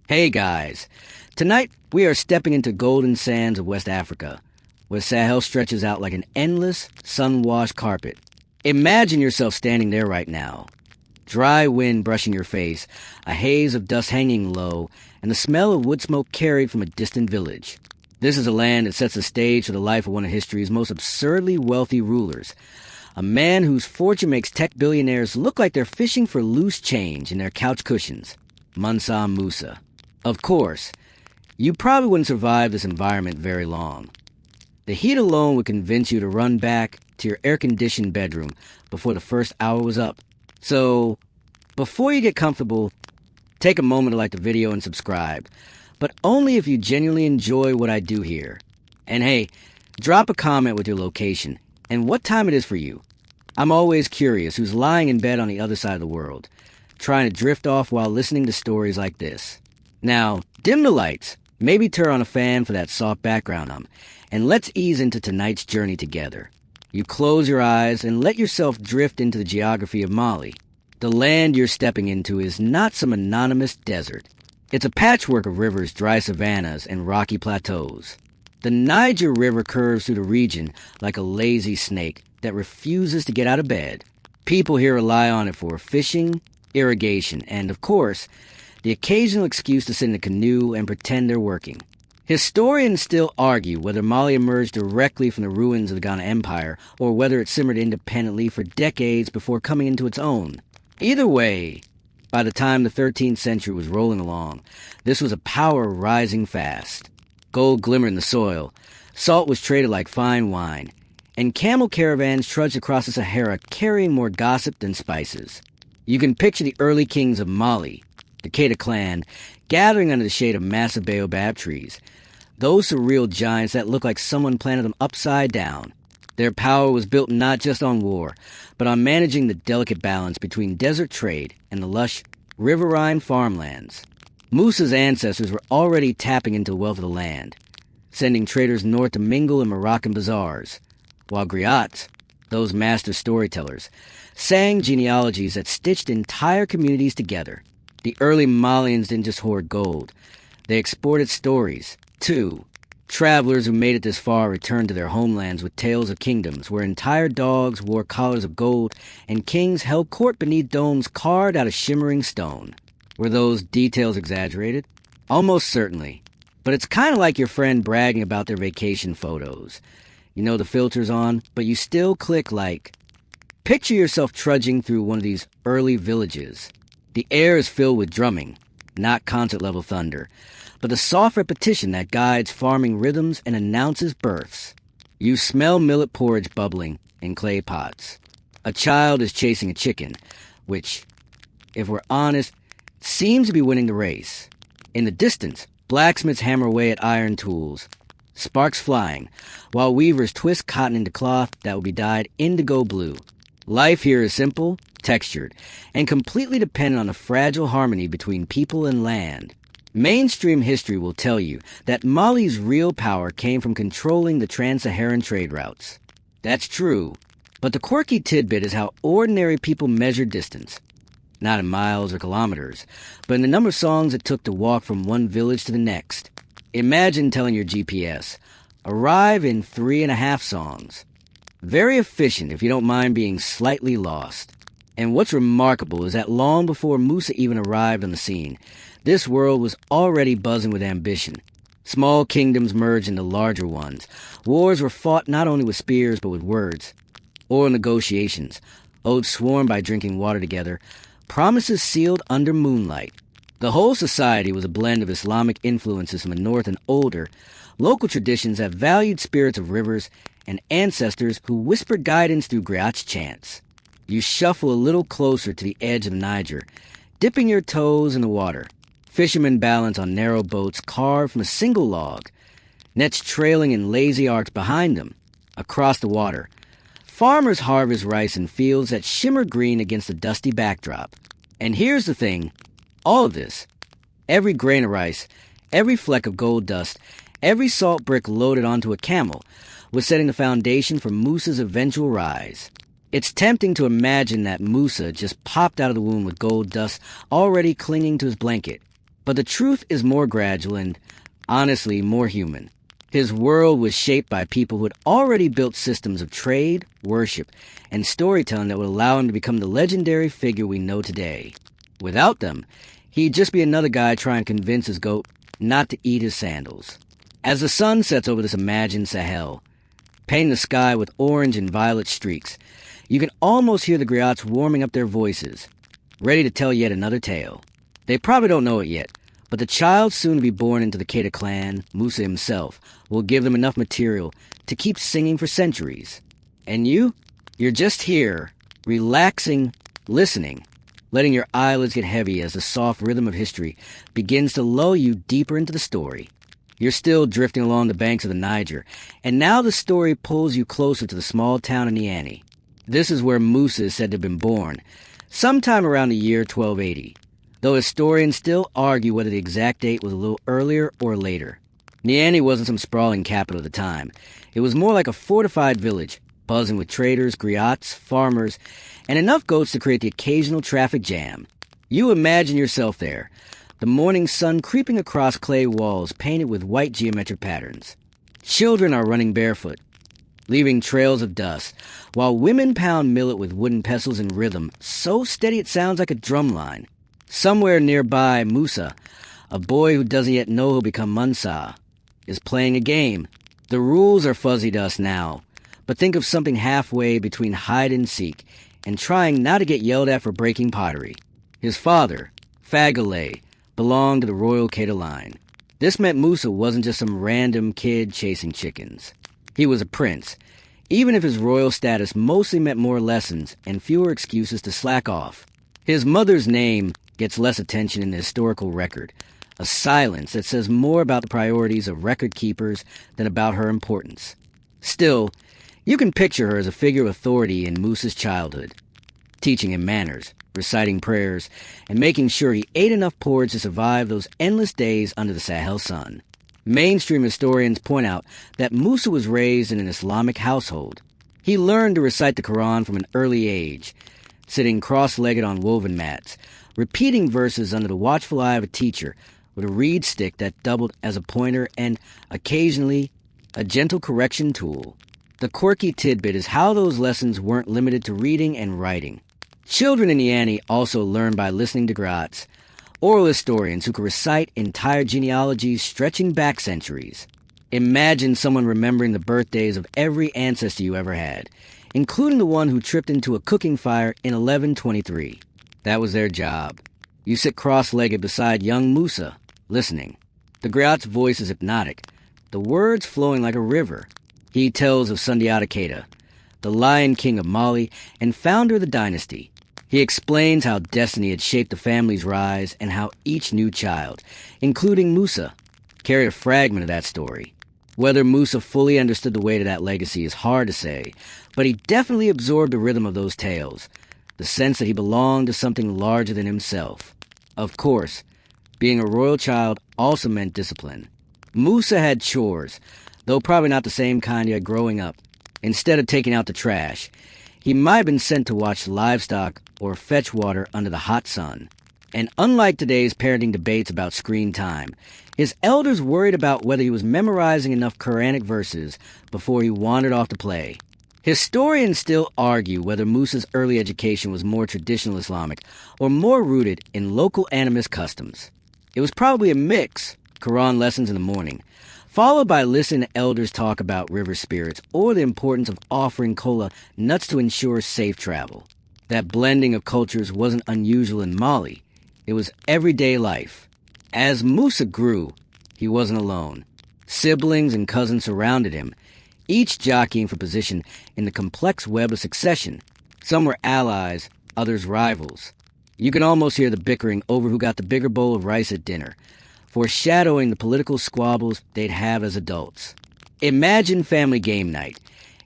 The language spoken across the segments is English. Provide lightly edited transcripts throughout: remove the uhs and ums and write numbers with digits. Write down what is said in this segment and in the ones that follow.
Hey guys, tonight we are stepping into golden sands of West Africa, where Sahel stretches out like an endless, sun-washed carpet. Imagine yourself standing there right now. Dry wind brushing your face, a haze of dust hanging low, and the smell of wood smoke carried from a distant village. This is a land that sets the stage for the life of one of history's most absurdly wealthy rulers. A man whose fortune makes tech billionaires look like they're fishing for loose change in their couch cushions. Mansa Musa. Of course, you probably wouldn't survive this environment very long. The heat alone would convince you to run back to your air-conditioned bedroom before the first hour was up. So, before you get comfortable, take a moment to like the video and subscribe, but only if you genuinely enjoy what I do here. And hey, drop a comment with your location and what time it is for you. I'm always curious who's lying in bed on the other side of the world, trying to drift off while listening to stories like this. Now, dim the lights, maybe turn on a fan for that soft background hum, and let's ease into tonight's journey together. You close your eyes and let yourself drift into the geography of Mali. The land you're stepping into is not some anonymous desert. It's a patchwork of rivers, dry savannas, and rocky plateaus. The Niger River curves through the region like a lazy snake that refuses to get out of bed. People here rely on it for fishing, irrigation, and, of course, the occasional excuse to sit in a canoe and pretend they're working. Historians still argue whether Mali emerged directly from the ruins of the Ghana Empire or whether it simmered independently for decades before coming into its own. Either way, by the time the 13th century was rolling along, this was a power rising fast. Gold glimmered in the soil, salt was traded like fine wine, and camel caravans trudged across the Sahara carrying more gossip than spices. You can picture the early kings of Mali, the Keita clan, gathering under the shade of massive baobab trees. Those surreal giants that look like someone planted them upside down. Their power was built not just on war, but on managing the delicate balance between desert trade and the lush, riverine farmlands. Musa's ancestors were already tapping into the wealth of the land, sending traders north to mingle in Moroccan bazaars, while griots, those master storytellers, sang genealogies that stitched entire communities together. The early Malians didn't just hoard gold. They exported stories, too. Travelers who made it this far returned to their homelands with tales of kingdoms where entire dogs wore collars of gold and kings held court beneath domes carved out of shimmering stone. Were those details exaggerated? Almost certainly. But it's kind of like your friend bragging about their vacation photos. You know the filter's on, but you still click like. Picture yourself trudging through one of these early villages. The air is filled with drumming, not concert-level thunder, but the soft repetition that guides farming rhythms and announces births. You smell millet porridge bubbling in clay pots. A child is chasing a chicken, which, if we're honest, seems to be winning the race. In the distance, blacksmiths hammer away at iron tools, sparks flying, while weavers twist cotton into cloth that will be dyed indigo blue. Life here is simple, textured, and completely dependent on the fragile harmony between people and land. Mainstream history will tell you that Mali's real power came from controlling the trans-Saharan trade routes. That's true, but the quirky tidbit is how ordinary people measured distance. Not in miles or kilometers, but in the number of songs it took to walk from one village to the next. Imagine telling your GPS, arrive in 3.5 songs. Very efficient if you don't mind being slightly lost. And what's remarkable is that long before Musa even arrived on the scene, this world was already buzzing with ambition. Small kingdoms merged into larger ones. Wars were fought not only with spears but with words. Oral negotiations, oaths sworn by drinking water together, promises sealed under moonlight. The whole society was a blend of Islamic influences from the north and older, local traditions that valued spirits of rivers and ancestors who whispered guidance through griot's chants. You shuffle a little closer to the edge of the Niger, dipping your toes in the water. Fishermen balance on narrow boats carved from a single log, nets trailing in lazy arcs behind them. Across the water, farmers harvest rice in fields that shimmer green against a dusty backdrop. And here's the thing, all of this, every grain of rice, every fleck of gold dust, every salt brick loaded onto a camel, was setting the foundation for Musa's eventual rise. It's tempting to imagine that Musa just popped out of the womb with gold dust already clinging to his blanket. But the truth is more gradual and, honestly, more human. His world was shaped by people who had already built systems of trade, worship, and storytelling that would allow him to become the legendary figure we know today. Without them, he'd just be another guy trying to convince his goat not to eat his sandals. As the sun sets over this imagined Sahel, painting the sky with orange and violet streaks, you can almost hear the griots warming up their voices, ready to tell yet another tale. They probably don't know it yet, but the child soon to be born into the Keita clan, Musa himself, will give them enough material to keep singing for centuries. And you're just here, relaxing, listening, letting your eyelids get heavy as the soft rhythm of history begins to lull you deeper into the story. You're still drifting along the banks of the Niger, and now the story pulls you closer to the small town of Niani. This is where Musa is said to have been born, sometime around the year 1280, though historians still argue whether the exact date was a little earlier or later. Niani wasn't some sprawling capital at the time. It was more like a fortified village, buzzing with traders, griots, farmers, and enough goats to create the occasional traffic jam. You imagine yourself there, the morning sun creeping across clay walls painted with white geometric patterns. Children are running barefoot, leaving trails of dust, while women pound millet with wooden pestles in rhythm so steady it sounds like a drum line. Somewhere nearby, Musa, a boy who doesn't yet know he'll become Mansa, is playing a game. The rules are fuzzy to us now, but think of something halfway between hide and seek and trying not to get yelled at for breaking pottery. His father, Fagale, belonged to the royal Keita line. This meant Musa wasn't just some random kid chasing chickens. He was a prince, even if his royal status mostly meant more lessons and fewer excuses to slack off. His mother's name gets less attention in the historical record, a silence that says more about the priorities of record keepers than about her importance. Still, you can picture her as a figure of authority in Musa's childhood, teaching him manners, reciting prayers, and making sure he ate enough porridge to survive those endless days under the Sahel sun. Mainstream historians point out that Musa was raised in an Islamic household. He learned to recite the Quran from an early age, sitting cross-legged on woven mats, repeating verses under the watchful eye of a teacher with a reed stick that doubled as a pointer and, occasionally, a gentle correction tool. The quirky tidbit is how those lessons weren't limited to reading and writing. Children in Niani also learned by listening to griots, oral historians who could recite entire genealogies stretching back centuries. Imagine someone remembering the birthdays of every ancestor you ever had, including the one who tripped into a cooking fire in 1123. That was their job. You sit cross-legged beside young Musa, listening. The griot's voice is hypnotic, the words flowing like a river. He tells of Sundiata Keita, the Lion King of Mali and founder of the dynasty. He explains how destiny had shaped the family's rise and how each new child, including Musa, carried a fragment of that story. Whether Musa fully understood the weight of that legacy is hard to say, but he definitely absorbed the rhythm of those tales, the sense that he belonged to something larger than himself. Of course, being a royal child also meant discipline. Musa had chores, though probably not the same kind he had growing up. Instead of taking out the trash, he might have been sent to watch livestock or fetch water under the hot sun. And unlike today's parenting debates about screen time, his elders worried about whether he was memorizing enough Quranic verses before he wandered off to play. Historians still argue whether Musa's early education was more traditional Islamic or more rooted in local animist customs. It was probably a mix, Quran lessons in the morning, followed by listening to elders talk about river spirits or the importance of offering kola nuts to ensure safe travel. That blending of cultures wasn't unusual in Mali. It was everyday life. As Musa grew, he wasn't alone. Siblings and cousins surrounded him, each jockeying for position in the complex web of succession. Some were allies, others rivals. You can almost hear the bickering over who got the bigger bowl of rice at dinner, foreshadowing the political squabbles they'd have as adults. Imagine family game night,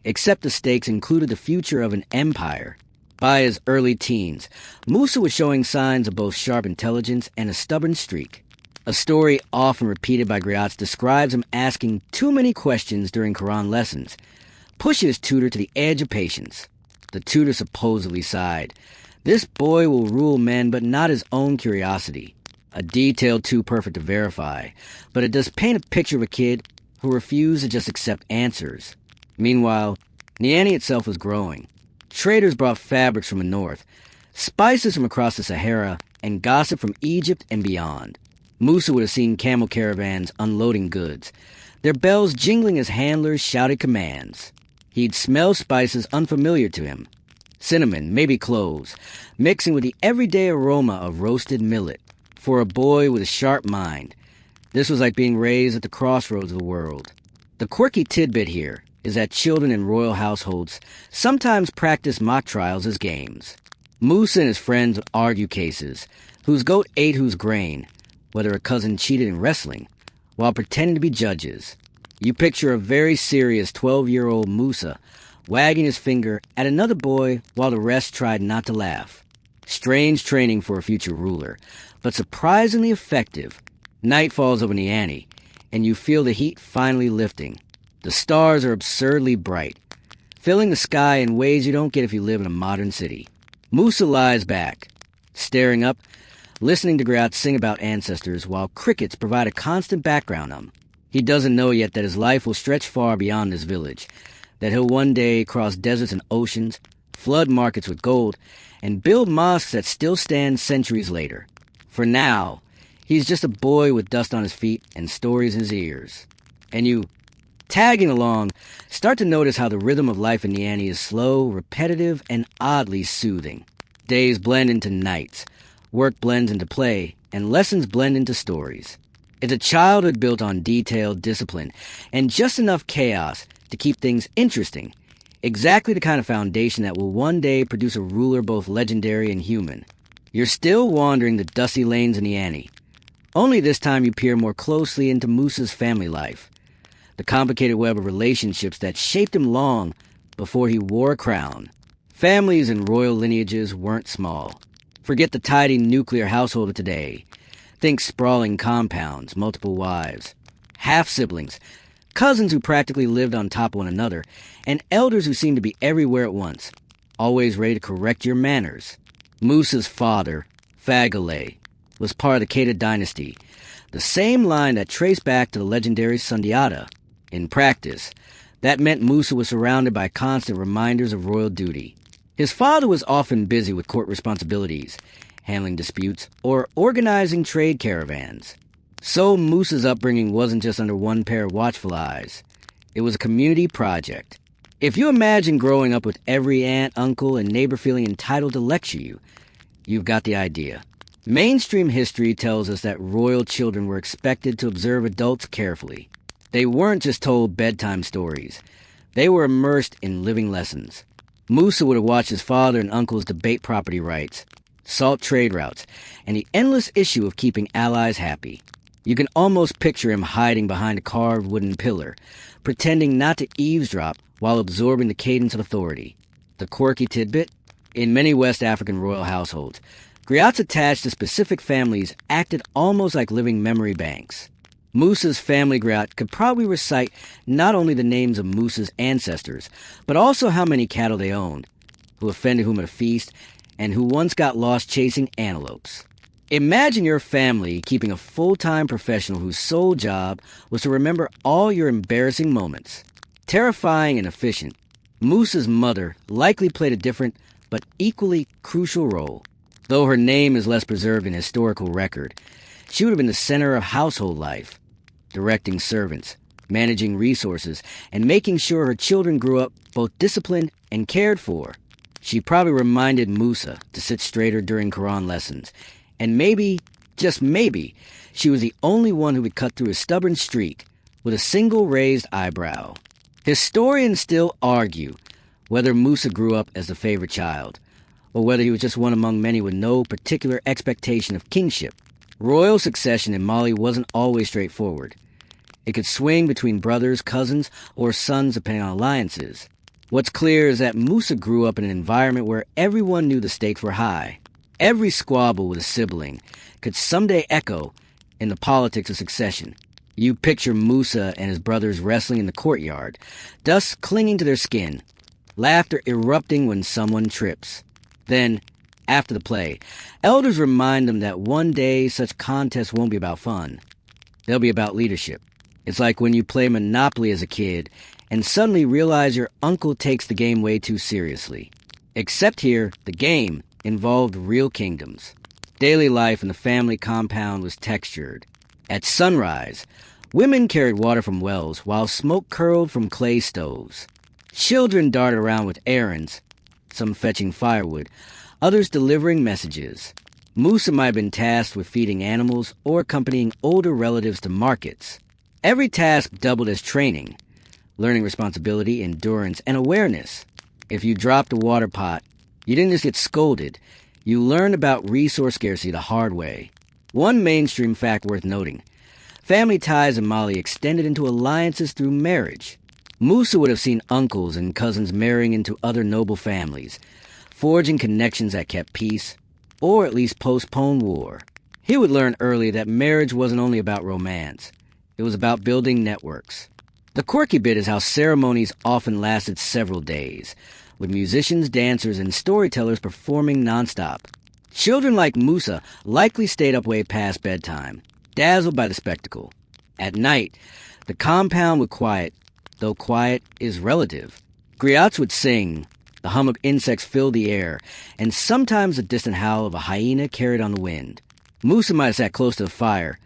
except the stakes included the future of an empire. By his early teens, Musa was showing signs of both sharp intelligence and a stubborn streak. A story often repeated by griots describes him asking too many questions during Quran lessons, pushing his tutor to the edge of patience. The tutor supposedly sighed, "This boy will rule men, but not his own curiosity." a detail too perfect to verify, but it does paint a picture of a kid who refused to just accept answers. Meanwhile, Niani itself was growing. Traders brought fabrics from the north, spices from across the Sahara, and gossip from Egypt and beyond. Musa would have seen camel caravans unloading goods, their bells jingling as handlers shouted commands. He'd smell spices unfamiliar to him. Cinnamon, maybe cloves, mixing with the everyday aroma of roasted millet. For a boy with a sharp mind, this was like being raised at the crossroads of the world. The quirky tidbit here is that children in royal households sometimes practice mock trials as games. Musa and his friends would argue cases, whose goat ate whose grain, whether a cousin cheated in wrestling, while pretending to be judges. You picture a very serious 12-year-old Musa wagging his finger at another boy while the rest tried not to laugh. Strange training for a future ruler, but surprisingly effective. Night falls over Niani, and you feel the heat finally lifting. The stars are absurdly bright, filling the sky in ways you don't get if you live in a modern city. Musa lies back, staring up, listening to Griot sing about ancestors while crickets provide a constant background hum. He doesn't know yet that his life will stretch far beyond this village, that he'll one day cross deserts and oceans, flood markets with gold, and build mosques that still stand centuries later. For now, he's just a boy with dust on his feet and stories in his ears. And you, tagging along, start to notice how the rhythm of life in Niani is slow, repetitive, and oddly soothing. Days blend into nights, work blends into play, and lessons blend into stories. It's a childhood built on detailed discipline and just enough chaos to keep things interesting. Exactly the kind of foundation that will one day produce a ruler both legendary and human. You're still wandering the dusty lanes of Niani. Only this time you peer more closely into Musa's family life. The complicated web of relationships that shaped him long before he wore a crown. Families and royal lineages weren't small. Forget the tidy nuclear household of today. Think sprawling compounds, multiple wives, half-siblings, cousins who practically lived on top of one another, and elders who seemed to be everywhere at once, always ready to correct your manners. Musa's father, Fagale, was part of the Keita dynasty, the same line that traced back to the legendary Sundiata. In practice, that meant Musa was surrounded by constant reminders of royal duty. His father was often busy with court responsibilities, handling disputes, or organizing trade caravans. So Musa's upbringing wasn't just under one pair of watchful eyes. It was a community project. If you imagine growing up with every aunt, uncle, and neighbor feeling entitled to lecture you, you've got the idea. Mainstream history tells us that royal children were expected to observe adults carefully. They weren't just told bedtime stories. They were immersed in living lessons. Musa would have watched his father and uncles debate property rights, salt trade routes, and the endless issue of keeping allies happy. You can almost picture him hiding behind a carved wooden pillar, pretending not to eavesdrop while absorbing the cadence of authority. The quirky tidbit? In many West African royal households, griots attached to specific families acted almost like living memory banks. Musa's family griot could probably recite not only the names of Musa's ancestors, but also how many cattle they owned, who offended whom at a feast, and who once got lost chasing antelopes. Imagine your family keeping a full-time professional whose sole job was to remember all your embarrassing moments. Terrifying and efficient, Musa's mother likely played a different but equally crucial role. Though her name is less preserved in historical record, she would have been the center of household life, directing servants, managing resources, and making sure her children grew up both disciplined and cared for. She probably reminded Musa to sit straighter during Quran lessons, and maybe, just maybe, she was the only one who would cut through a stubborn streak with a single raised eyebrow. Historians still argue whether Musa grew up as the favorite child, or whether he was just one among many with no particular expectation of kingship. Royal succession in Mali wasn't always straightforward. It could swing between brothers, cousins, or sons depending on alliances. What's clear is that Musa grew up in an environment where everyone knew the stakes were high. Every squabble with a sibling could someday echo in the politics of succession. You picture Musa and his brothers wrestling in the courtyard, dust clinging to their skin, laughter erupting when someone trips. Then, After the play, elders remind them that one day such contests won't be about fun. They'll be about leadership. It's like when you play Monopoly as a kid and suddenly realize your uncle takes the game way too seriously. Except here, the game involved real kingdoms. Daily life in the family compound was textured. At sunrise, women carried water from wells while smoke curled from clay stoves. Children darted around with errands, some fetching firewood, others delivering messages. Musa might have been tasked with feeding animals or accompanying older relatives to markets. Every task doubled as training, learning responsibility, endurance, and awareness. If you dropped a water pot, you didn't just get scolded. You learned about resource scarcity the hard way. One mainstream fact worth noting: family ties in Mali extended into alliances through marriage. Musa would have seen uncles and cousins marrying into other noble families, forging connections that kept peace, or at least postponed war. He would learn early that marriage wasn't only about romance. It was about building networks. The quirky bit is how ceremonies often lasted several days, with musicians, dancers, and storytellers performing nonstop. Children like Musa likely stayed up way past bedtime, dazzled by the spectacle. At night, the compound would quiet, though quiet is relative. Griots would sing, the hum of insects filled the air, and sometimes the distant howl of a hyena carried on the wind. Musa might have sat close to the fire,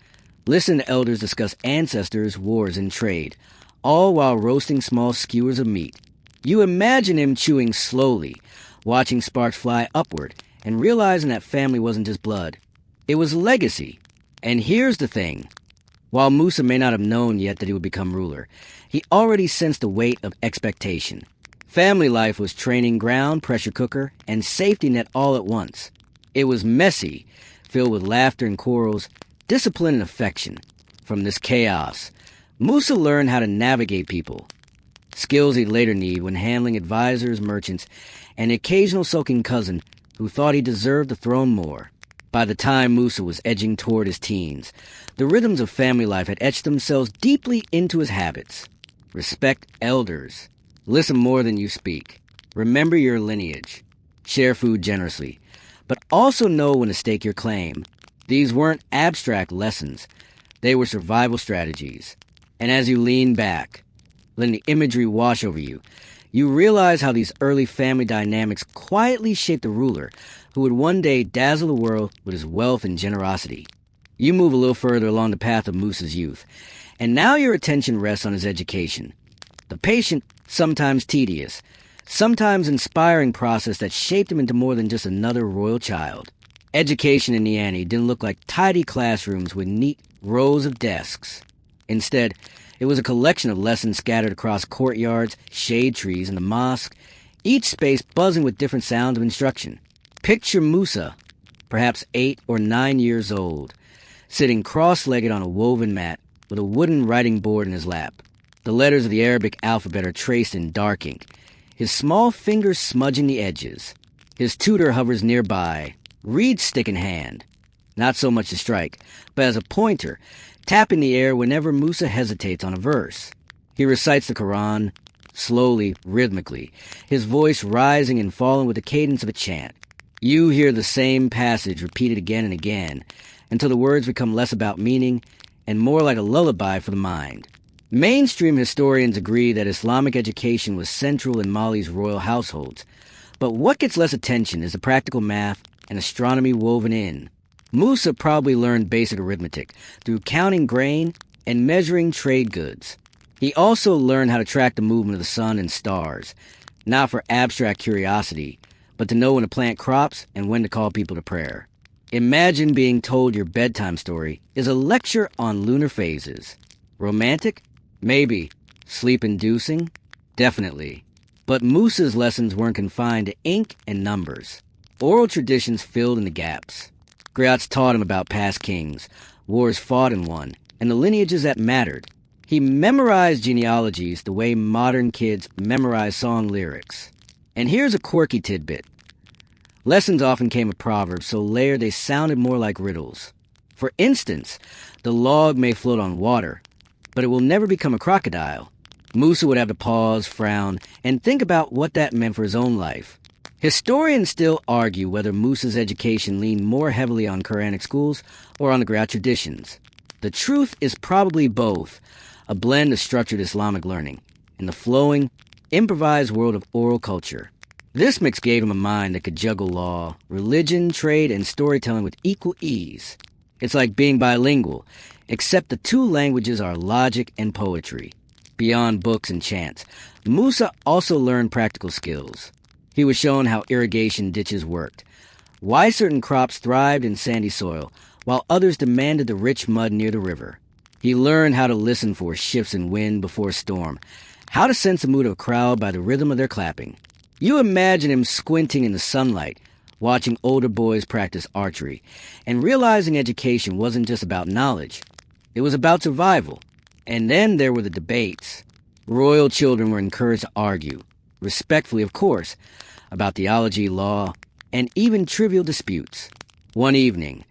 listening to elders discuss ancestors, wars, and trade, all while roasting small skewers of meat. You imagine him chewing slowly, watching sparks fly upward, and realizing that family wasn't just blood. It was legacy. And here's the thing. While Musa may not have known yet that he would become ruler, he already sensed the weight of expectation. Family life was training ground, pressure cooker, and safety net all at once. It was messy, filled with laughter and quarrels, discipline and affection. From this chaos, Musa learned how to navigate people, skills he'd later need when handling advisors, merchants, and the occasional sulking cousin who thought he deserved the throne more. By the time Musa was edging toward his teens, the rhythms of family life had etched themselves deeply into his habits. Respect elders. Listen more than you speak. Remember your lineage. Share food generously. But also know when to stake your claim. These weren't abstract lessons. They were survival strategies. And as you lean back, letting the imagery wash over you, you realize how these early family dynamics quietly shaped the ruler who would one day dazzle the world with his wealth and generosity. You move a little further along the path of Musa's youth, and now your attention rests on his education. The patient, sometimes tedious, sometimes inspiring process that shaped him into more than just another royal child. Education in Niani didn't look like tidy classrooms with neat rows of desks. Instead, it was a collection of lessons scattered across courtyards, shade trees, and the mosque, each space buzzing with different sounds of instruction. Picture Musa, perhaps 8 or 9 years old, sitting cross-legged on a woven mat with a wooden writing board in his lap. The letters of the Arabic alphabet are traced in dark ink, his small fingers smudging the edges. His tutor hovers nearby, reed stick in hand, not so much to strike, but as a pointer, tapping the air whenever Musa hesitates on a verse. He recites the Quran, slowly, rhythmically, his voice rising and falling with the cadence of a chant. You hear the same passage repeated again and again, until the words become less about meaning and more like a lullaby for the mind. Mainstream historians agree that Islamic education was central in Mali's royal households, but what gets less attention is the practical math and astronomy woven in. Musa probably learned basic arithmetic through counting grain and measuring trade goods. He also learned how to track the movement of the sun and stars, not for abstract curiosity, but to know when to plant crops and when to call people to prayer. Imagine being told your bedtime story is a lecture on lunar phases. Romantic? Maybe. Sleep-inducing? Definitely. But Musa's lessons weren't confined to ink and numbers. Oral traditions filled in the gaps. Griots taught him about past kings, wars fought and won, and the lineages that mattered. He memorized genealogies the way modern kids memorize song lyrics. And here's a quirky tidbit. Lessons often came with proverbs so layered they sounded more like riddles. For instance, the log may float on water, but it will never become a crocodile. Musa would have to pause, frown, and think about what that meant for his own life. Historians still argue whether Musa's education leaned more heavily on Quranic schools or on the Griot traditions. The truth is probably both, a blend of structured Islamic learning and the flowing, improvised world of oral culture. This mix gave him a mind that could juggle law, religion, trade, and storytelling with equal ease. It's like being bilingual, except the two languages are logic and poetry. Beyond books and chants, Musa also learned practical skills. He was shown how irrigation ditches worked, why certain crops thrived in sandy soil, while others demanded the rich mud near the river. He learned how to listen for shifts in wind before a storm, how to sense the mood of a crowd by the rhythm of their clapping. You imagine him squinting in the sunlight, watching older boys practice archery, and realizing education wasn't just about knowledge. It was about survival. And then there were the debates. Royal children were encouraged to argue, respectfully of course, about theology, law, and even trivial disputes. One evening,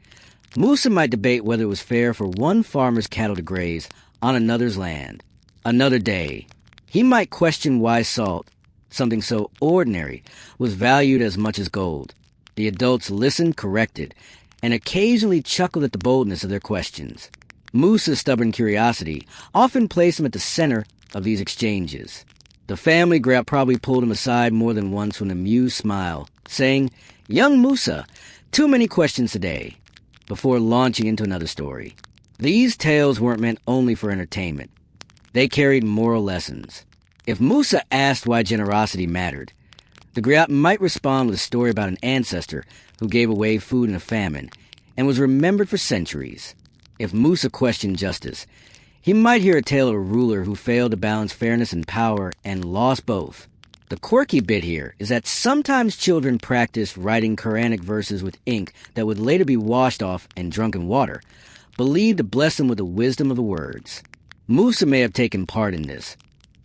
Musa might debate whether it was fair for one farmer's cattle to graze on another's land. Another day, he might question why salt, something so ordinary, was valued as much as gold. The adults listened, corrected, and occasionally chuckled at the boldness of their questions. Musa's stubborn curiosity often placed him at the center of these exchanges. The family Griot probably pulled him aside more than once with an amused smile, saying, "Young Musa, too many questions today," before launching into another story. These tales weren't meant only for entertainment. They carried moral lessons. If Musa asked why generosity mattered, the Griot might respond with a story about an ancestor who gave away food in a famine and was remembered for centuries. If Musa questioned justice, he might hear a tale of a ruler who failed to balance fairness and power and lost both. The quirky bit here is that sometimes children practiced writing Quranic verses with ink that would later be washed off and drunk in water, believed to bless them with the wisdom of the words. Musa may have taken part in this,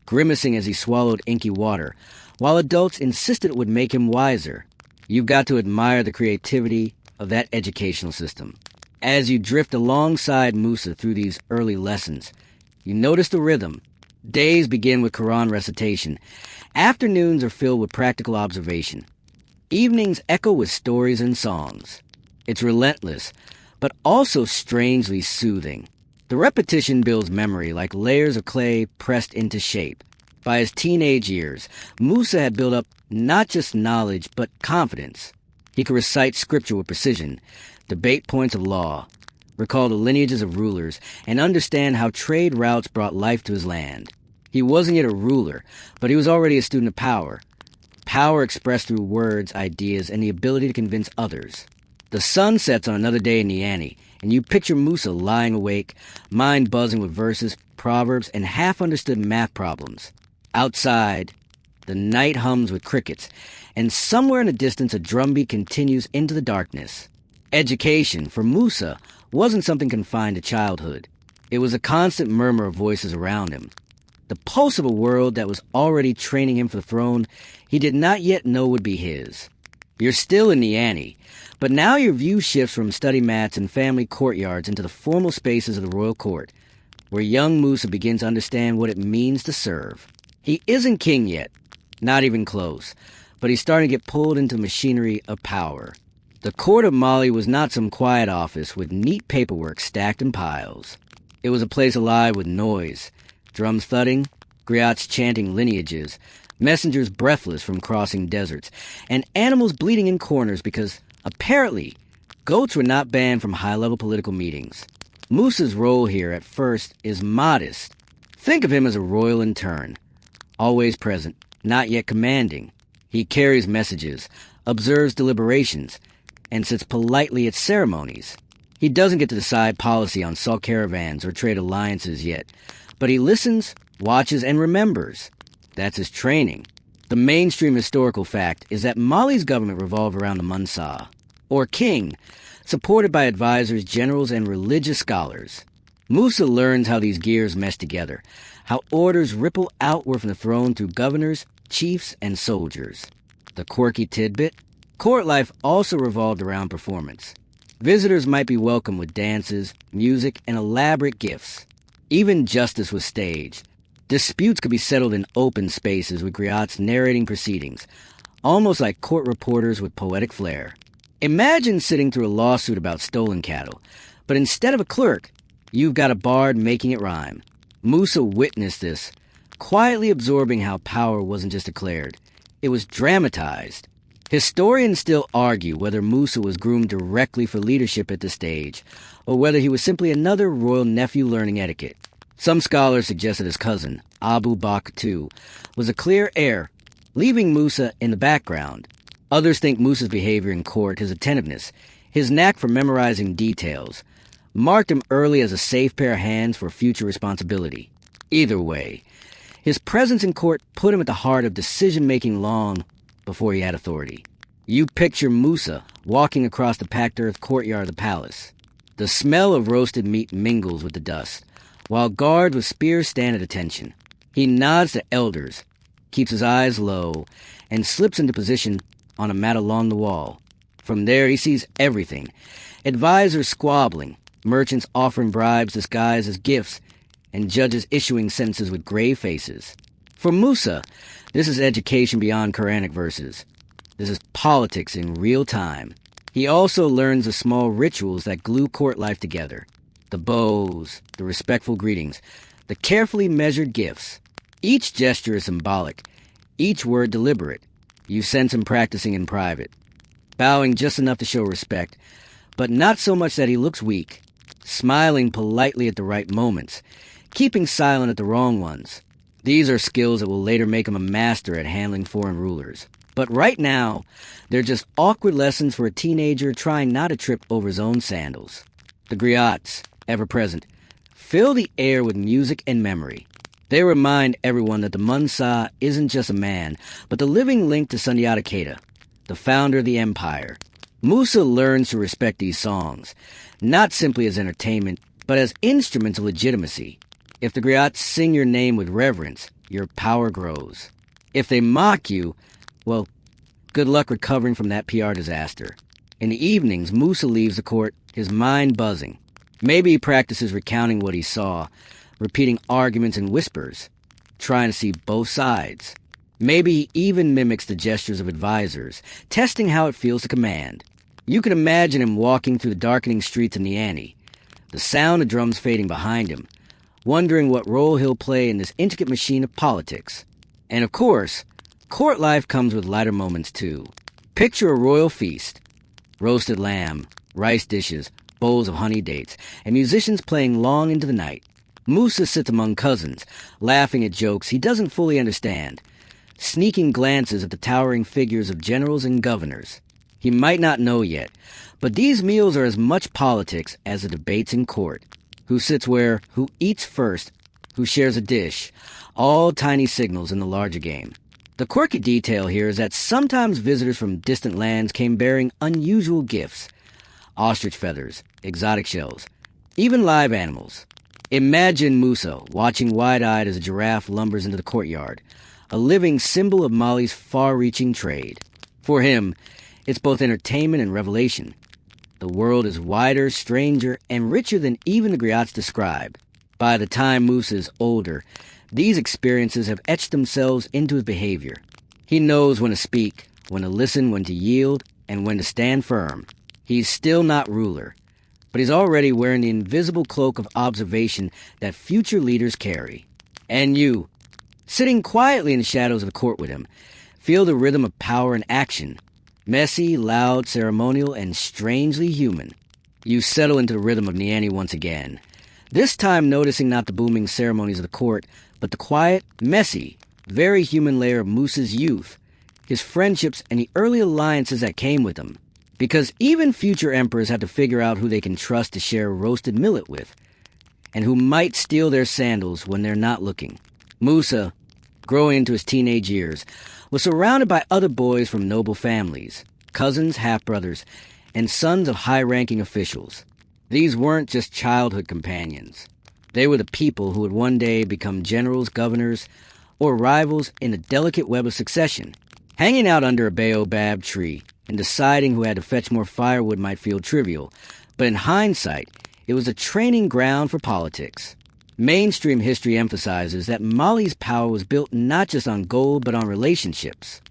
grimacing as he swallowed inky water, while adults insisted it would make him wiser. You've got to admire the creativity of that educational system. As you drift alongside Musa through these early lessons, you notice the rhythm. Days begin with Quran recitation. Afternoons are filled with practical observation. Evenings echo with stories and songs. It's relentless, but also strangely soothing. The repetition builds memory like layers of clay pressed into shape. By his teenage years, Musa had built up not just knowledge, but confidence. He could recite scripture with precision, debate points of law, recall the lineages of rulers, and understand how trade routes brought life to his land. He wasn't yet a ruler, but he was already a student of power. Power expressed through words, ideas, and the ability to convince others. The sun sets on another day in Niani, and you picture Musa lying awake, mind buzzing with verses, proverbs, and half-understood math problems. Outside, the night hums with crickets, and somewhere in the distance a drumbeat continues into the darkness. Education, for Musa, wasn't something confined to childhood. It was a constant murmur of voices around him. The pulse of a world that was already training him for the throne he did not yet know would be his. You're still in Niani, but now your view shifts from study mats and family courtyards into the formal spaces of the royal court, where young Musa begins to understand what it means to serve. He isn't king yet, not even close, but he's starting to get pulled into the machinery of power. The court of Mali was not some quiet office with neat paperwork stacked in piles. It was a place alive with noise, drums thudding, griots chanting lineages, messengers breathless from crossing deserts, and animals bleating in corners because, apparently, goats were not banned from high-level political meetings. Musa's role here, at first, is modest. Think of him as a royal intern, always present, not yet commanding. He carries messages, observes deliberations, and sits politely at ceremonies. He doesn't get to decide policy on salt caravans or trade alliances yet, but he listens, watches, and remembers. That's his training. The mainstream historical fact is that Mali's government revolved around the Mansa, or king, supported by advisors, generals, and religious scholars. Musa learns how these gears mesh together, how orders ripple outward from the throne through governors, chiefs, and soldiers. The quirky tidbit? Court life also revolved around performance. Visitors might be welcomed with dances, music, and elaborate gifts. Even justice was staged. Disputes could be settled in open spaces with griots narrating proceedings, almost like court reporters with poetic flair. Imagine sitting through a lawsuit about stolen cattle, but instead of a clerk, you've got a bard making it rhyme. Musa witnessed this, quietly absorbing how power wasn't just declared, it was dramatized. Historians still argue whether Musa was groomed directly for leadership at this stage, or whether he was simply another royal nephew learning etiquette. Some scholars suggest that his cousin, Abu Bakr II, was a clear heir, leaving Musa in the background. Others think Musa's behavior in court, his attentiveness, his knack for memorizing details, marked him early as a safe pair of hands for future responsibility. Either way, his presence in court put him at the heart of decision-making long before he had authority. You picture Musa walking across the packed earth courtyard of the palace. The smell of roasted meat mingles with the dust, while guards with spears stand at attention. He nods to elders, keeps his eyes low, and slips into position on a mat along the wall. From there he sees everything. Advisors squabbling, merchants offering bribes disguised as gifts, and judges issuing sentences with grave faces. For Musa, this is education beyond Quranic verses. This is politics in real time. He also learns the small rituals that glue court life together. The bows, the respectful greetings, the carefully measured gifts. Each gesture is symbolic, each word deliberate. You sense him practicing in private, bowing just enough to show respect, but not so much that he looks weak, smiling politely at the right moments, keeping silent at the wrong ones. These are skills that will later make him a master at handling foreign rulers. But right now, they're just awkward lessons for a teenager trying not to trip over his own sandals. The griots, ever present, fill the air with music and memory. They remind everyone that the Mansa isn't just a man, but the living link to Sundiata Keita, the founder of the empire. Musa learns to respect these songs, not simply as entertainment, but as instruments of legitimacy. If the griots sing your name with reverence, your power grows. If they mock you, well, good luck recovering from that PR disaster. In the evenings, Musa leaves the court, his mind buzzing. Maybe he practices recounting what he saw, repeating arguments in whispers, trying to see both sides. Maybe he even mimics the gestures of advisors, testing how it feels to command. You can imagine him walking through the darkening streets of Niani, the sound of drums fading behind him, wondering what role he'll play in this intricate machine of politics. And of course, court life comes with lighter moments too. Picture a royal feast. Roasted lamb, rice dishes, bowls of honey dates, and musicians playing long into the night. Musa sits among cousins, laughing at jokes he doesn't fully understand, sneaking glances at the towering figures of generals and governors. He might not know yet, but these meals are as much politics as the debates in court. Who sits where, who eats first, who shares a dish, all tiny signals in the larger game. The quirky detail here is that sometimes visitors from distant lands came bearing unusual gifts. Ostrich feathers, exotic shells, even live animals. Imagine Musa watching wide-eyed as a giraffe lumbers into the courtyard, a living symbol of Mali's far-reaching trade. For him, it's both entertainment and revelation. The world is wider, stranger, and richer than even the griots describe. By the time Musa is older, these experiences have etched themselves into his behavior. He knows when to speak, when to listen, when to yield, and when to stand firm. He's still not ruler, but he's already wearing the invisible cloak of observation that future leaders carry. And you, sitting quietly in the shadows of the court with him, feel the rhythm of power and action. Messy, loud, ceremonial, and strangely human. You settle into the rhythm of Niani once again, this time noticing not the booming ceremonies of the court, but the quiet, messy, very human layer of Musa's youth, his friendships, and the early alliances that came with them. Because even future emperors have to figure out who they can trust to share roasted millet with, and who might steal their sandals when they're not looking. Musa, growing into his teenage years, was surrounded by other boys from noble families, cousins, half-brothers, and sons of high-ranking officials. These weren't just childhood companions. They were the people who would one day become generals, governors, or rivals in the delicate web of succession. Hanging out under a baobab tree and deciding who had to fetch more firewood might feel trivial, but in hindsight, it was a training ground for politics. Mainstream history emphasizes that Mali's power was built not just on gold but on relationships.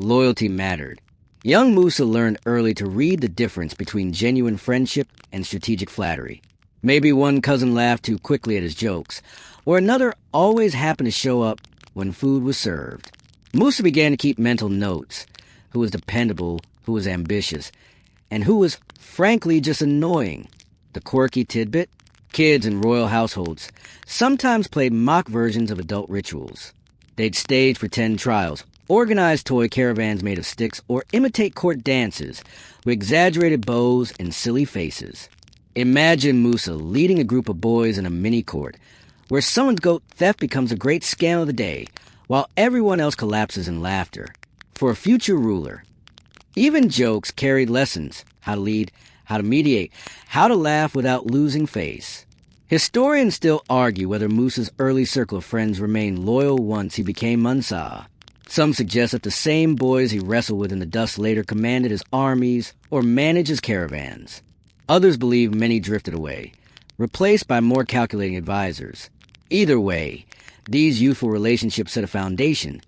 Loyalty mattered. Young Musa learned early to read the difference between genuine friendship and strategic flattery. Maybe one cousin laughed too quickly at his jokes, or another always happened to show up when food was served. Musa began to keep mental notes: who was dependable, who was ambitious, and who was frankly just annoying. The quirky tidbit: kids in royal households sometimes played mock versions of adult rituals. They'd stage pretend trials, organize toy caravans made of sticks, or imitate court dances with exaggerated bows and silly faces. Imagine Musa leading a group of boys in a mini-court, where someone's goat theft becomes a great scam of the day, while everyone else collapses in laughter. For a future ruler, even jokes carried lessons: how to lead, how to mediate, how to laugh without losing face. Historians still argue whether Musa's early circle of friends remained loyal once he became Mansa. Some suggest that the same boys he wrestled with in the dust later commanded his armies or managed his caravans. Others believe many drifted away, replaced by more calculating advisors. Either way, these youthful relationships set a foundation.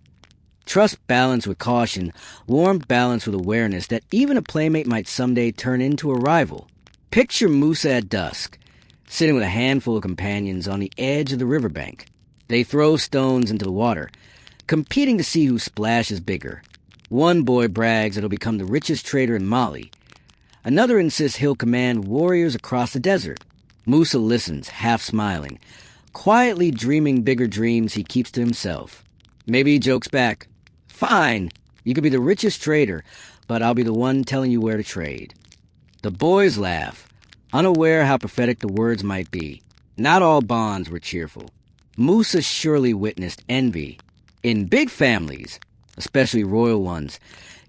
Trust balanced with caution, warmth balanced with awareness that even a playmate might someday turn into a rival. Picture Musa at dusk, sitting with a handful of companions on the edge of the riverbank. They throw stones into the water, competing to see who splashes bigger. One boy brags that he'll become the richest trader in Mali. Another insists he'll command warriors across the desert. Musa listens, half smiling, quietly dreaming bigger dreams he keeps to himself. Maybe he jokes back, "Fine, you could be the richest trader, but I'll be the one telling you where to trade." The boys laugh, unaware how prophetic the words might be. Not all bonds were cheerful. Musa surely witnessed envy. In big families, especially royal ones,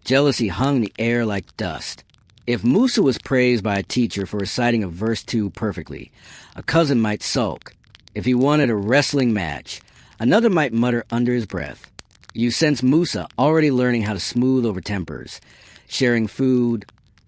jealousy hung in the air like dust. If Musa was praised by a teacher for reciting a verse 2 perfectly, a cousin might sulk. If he won at a wrestling match, another might mutter under his breath. You sense Musa already learning how to smooth over tempers, sharing food,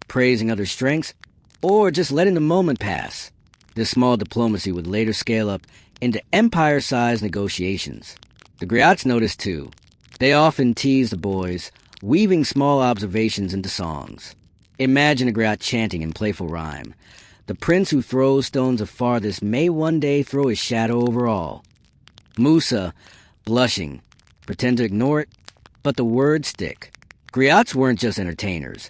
praising others' strengths, or just letting the moment pass. This small diplomacy would later scale up into empire-sized negotiations. The griots noticed too. They often teased the boys, weaving small observations into songs. Imagine a griot chanting in playful rhyme: "The prince who throws stones the farthest may one day throw his shadow over all." Musa, blushing, pretend to ignore it, but the words stick. Griots weren't just entertainers.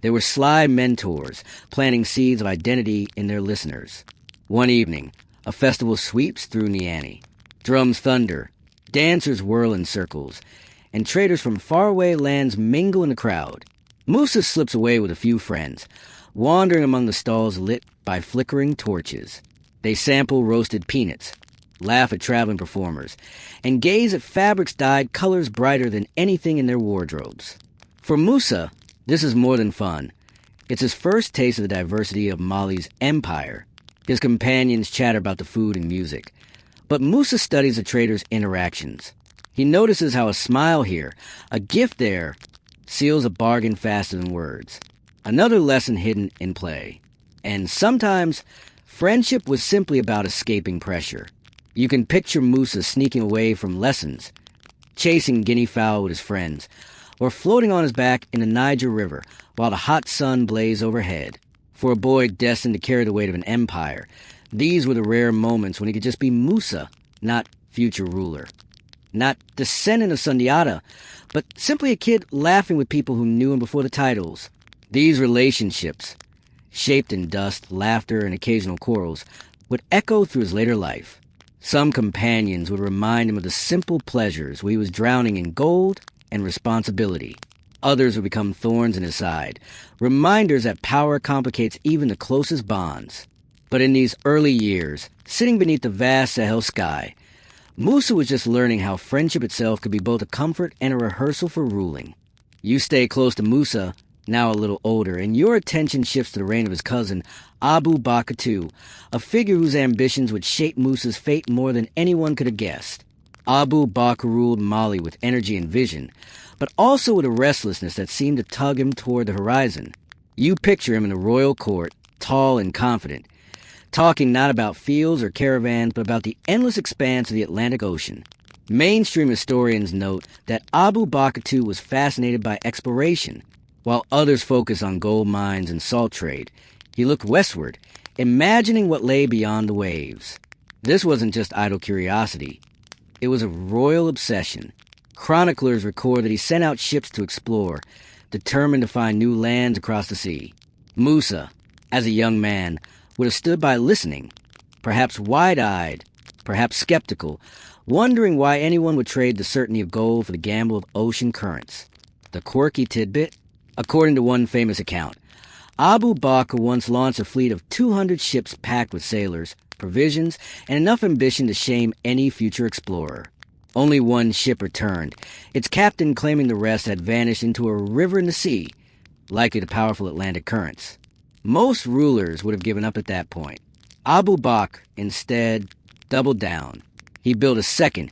They were sly mentors, planting seeds of identity in their listeners. One evening, a festival sweeps through Niani. Drums thunder, dancers whirl in circles, and traders from faraway lands mingle in the crowd. Musa slips away with a few friends, wandering among the stalls lit by flickering torches. They sample roasted peanuts, laugh at traveling performers, and gaze at fabrics dyed colors brighter than anything in their wardrobes. For Musa, this is more than fun. It's his first taste of the diversity of Mali's empire. His companions chatter about the food and music, but Musa studies the traders' interactions. He notices how a smile here, a gift there, seals a bargain faster than words. Another lesson hidden in play. And sometimes, friendship was simply about escaping pressure. You can picture Musa sneaking away from lessons, chasing guinea fowl with his friends, or floating on his back in the Niger River while the hot sun blazed overhead. For a boy destined to carry the weight of an empire, these were the rare moments when he could just be Musa, not future ruler. Not descendant of Sundiata, but simply a kid laughing with people who knew him before the titles. These relationships, shaped in dust, laughter, and occasional quarrels, would echo through his later life. Some companions would remind him of the simple pleasures where he was drowning in gold and responsibility. Others would become thorns in his side, reminders that power complicates even the closest bonds. But in these early years, sitting beneath the vast Sahel sky, Musa was just learning how friendship itself could be both a comfort and a rehearsal for ruling. You stay close to Musa, now a little older, and your attention shifts to the reign of his cousin, Abu Bakr II, a figure whose ambitions would shape Musa's fate more than anyone could have guessed. Abu Bakr ruled Mali with energy and vision, but also with a restlessness that seemed to tug him toward the horizon. You picture him in the royal court, tall and confident, talking not about fields or caravans, but about the endless expanse of the Atlantic Ocean. Mainstream historians note that Abu Bakr II was fascinated by exploration. While others focus on gold mines and salt trade, he looked westward, imagining what lay beyond the waves. This wasn't just idle curiosity. It was a royal obsession. Chroniclers record that he sent out ships to explore, determined to find new lands across the sea. Musa, as a young man, would have stood by listening, perhaps wide-eyed, perhaps skeptical, wondering why anyone would trade the certainty of gold for the gamble of ocean currents. The quirky tidbit? According to one famous account, Abu Bakr once launched a fleet of 200 ships packed with sailors, provisions, and enough ambition to shame any future explorer. Only one ship returned, its captain claiming the rest had vanished into a river in the sea, likely to powerful Atlantic currents. Most rulers would have given up at that point. Abu Bakr, instead, doubled down. He built a second,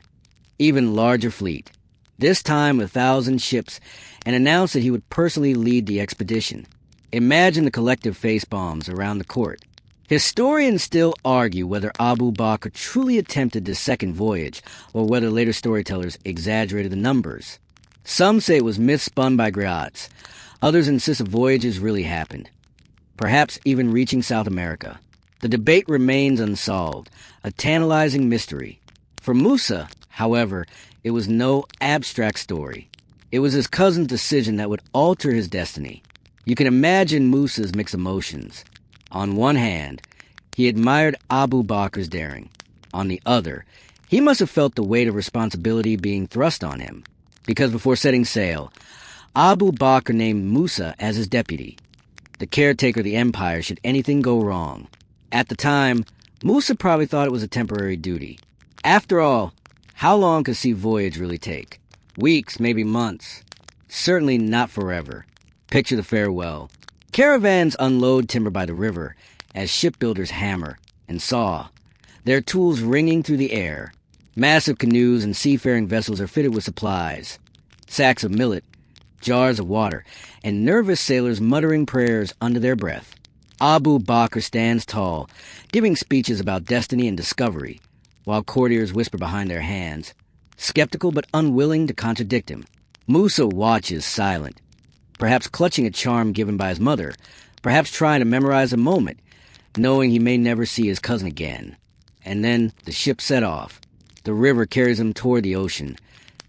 even larger fleet, this time 1,000 ships, and announced that he would personally lead the expedition. Imagine the collective face-bombs around the court. Historians still argue whether Abu Bakr truly attempted this second voyage, or whether later storytellers exaggerated the numbers. Some say it was myth spun by griots. Others insist the voyages really happened, perhaps even reaching South America. The debate remains unsolved, a tantalizing mystery. For Musa, however, it was no abstract story. It was his cousin's decision that would alter his destiny. You can imagine Musa's mixed emotions. On one hand, he admired Abu Bakr's daring. On the other, he must have felt the weight of responsibility being thrust on him, because before setting sail, Abu Bakr named Musa as his deputy, the caretaker of the empire should anything go wrong. At the time, Musa probably thought it was a temporary duty. After all, how long could sea voyage really take? Weeks, maybe months. Certainly not forever. Picture the farewell. Caravans unload timber by the river as shipbuilders hammer and saw, their tools ringing through the air. Massive canoes and seafaring vessels are fitted with supplies, sacks of millet, jars of water, and nervous sailors muttering prayers under their breath. Abu Bakr stands tall, giving speeches about destiny and discovery, while courtiers whisper behind their hands, skeptical but unwilling to contradict him. Musa watches silent, perhaps clutching a charm given by his mother, perhaps trying to memorize a moment, knowing he may never see his cousin again. And then the ship set off. The river carries him toward the ocean,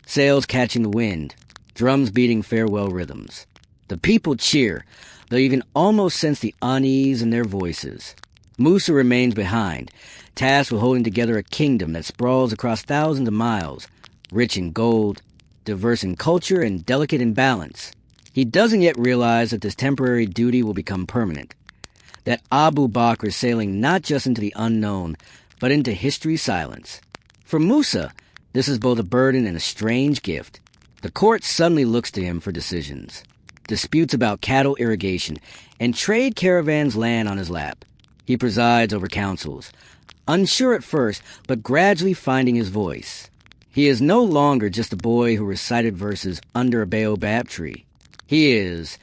sails catching the wind, drums beating farewell rhythms. The people cheer, though you can almost sense the unease in their voices. Musa remains behind, tasked with holding together a kingdom that sprawls across thousands of miles, rich in gold, diverse in culture, and delicate in balance. He doesn't yet realize that this temporary duty will become permanent, that Abu Bakr is sailing not just into the unknown, but into history's silence. For Musa, this is both a burden and a strange gift. The court suddenly looks to him for decisions. Disputes about cattle irrigation and trade caravans land on his lap. He presides over councils, unsure at first, but gradually finding his voice. He is no longer just a boy who recited verses under a baobab tree. He is,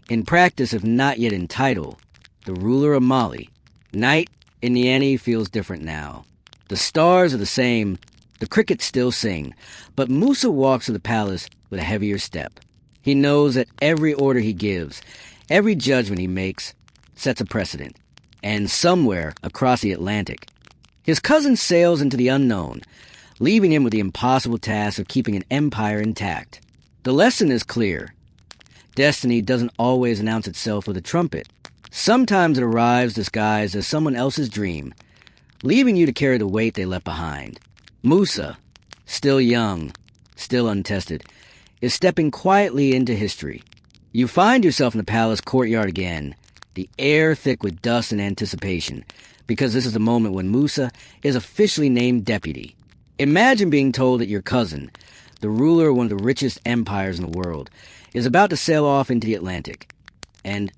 in practice if not yet in title, the ruler of Mali. Night in Niani feels different now. The stars are the same, the crickets still sing, but Musa walks to the palace with a heavier step. He knows that every order he gives, every judgment he makes, sets a precedent. And somewhere across the Atlantic, his cousin sails into the unknown, leaving him with the impossible task of keeping an empire intact. The lesson is clear. Destiny doesn't always announce itself with a trumpet. Sometimes it arrives disguised as someone else's dream, leaving you to carry the weight they left behind. Musa, still young, still untested, is stepping quietly into history. You find yourself in the palace courtyard again, the air thick with dust and anticipation, because this is the moment when Musa is officially named deputy. Imagine being told that your cousin, the ruler of one of the richest empires in the world, is about to sail off into the Atlantic. And,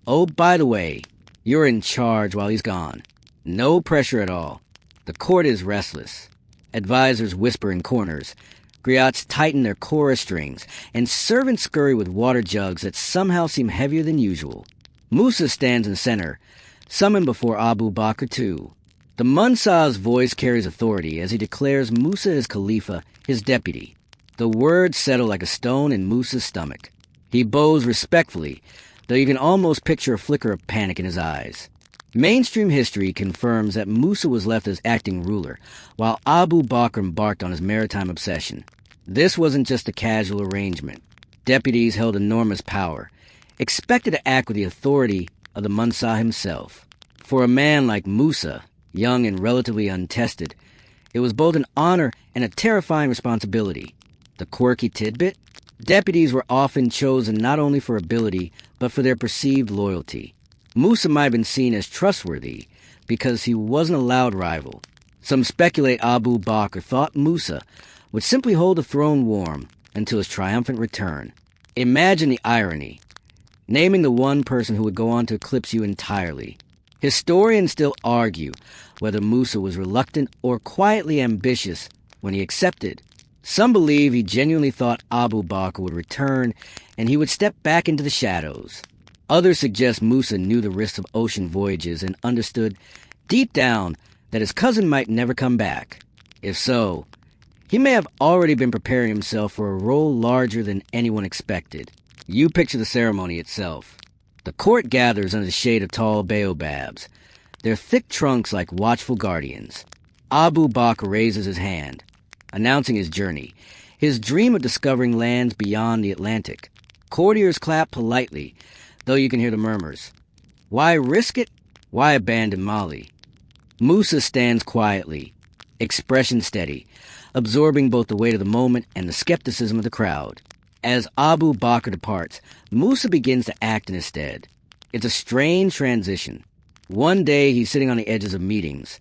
oh, by the way, you're in charge while he's gone. No pressure at all. The court is restless. Advisors whisper in corners. Griots tighten their chorus strings, and servants scurry with water jugs that somehow seem heavier than usual. Musa stands in the center, summoned before Abu Bakr II. The Mansa's voice carries authority as he declares Musa his Khalifa, his deputy. The words settle like a stone in Musa's stomach. He bows respectfully, though you can almost picture a flicker of panic in his eyes. Mainstream history confirms that Musa was left as acting ruler, while Abu Bakr embarked on his maritime obsession. This wasn't just a casual arrangement. Deputies held enormous power, expected to act with the authority of the Mansa himself. For a man like Musa, young and relatively untested, it was both an honor and a terrifying responsibility. The quirky tidbit? Deputies were often chosen not only for ability, but for their perceived loyalty. Musa might have been seen as trustworthy because he wasn't a loud rival. Some speculate Abu Bakr thought Musa would simply hold the throne warm until his triumphant return. Imagine the irony, naming the one person who would go on to eclipse you entirely. Historians still argue whether Musa was reluctant or quietly ambitious when he accepted. Some believe he genuinely thought Abu Bakr would return and he would step back into the shadows. Others suggest Musa knew the risks of ocean voyages and understood deep down that his cousin might never come back. If so, he may have already been preparing himself for a role larger than anyone expected. You picture the ceremony itself. The court gathers under the shade of tall baobabs, their thick trunks like watchful guardians. Abu Bakr raises his hand, announcing his journey, his dream of discovering lands beyond the Atlantic. Courtiers clap politely, though you can hear the murmurs. Why risk it? Why abandon Mali? Musa stands quietly, expression steady, absorbing both the weight of the moment and the skepticism of the crowd. As Abu Bakr departs, Musa begins to act in his stead. It's a strange transition. One day he's sitting on the edges of meetings.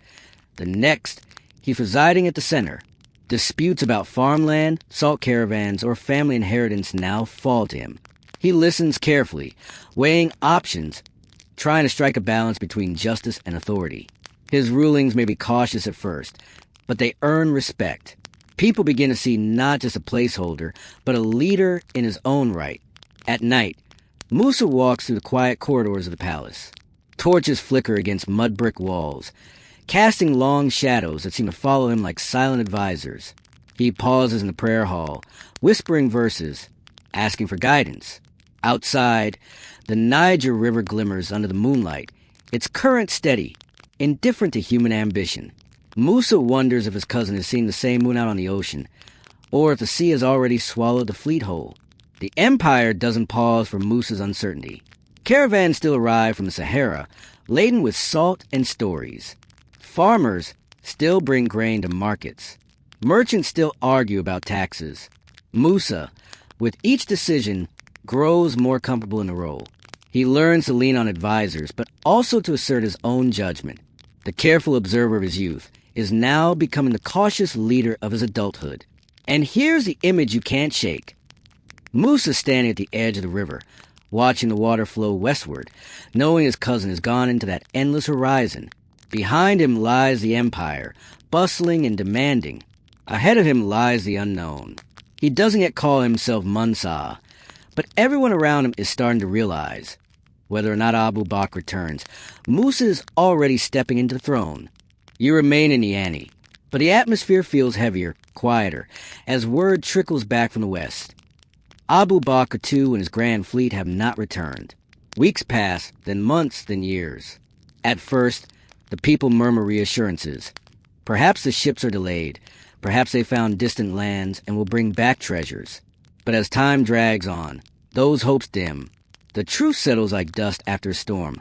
The next, he's presiding at the center. Disputes about farmland, salt caravans, or family inheritance now fall to him. He listens carefully, weighing options, trying to strike a balance between justice and authority. His rulings may be cautious at first, but they earn respect. People begin to see not just a placeholder, but a leader in his own right. At night, Musa walks through the quiet corridors of the palace. Torches flicker against mud brick walls, casting long shadows that seem to follow him like silent advisors. He pauses in the prayer hall, whispering verses, asking for guidance. Outside, the Niger River glimmers under the moonlight, its current steady, indifferent to human ambition. Musa wonders if his cousin is seeing the same moon out on the ocean, or if the sea has already swallowed the fleet whole. The Empire doesn't pause for Musa's uncertainty. Caravans still arrive from the Sahara, laden with salt and stories. Farmers still bring grain to markets. Merchants still argue about taxes. Musa, with each decision, grows more comfortable in the role. He learns to lean on advisors, but also to assert his own judgment. The careful observer of his youth is now becoming the cautious leader of his adulthood. And here's the image you can't shake. Musa standing at the edge of the river, watching the water flow westward, knowing his cousin has gone into that endless horizon. Behind him lies the Empire, bustling and demanding. Ahead of him lies the unknown. He doesn't yet call himself Mansa, but everyone around him is starting to realize, whether or not Abu Bakr returns, Musa is already stepping into the throne. You remain in the ante, but the atmosphere feels heavier, quieter, as word trickles back from the west. Abu Bakr too and his grand fleet have not returned. Weeks pass, then months, then years. At first, the people murmur reassurances. Perhaps the ships are delayed. Perhaps they found distant lands and will bring back treasures. But as time drags on, those hopes dim. The truth settles like dust after a storm.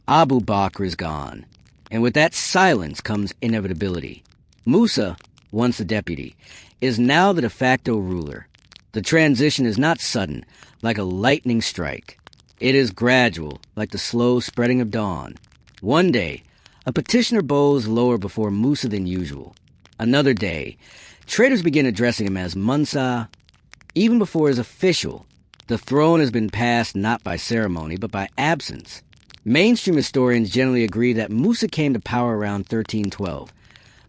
Abu Bakr is gone. And with that silence comes inevitability. Musa, once the deputy, is now the de facto ruler. The transition is not sudden, like a lightning strike. It is gradual, like the slow spreading of dawn. One day, a petitioner bows lower before Musa than usual. Another day, traders begin addressing him as Mansa. Even before his official, the throne has been passed not by ceremony, but by absence. Mainstream historians generally agree that Musa came to power around 1312,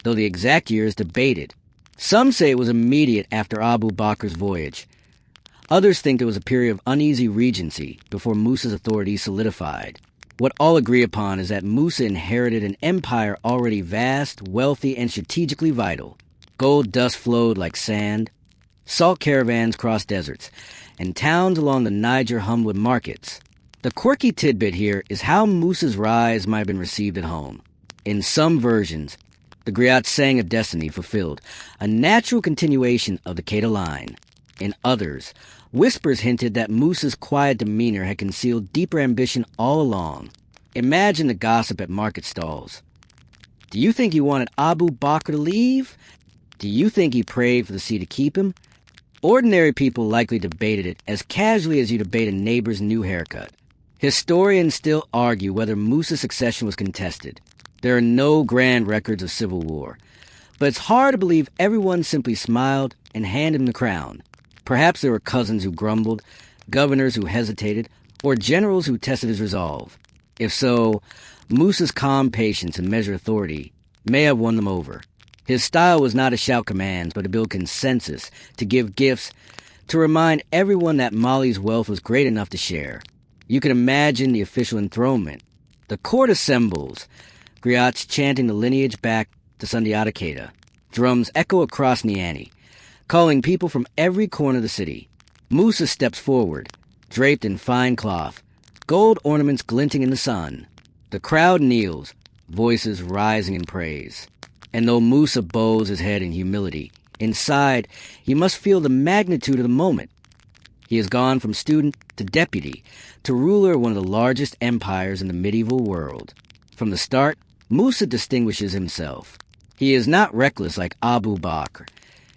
though the exact year is debated. Some say it was immediate after Abu Bakr's voyage. Others think there was a period of uneasy regency before Musa's authority solidified. What all agree upon is that Musa inherited an empire already vast, wealthy, and strategically vital. Gold dust flowed like sand, salt caravans crossed deserts, and towns along the Niger hummed with markets. The quirky tidbit here is how Musa's rise might have been received at home. In some versions, the griots sang of destiny fulfilled, a natural continuation of the Kedah line. In others, whispers hinted that Musa's quiet demeanor had concealed deeper ambition all along. Imagine the gossip at market stalls. Do you think he wanted Abu Bakr to leave? Do you think he prayed for the sea to keep him? Ordinary people likely debated it as casually as you debate a neighbor's new haircut. Historians still argue whether Musa's succession was contested. There are no grand records of civil war, but it's hard to believe everyone simply smiled and handed him the crown. Perhaps there were cousins who grumbled, governors who hesitated, or generals who tested his resolve. If so, Musa's calm patience and measured authority may have won them over. His style was not to shout commands, but to build consensus, to give gifts, to remind everyone that Mali's wealth was great enough to share. You can imagine the official enthronement. The court assembles, griots chanting the lineage back to Sundiata Kedah. Drums echo across Niani, calling people from every corner of the city. Musa steps forward, draped in fine cloth, gold ornaments glinting in the sun. The crowd kneels, voices rising in praise. And though Musa bows his head in humility, inside he must feel the magnitude of the moment. He has gone from student to deputy to ruler of one of the largest empires in the medieval world. From the start, Musa distinguishes himself. He is not reckless like Abu Bakr,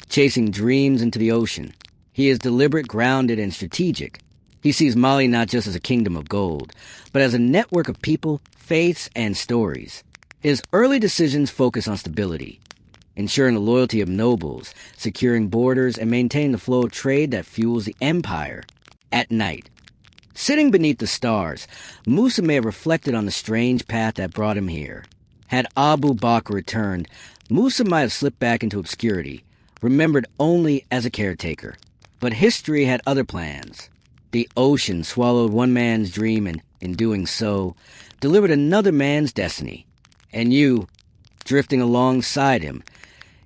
chasing dreams into the ocean. He is deliberate, grounded, and strategic. He sees Mali not just as a kingdom of gold, but as a network of people, faiths, and stories. His early decisions focus on stability, ensuring the loyalty of nobles, securing borders, and maintaining the flow of trade that fuels the empire. At night, sitting beneath the stars, Musa may have reflected on the strange path that brought him here. Had Abu Bakr returned, Musa might have slipped back into obscurity, remembered only as a caretaker. But history had other plans. The ocean swallowed one man's dream and, in doing so, delivered another man's destiny. And you, drifting alongside him,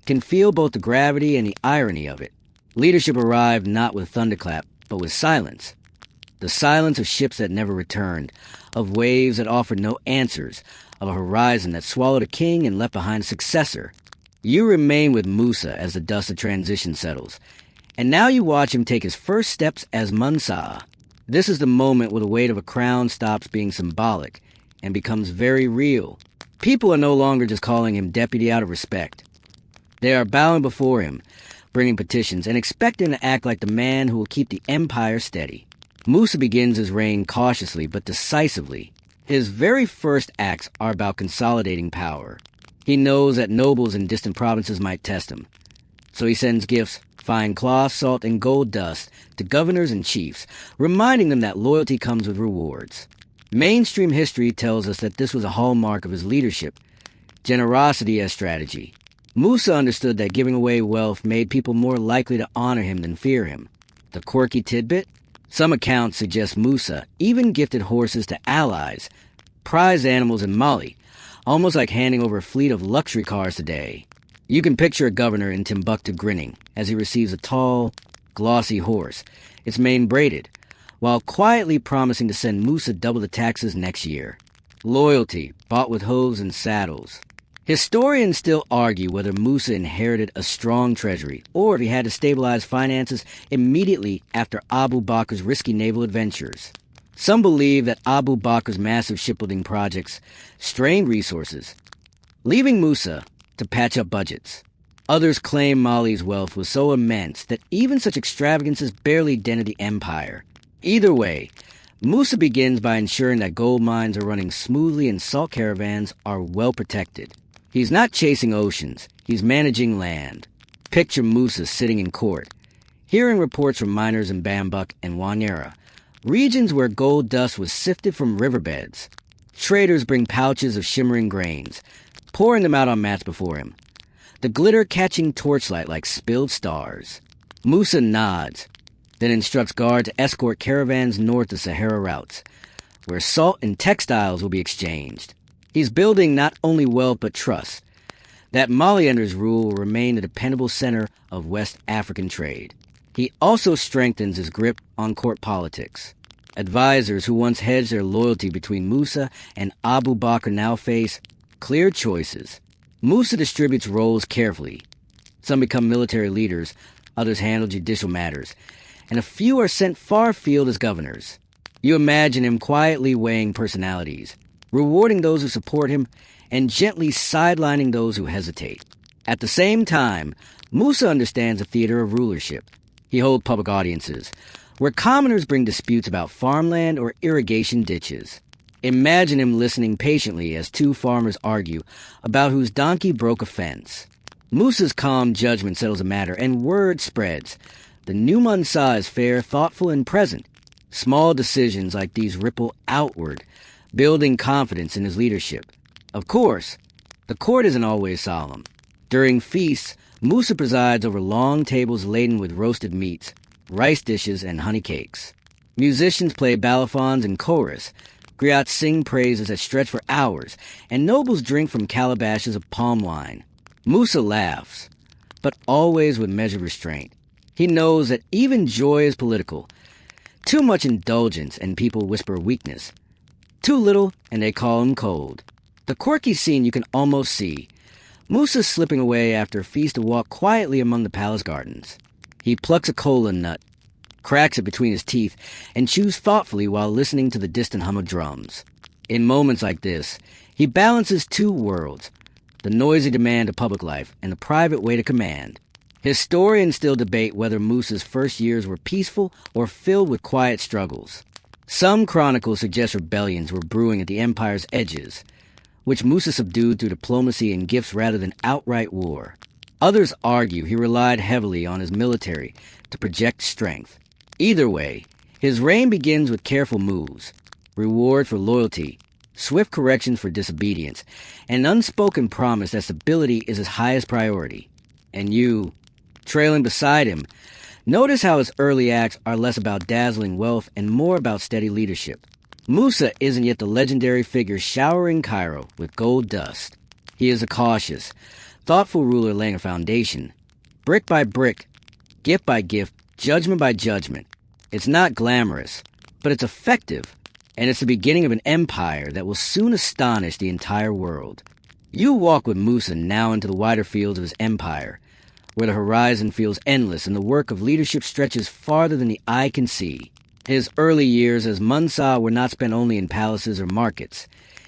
can feel both the gravity and the irony of it. Leadership arrived not with thunderclap, but with silence. The silence of ships that never returned, of waves that offered no answers, of a horizon that swallowed a king and left behind a successor. You remain with Musa as the dust of transition settles, and now you watch him take his first steps as Mansa. This is the moment where the weight of a crown stops being symbolic and becomes very real. People are no longer just calling him deputy out of respect. They are bowing before him, bringing petitions, and expecting him to act like the man who will keep the empire steady. Musa begins his reign cautiously but decisively. His very first acts are about consolidating power. He knows that nobles in distant provinces might test him, so he sends gifts, fine cloth, salt, and gold dust to governors and chiefs, reminding them that loyalty comes with rewards. Mainstream history tells us that this was a hallmark of his leadership, generosity as strategy. Musa understood that giving away wealth made people more likely to honor him than fear him. The quirky tidbit? Some accounts suggest Musa even gifted horses to allies, prized animals in Mali, almost like handing over a fleet of luxury cars today. You can picture a governor in Timbuktu grinning as he receives a tall, glossy horse, its mane braided, while quietly promising to send Musa double the taxes next year. Loyalty, bought with hooves and saddles. Historians still argue whether Musa inherited a strong treasury, or if he had to stabilize finances immediately after Abu Bakr's risky naval adventures. Some believe that Abu Bakr's massive shipbuilding projects strained resources, leaving Musa to patch up budgets. Others claim Mali's wealth was so immense that even such extravagances barely dented the empire. Either way, Musa begins by ensuring that gold mines are running smoothly and salt caravans are well protected. He's not chasing oceans, he's managing land. Picture Musa sitting in court, hearing reports from miners in Bambuk and Wanyera, regions where gold dust was sifted from riverbeds. Traders bring pouches of shimmering grains, pouring them out on mats before him, the glitter catching torchlight like spilled stars. Musa nods, then instructs guards to escort caravans north to Sahara routes, where salt and textiles will be exchanged. He's building not only wealth but trust, that Mali under his rule will remain a dependable center of West African trade. He also strengthens his grip on court politics. Advisors who once hedged their loyalty between Musa and Abu Bakr now face clear choices. Musa distributes roles carefully. Some become military leaders, others handle judicial matters, and a few are sent far afield as governors. You imagine him quietly weighing personalities, rewarding those who support him, and gently sidelining those who hesitate. At the same time, Musa understands the theater of rulership. He holds public audiences, where commoners bring disputes about farmland or irrigation ditches. Imagine him listening patiently as two farmers argue about whose donkey broke a fence. Musa's calm judgment settles the matter, and word spreads. The new Mansa is fair, thoughtful, and present. Small decisions like these ripple outward, building confidence in his leadership. Of course, the court isn't always solemn. During feasts, Musa presides over long tables laden with roasted meats, rice dishes, and honey cakes. Musicians play balafons in chorus, griots sing praises that stretch for hours, and nobles drink from calabashes of palm wine. Musa laughs, but always with measured restraint. He knows that even joy is political. Too much indulgence and people whisper weakness. Too little and they call him cold. The quirky scene you can almost see. Musa slipping away after a feast to walk quietly among the palace gardens. He plucks a kola nut, cracks it between his teeth, and chews thoughtfully while listening to the distant hum of drums. In moments like this, he balances two worlds, the noisy demand of public life and the private way to command. Historians still debate whether Musa's first years were peaceful or filled with quiet struggles. Some chronicles suggest rebellions were brewing at the empire's edges, which Musa subdued through diplomacy and gifts rather than outright war. Others argue he relied heavily on his military to project strength. Either way, his reign begins with careful moves, reward for loyalty, swift corrections for disobedience, and an unspoken promise that stability is his highest priority. And you, trailing beside him, notice how his early acts are less about dazzling wealth and more about steady leadership. Musa isn't yet the legendary figure showering Cairo with gold dust. He is a cautious, thoughtful ruler laying a foundation, brick by brick, gift by gift, judgment by judgment. It's not glamorous, but it's effective, and it's the beginning of an empire that will soon astonish the entire world. You walk with Musa now into the wider fields of his empire, where the horizon feels endless and the work of leadership stretches farther than the eye can see. His early years as Mansa were not spent only in palaces or markets.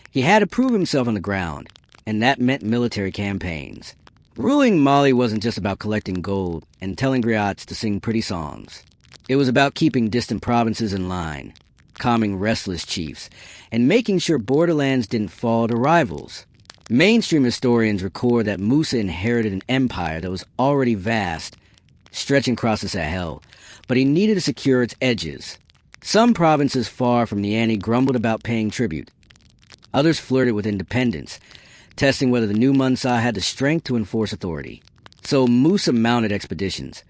He had to prove himself on the ground, and that meant military campaigns. Ruling Mali wasn't just about collecting gold and telling griots to sing pretty songs. It was about keeping distant provinces in line, calming restless chiefs, and making sure borderlands didn't fall to rivals. Mainstream historians record that Musa inherited an empire that was already vast, stretching across the Sahel, but he needed to secure its edges. Some provinces far from Niani grumbled about paying tribute. Others flirted with independence, testing whether the new Mansa had the strength to enforce authority. So Musa mounted expeditions,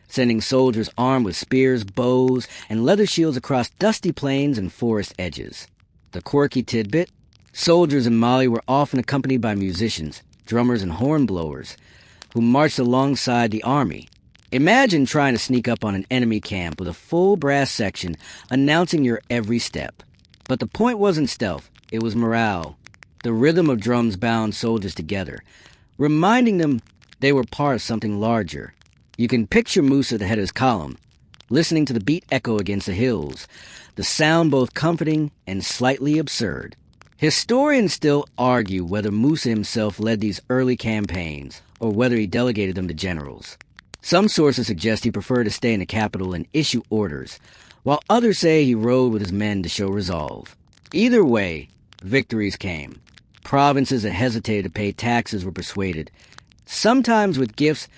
sending soldiers armed with spears, bows, and leather shields across dusty plains and forest edges. The quirky tidbit? Soldiers in Mali were often accompanied by musicians, drummers, and hornblowers, who marched alongside the army. Imagine trying to sneak up on an enemy camp with a full brass section announcing your every step. But the point wasn't stealth, it was morale. The rhythm of drums bound soldiers together, reminding them they were part of something larger. You can picture Musa at the head of his column, listening to the beat echo against the hills, the sound both comforting and slightly absurd. Historians still argue whether Musa himself led these early campaigns, or whether he delegated them to generals. Some sources suggest he preferred to stay in the capital and issue orders, while others say he rode with his men to show resolve. Either way, victories came. Provinces that hesitated to pay taxes were persuaded, sometimes with gifts,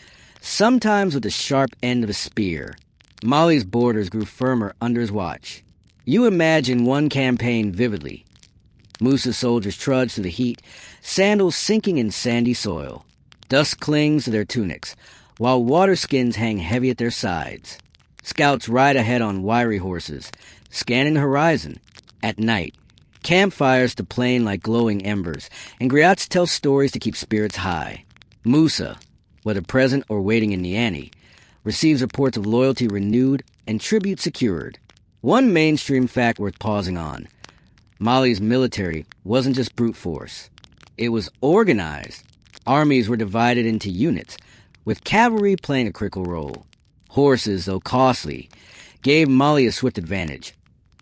sometimes with the sharp end of a spear. Mali's borders grew firmer under his watch. You imagine one campaign vividly. Musa's soldiers trudge through the heat, sandals sinking in sandy soil. Dust clings to their tunics, while water skins hang heavy at their sides. Scouts ride ahead on wiry horses, scanning the horizon. At night, campfires to plane like glowing embers, and griots tell stories to keep spirits high. Musa, whether present or waiting in Niani, receives reports of loyalty renewed and tribute secured. One mainstream fact worth pausing on: Mali's military wasn't just brute force. It was organized. Armies were divided into units, with cavalry playing a critical role. Horses, though costly, gave Mali a swift advantage,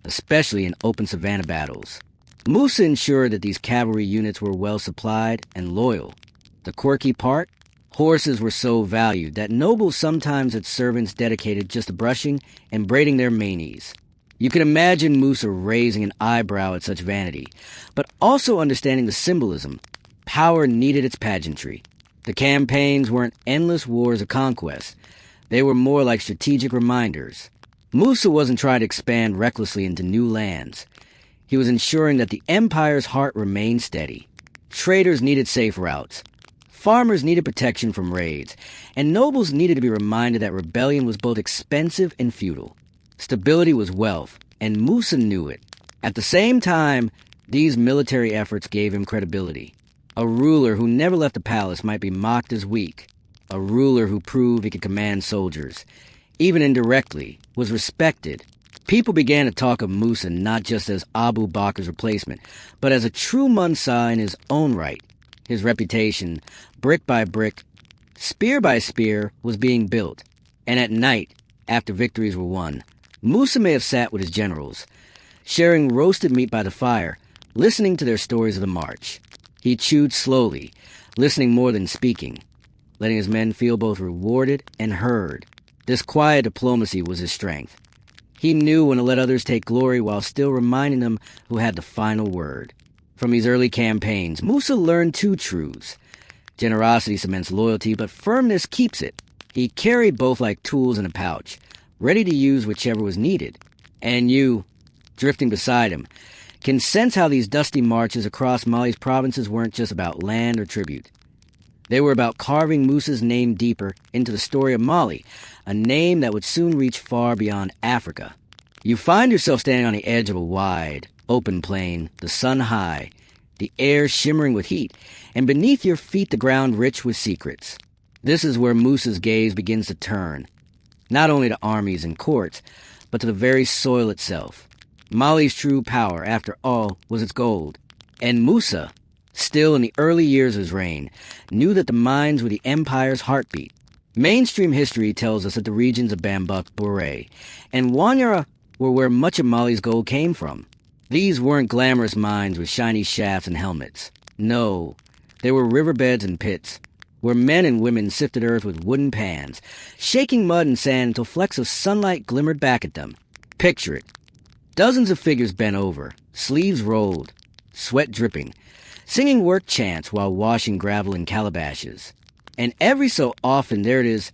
especially in open savanna battles. Musa ensured that these cavalry units were well supplied and loyal. The quirky part? Horses were so valued that nobles sometimes had servants dedicated just to brushing and braiding their manes. You can imagine Musa raising an eyebrow at such vanity, but also understanding the symbolism. Power needed its pageantry. The campaigns weren't endless wars of conquest. They were more like strategic reminders. Musa wasn't trying to expand recklessly into new lands. He was ensuring that the empire's heart remained steady. Traders needed safe routes. Farmers needed protection from raids, and nobles needed to be reminded that rebellion was both expensive and futile. Stability was wealth, and Musa knew it. At the same time, these military efforts gave him credibility. A ruler who never left the palace might be mocked as weak. A ruler who proved he could command soldiers, even indirectly, was respected. People began to talk of Musa not just as Abu Bakr's replacement, but as a true Mansa in his own right. His reputation, brick by brick, spear by spear, was being built. And at night, after victories were won, Musa may have sat with his generals, sharing roasted meat by the fire, listening to their stories of the march. He chewed slowly, listening more than speaking, letting his men feel both rewarded and heard. This quiet diplomacy was his strength. He knew when to let others take glory while still reminding them who had the final word. From these early campaigns, Musa learned two truths. Generosity cements loyalty, but firmness keeps it. He carried both like tools in a pouch, ready to use whichever was needed. And you, drifting beside him, can sense how these dusty marches across Mali's provinces weren't just about land or tribute. They were about carving Musa's name deeper into the story of Mali, a name that would soon reach far beyond Africa. You find yourself standing on the edge of a wide, open plain, the sun high, the air shimmering with heat, and beneath your feet the ground rich with secrets. This is where Musa's gaze begins to turn, not only to armies and courts, but to the very soil itself. Mali's true power, after all, was its gold. And Musa, still in the early years of his reign, knew that the mines were the empire's heartbeat. Mainstream history tells us that the regions of Bambuk, Bure, and Wanyara were where much of Mali's gold came from. These weren't glamorous mines with shiny shafts and helmets. No, they were riverbeds and pits, where men and women sifted earth with wooden pans, shaking mud and sand until flecks of sunlight glimmered back at them. Picture it. Dozens of figures bent over, sleeves rolled, sweat dripping, singing work chants while washing gravel in calabashes. And every so often there it is,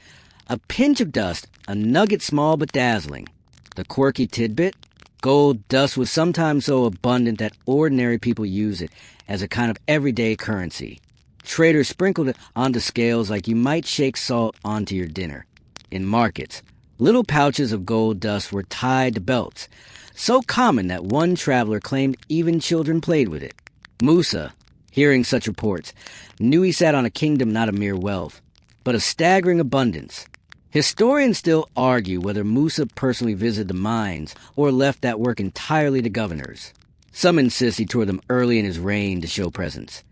a pinch of dust, a nugget small but dazzling. The quirky tidbit? Gold dust was sometimes so abundant that ordinary people use it as a kind of everyday currency. Traders sprinkled it onto scales like you might shake salt onto your dinner. In markets, little pouches of gold dust were tied to belts, so common that one traveler claimed even children played with it. Musa, hearing such reports, knew he sat on a kingdom not of mere wealth, but of staggering abundance. Historians still argue whether Musa personally visited the mines or left that work entirely to governors. Some insist he toured them early in his reign to show presence.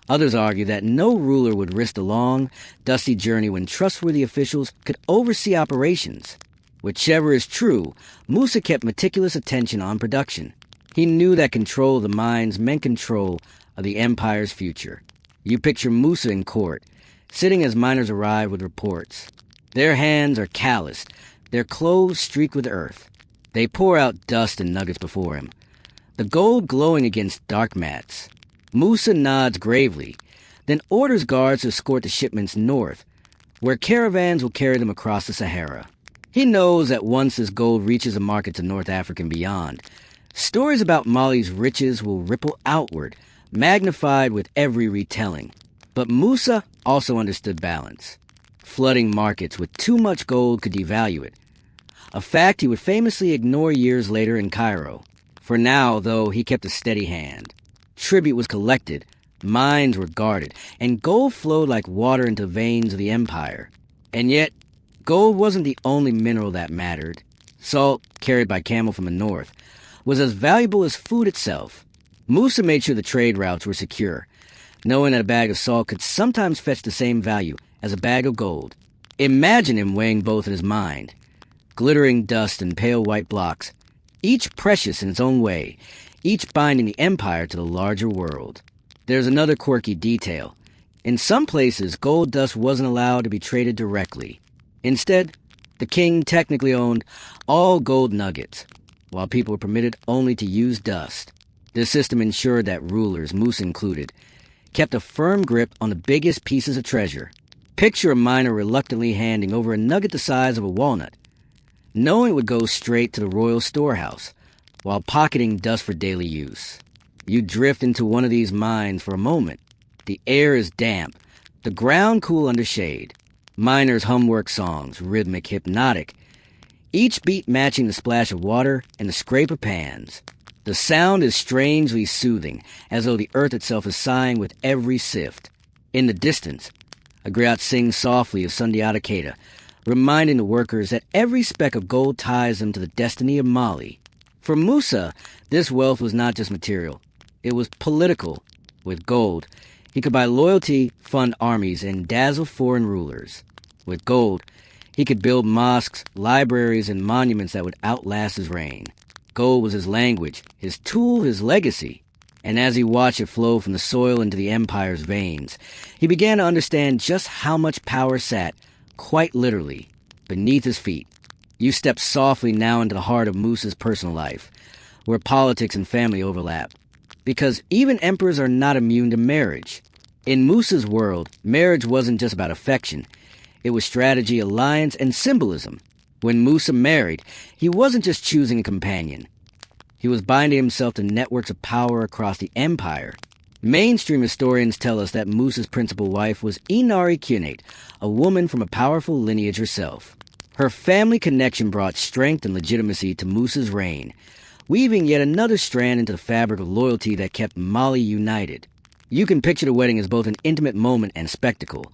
Others argue that no ruler would risk the long, dusty journey when trustworthy officials could oversee operations. Whichever is true, Musa kept meticulous attention on production. He knew that control of the mines meant control of the empire's future. You picture Musa in court, sitting as miners arrive with reports. Their hands are calloused, their clothes streaked with earth. They pour out dust and nuggets before him, the gold glowing against dark mats. Musa nods gravely, then orders guards to escort the shipments north, where caravans will carry them across the Sahara. He knows that once this gold reaches the markets of North Africa and beyond, stories about Mali's riches will ripple outward, magnified with every retelling. But Musa also understood balance. Flooding markets with too much gold could devalue it, a fact he would famously ignore years later in Cairo. For now, though, he kept a steady hand. Tribute was collected, mines were guarded, and gold flowed like water into veins of the empire. And yet, gold wasn't the only mineral that mattered. Salt, carried by camel from the north, was as valuable as food itself. Musa made sure the trade routes were secure, knowing that a bag of salt could sometimes fetch the same value as a bag of gold. Imagine him weighing both in his mind. Glittering dust and pale white blocks, each precious in its own way, each binding the empire to the larger world. There's another quirky detail. In some places, gold dust wasn't allowed to be traded directly. Instead, the king technically owned all gold nuggets, while people were permitted only to use dust. This system ensured that rulers, Musa included, kept a firm grip on the biggest pieces of treasure. Picture a miner reluctantly handing over a nugget the size of a walnut, knowing it would go straight to the royal storehouse, while pocketing dust for daily use. You drift into one of these mines for a moment. The air is damp, the ground cool under shade. Miners hum work songs, rhythmic, hypnotic, each beat matching the splash of water and the scrape of pans. The sound is strangely soothing, as though the earth itself is sighing with every sift. In the distance, a griot sings softly of Sundiata Keita, reminding the workers that every speck of gold ties them to the destiny of Mali. For Musa, this wealth was not just material. It was political. With gold, he could buy loyalty, fund armies, and dazzle foreign rulers. With gold, he could build mosques, libraries, and monuments that would outlast his reign. Gold was his language, his tool, his legacy. And as he watched it flow from the soil into the empire's veins, he began to understand just how much power sat, quite literally, beneath his feet. You step softly now into the heart of Musa's personal life, where politics and family overlap. Because even emperors are not immune to marriage. In Musa's world, marriage wasn't just about affection. It was strategy, alliance, and symbolism. When Musa married, he wasn't just choosing a companion. He was binding himself to networks of power across the empire. Mainstream historians tell us that Musa's principal wife was Inari Qunate, a woman from a powerful lineage herself. Her family connection brought strength and legitimacy to Musa's reign, weaving yet another strand into the fabric of loyalty that kept Mali united. You can picture the wedding as both an intimate moment and spectacle.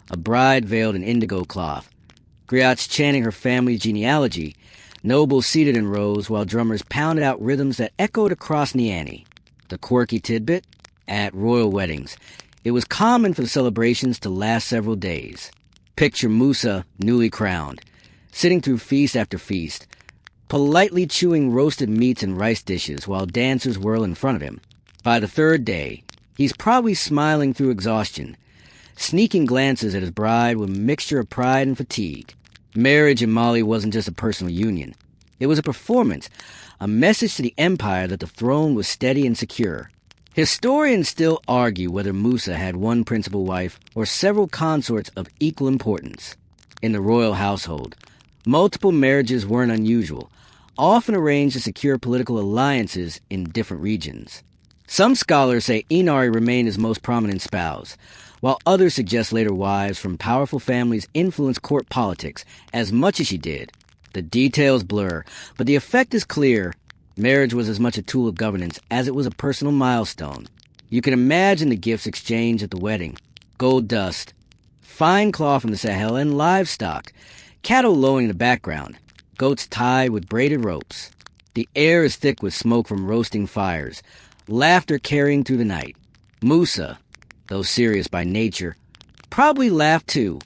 A bride veiled in indigo cloth, griots chanting her family's genealogy, nobles seated in rows while drummers pounded out rhythms that echoed across Niani. The quirky tidbit? At royal weddings, it was common for the celebrations to last several days. Picture Musa, newly crowned, sitting through feast after feast, politely chewing roasted meats and rice dishes while dancers whirl in front of him. By the third day, he's probably smiling through exhaustion, sneaking glances at his bride with a mixture of pride and fatigue. Marriage in Mali wasn't just a personal union. It was a performance, a message to the empire that the throne was steady and secure. Historians still argue whether Musa had one principal wife or several consorts of equal importance. In the royal household, multiple marriages weren't unusual, often arranged to secure political alliances in different regions. Some scholars say Inari remained his most prominent spouse, while others suggest later wives from powerful families influenced court politics as much as she did. The details blur, but the effect is clear. Marriage was as much a tool of governance as it was a personal milestone. You can imagine the gifts exchanged at the wedding. Gold dust, fine cloth from the Sahel, and livestock. Cattle lowing in the background, goats tied with braided ropes. The air is thick with smoke from roasting fires, laughter carrying through the night. Musa, though serious by nature, probably laughed too,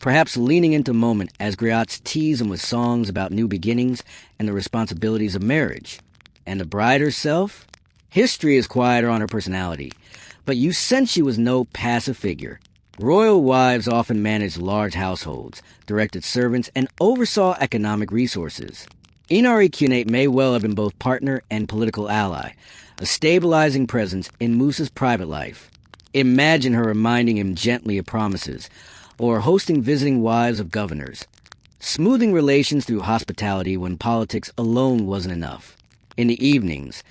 perhaps leaning into the moment as griots tease him with songs about new beginnings and the responsibilities of marriage. And the bride herself? History is quieter on her personality, but you sense she was no passive figure. Royal wives often managed large households, directed servants, and oversaw economic resources. Inari Qunate may well have been both partner and political ally, a stabilizing presence in Musa's private life. Imagine her reminding him gently of promises, or hosting visiting wives of governors, smoothing relations through hospitality when politics alone wasn't enough. In the evenings,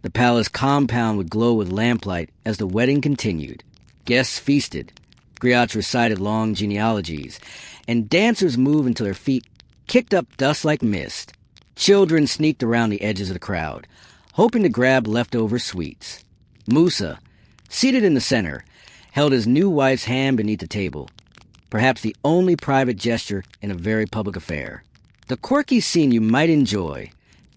the palace compound would glow with lamplight as the wedding continued. Guests feasted, griots recited long genealogies, and dancers moved until their feet kicked up dust like mist. Children sneaked around the edges of the crowd, hoping to grab leftover sweets. Musa, seated in the center, held his new wife's hand beneath the table, perhaps the only private gesture in a very public affair. The quirky scene you might enjoy,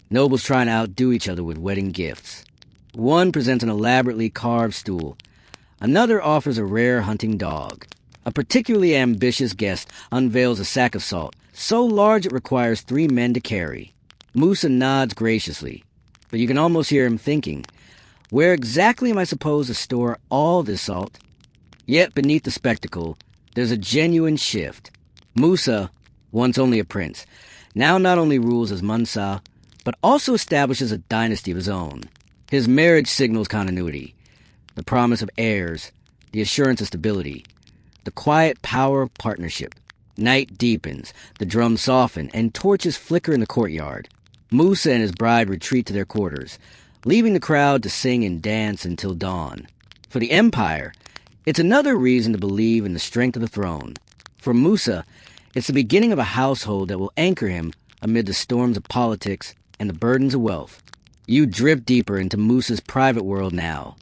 nobles trying to outdo each other with wedding gifts. One presents an elaborately carved stool. Another offers a rare hunting dog. A particularly ambitious guest unveils a sack of salt, so large it requires 3 men to carry. Musa nods graciously, but you can almost hear him thinking, where exactly am I supposed to store all this salt? Yet beneath the spectacle, there's a genuine shift. Musa, once only a prince, now not only rules as Mansa, but also establishes a dynasty of his own. His marriage signals continuity, the promise of heirs, the assurance of stability, the quiet power of partnership. Night deepens, the drums soften, and torches flicker in the courtyard. Musa and his bride retreat to their quarters, leaving the crowd to sing and dance until dawn. For the empire, it's another reason to believe in the strength of the throne. For Musa, it's the beginning of a household that will anchor him amid the storms of politics and the burdens of wealth. You drift deeper into Musa's private world now,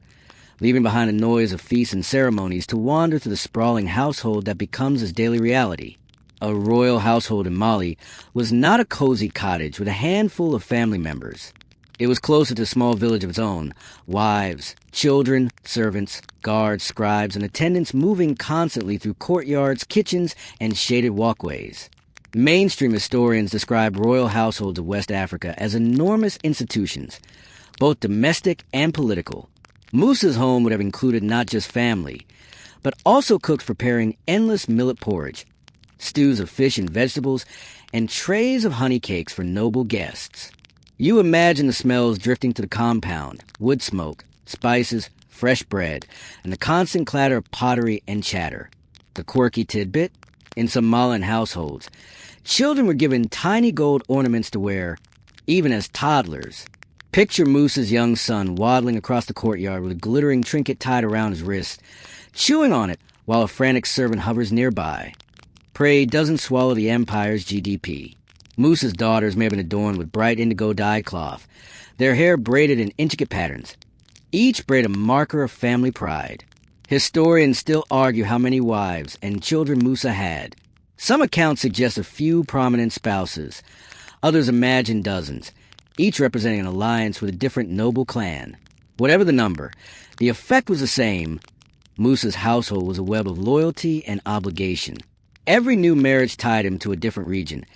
leaving behind the noise of feasts and ceremonies to wander through the sprawling household that becomes his daily reality. A royal household in Mali was not a cozy cottage with a handful of family members. It was closer to a small village of its own, wives, children, servants, guards, scribes, and attendants moving constantly through courtyards, kitchens, and shaded walkways. Mainstream historians describe royal households of West Africa as enormous institutions, both domestic and political. Musa's home would have included not just family, but also cooks preparing endless millet porridge, stews of fish and vegetables, and trays of honey cakes for noble guests. You imagine the smells drifting to the compound, wood smoke, spices, fresh bread, and the constant clatter of pottery and chatter. The quirky tidbit? In some Malan households, children were given tiny gold ornaments to wear, even as toddlers. Picture Musa's young son waddling across the courtyard with a glittering trinket tied around his wrist, chewing on it while a frantic servant hovers nearby. Pray doesn't swallow the empire's GDP. Musa's daughters may have been adorned with bright indigo dye cloth, their hair braided in intricate patterns, each braid a marker of family pride. Historians still argue how many wives and children Musa had. Some accounts suggest a few prominent spouses. Others imagine dozens, each representing an alliance with a different noble clan. Whatever the number, the effect was the same. Musa's household was a web of loyalty and obligation. Every new marriage tied him to a different region,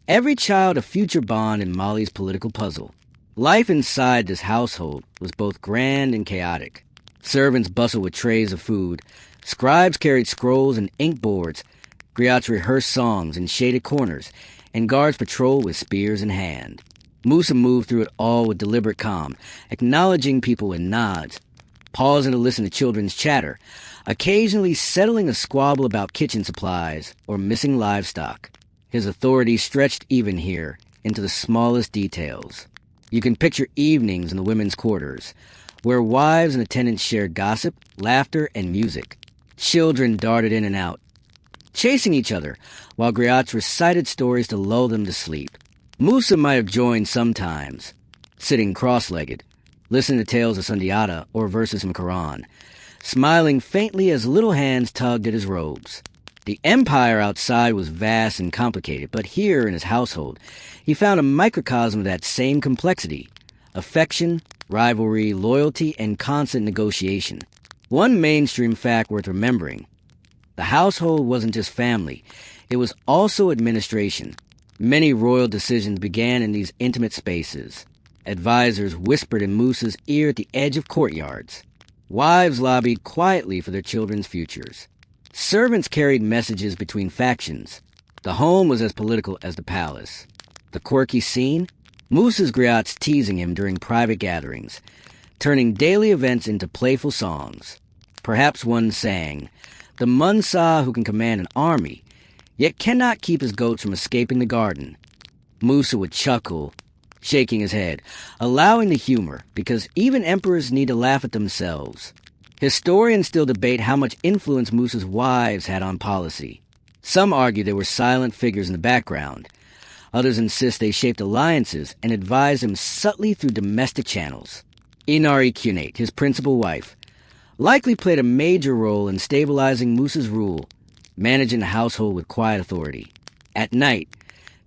every child a future bond in Mali's political puzzle. Life inside this household was both grand and chaotic. Servants bustled with trays of food, scribes carried scrolls and ink boards, griots rehearsed songs in shaded corners, and guards patrolled with spears in hand. Musa moved through it all with deliberate calm, acknowledging people with nods, pausing to listen to children's chatter, occasionally settling a squabble about kitchen supplies or missing livestock. His authority stretched even here, into the smallest details. You can picture evenings in the women's quarters, where wives and attendants shared gossip, laughter, and music. Children darted in and out, chasing each other, while griots recited stories to lull them to sleep. Musa might have joined sometimes, sitting cross-legged, listening to tales of Sundiata or verses from Quran, smiling faintly as little hands tugged at his robes. The empire outside was vast and complicated, but here in his household, he found a microcosm of that same complexity: affection, rivalry, loyalty, and constant negotiation. One mainstream fact worth remembering: the household wasn't just family, it was also administration. Many royal decisions began in these intimate spaces. Advisors whispered in Musa's ear at the edge of courtyards. Wives lobbied quietly for their children's futures. Servants carried messages between factions. The home was as political as the palace. The quirky scene? Musa's griots teasing him during private gatherings, turning daily events into playful songs. Perhaps one sang, "The Mansa who can command an army, yet cannot keep his goats from escaping the garden." Musa would chuckle, shaking his head, allowing the humor, because even emperors need to laugh at themselves. Historians still debate how much influence Musa's wives had on policy. Some argue they were silent figures in the background. Others insist they shaped alliances and advised him subtly through domestic channels. Inari Cunate, his principal wife, likely played a major role in stabilizing Musa's rule, managing the household with quiet authority. At night,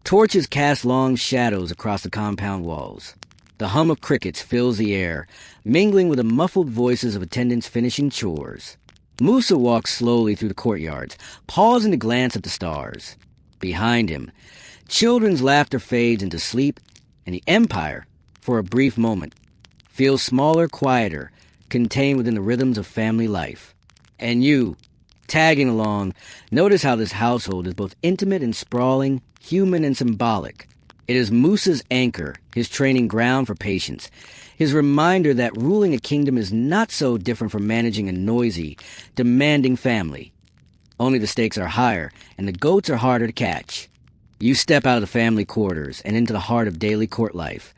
torches cast long shadows across the compound walls. The hum of crickets fills the air, mingling with the muffled voices of attendants finishing chores. Musa walks slowly through the courtyards, pausing to glance at the stars. Behind him, children's laughter fades into sleep, and the empire, for a brief moment, feels smaller, quieter, contained within the rhythms of family life. And you, tagging along, notice how this household is both intimate and sprawling, human and symbolic. It is Musa's anchor, his training ground for patience, his reminder that ruling a kingdom is not so different from managing a noisy, demanding family. Only the stakes are higher, and the goats are harder to catch. You step out of the family quarters and into the heart of daily court life,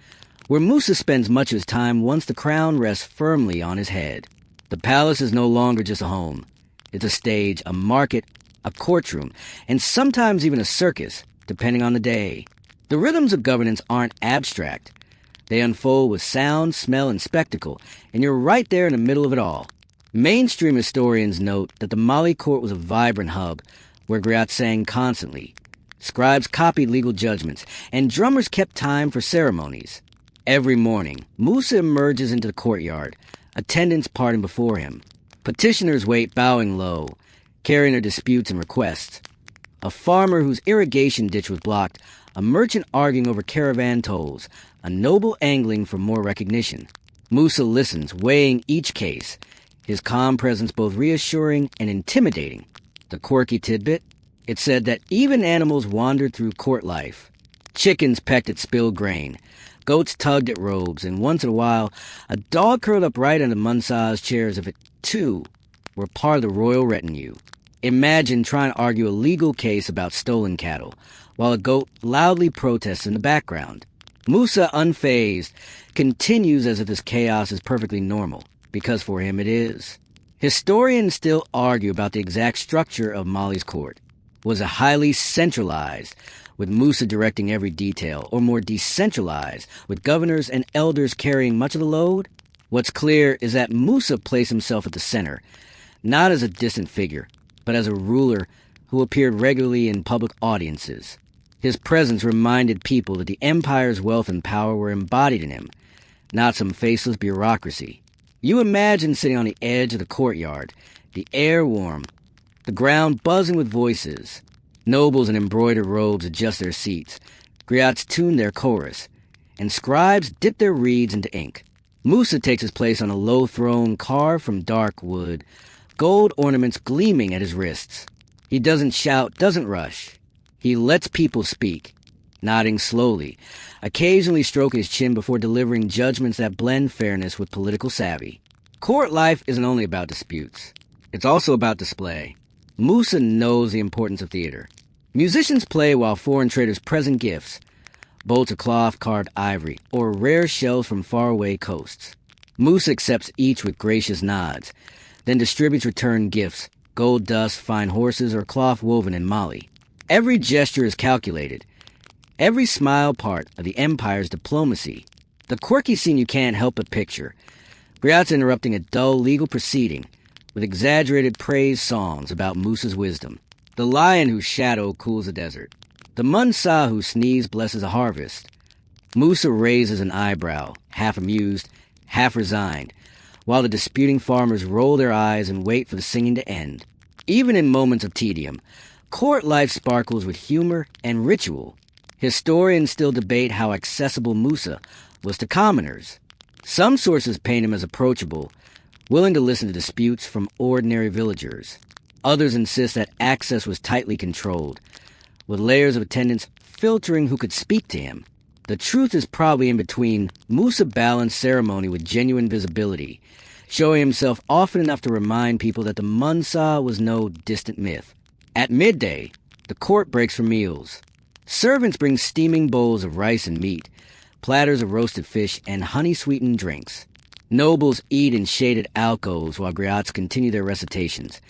where Musa spends much of his time once the crown rests firmly on his head. The palace is no longer just a home. It's a stage, a market, a courtroom, and sometimes even a circus, depending on the day. The rhythms of governance aren't abstract. They unfold with sound, smell, and spectacle, and you're right there in the middle of it all. Mainstream historians note that the Mali court was a vibrant hub, where griots sang constantly. Scribes copied legal judgments, and drummers kept time for ceremonies. Every morning, Musa emerges into the courtyard, attendants parting before him. Petitioners wait bowing low, carrying their disputes and requests. A farmer whose irrigation ditch was blocked, a merchant arguing over caravan tolls, a noble angling for more recognition. Musa listens, weighing each case, his calm presence both reassuring and intimidating. The quirky tidbit? It said that even animals wandered through court life. Chickens pecked at spilled grain, goats tugged at robes, and once in a while, a dog curled up right under Mansa's chair as if it, too, were part of the royal retinue. Imagine trying to argue a legal case about stolen cattle, while a goat loudly protests in the background. Musa, unfazed, continues as if this chaos is perfectly normal, because for him it is. Historians still argue about the exact structure of Mali's court. Was it highly centralized, with Musa directing every detail, or more decentralized, with governors and elders carrying much of the load? What's clear is that Musa placed himself at the center, not as a distant figure, but as a ruler who appeared regularly in public audiences. His presence reminded people that the empire's wealth and power were embodied in him, not some faceless bureaucracy. You imagine sitting on the edge of the courtyard, the air warm, the ground buzzing with voices. Nobles in embroidered robes adjust their seats, griots tune their chorus, and scribes dip their reeds into ink. Musa takes his place on a low throne carved from dark wood, gold ornaments gleaming at his wrists. He doesn't shout, doesn't rush. He lets people speak, nodding slowly, occasionally stroking his chin before delivering judgments that blend fairness with political savvy. Court life isn't only about disputes. It's also about display. Musa knows the importance of theater. Musicians play while foreign traders present gifts, bolts of cloth, carved ivory, or rare shells from faraway coasts. Musa accepts each with gracious nods, then distributes return gifts, gold dust, fine horses, or cloth woven in Mali. Every gesture is calculated, every smile part of the empire's diplomacy. The quirky scene you can't help but picture. Griots interrupting a dull legal proceeding with exaggerated praise songs about Musa's wisdom. The lion whose shadow cools the desert. The Mansa whose sneeze blesses a harvest. Musa raises an eyebrow, half amused, half resigned, while the disputing farmers roll their eyes and wait for the singing to end. Even in moments of tedium, court life sparkles with humor and ritual. Historians still debate how accessible Musa was to commoners. Some sources paint him as approachable, willing to listen to disputes from ordinary villagers. Others insist that access was tightly controlled, with layers of attendants filtering who could speak to him. The truth is probably in between. Musa balanced ceremony with genuine visibility, showing himself often enough to remind people that the Mansa was no distant myth. At midday, the court breaks for meals. Servants bring steaming bowls of rice and meat, platters of roasted fish, and honey-sweetened drinks. Nobles eat in shaded alcoves while griots continue their recitations,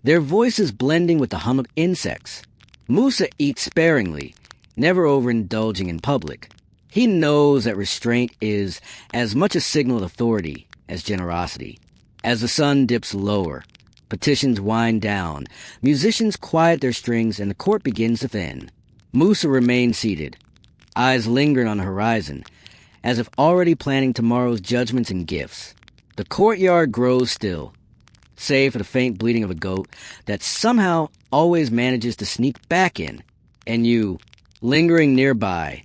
their voices blending with the hum of insects. Musa eats sparingly, never overindulging in public. He knows that restraint is as much a signal of authority as generosity. As the sun dips lower, petitions wind down, musicians quiet their strings, and the court begins to thin. Musa remains seated, eyes lingering on the horizon, as if already planning tomorrow's judgments and gifts. The courtyard grows still, save for the faint bleating of a goat that somehow always manages to sneak back in. And you, lingering nearby,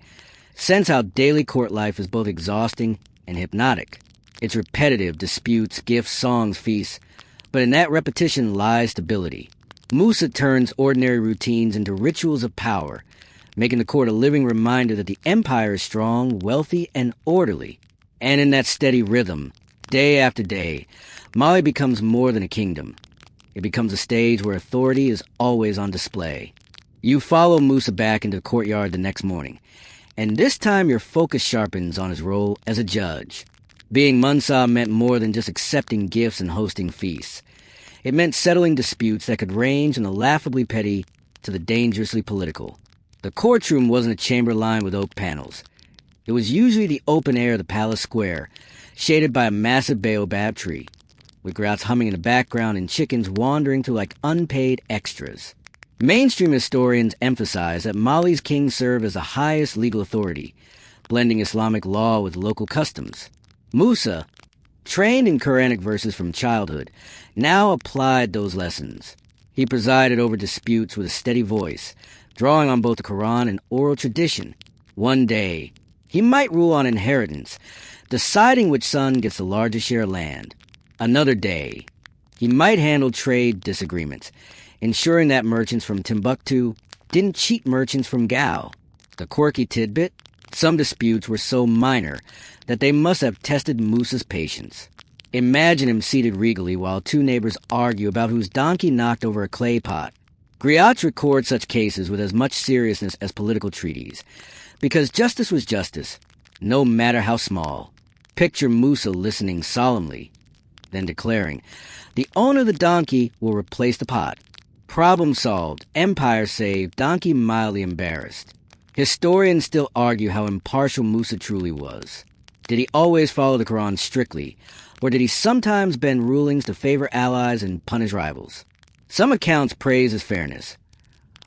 sense how daily court life is both exhausting and hypnotic. It's repetitive, disputes, gifts, songs, feasts, but in that repetition lies stability. Musa turns ordinary routines into rituals of power, making the court a living reminder that the empire is strong, wealthy, and orderly. And in that steady rhythm, day after day, Mali becomes more than a kingdom. It becomes a stage where authority is always on display. You follow Musa back into the courtyard the next morning, and this time your focus sharpens on his role as a judge. Being Mansa meant more than just accepting gifts and hosting feasts. It meant settling disputes that could range from the laughably petty to the dangerously political. The courtroom wasn't a chamber lined with oak panels. It was usually the open air of the palace square, shaded by a massive baobab tree, with grouts humming in the background and chickens wandering through like unpaid extras. Mainstream historians emphasize that Mali's king served as the highest legal authority, blending Islamic law with local customs. Musa, trained in Quranic verses from childhood, now applied those lessons. He presided over disputes with a steady voice, drawing on both the Quran and oral tradition. One day, he might rule on inheritance, deciding which son gets the largest share of land. Another day, he might handle trade disagreements, ensuring that merchants from Timbuktu didn't cheat merchants from Gao. The quirky tidbit? Some disputes were so minor that they must have tested Musa's patience. Imagine him seated regally while two neighbors argue about whose donkey knocked over a clay pot. Griots record such cases with as much seriousness as political treaties, because justice was justice, no matter how small. Picture Musa listening solemnly, then declaring, "The owner of the donkey will replace the pot." Problem solved, empire saved, donkey mildly embarrassed. Historians still argue how impartial Musa truly was. Did he always follow the Quran strictly, or did he sometimes bend rulings to favor allies and punish rivals? Some accounts praise his fairness.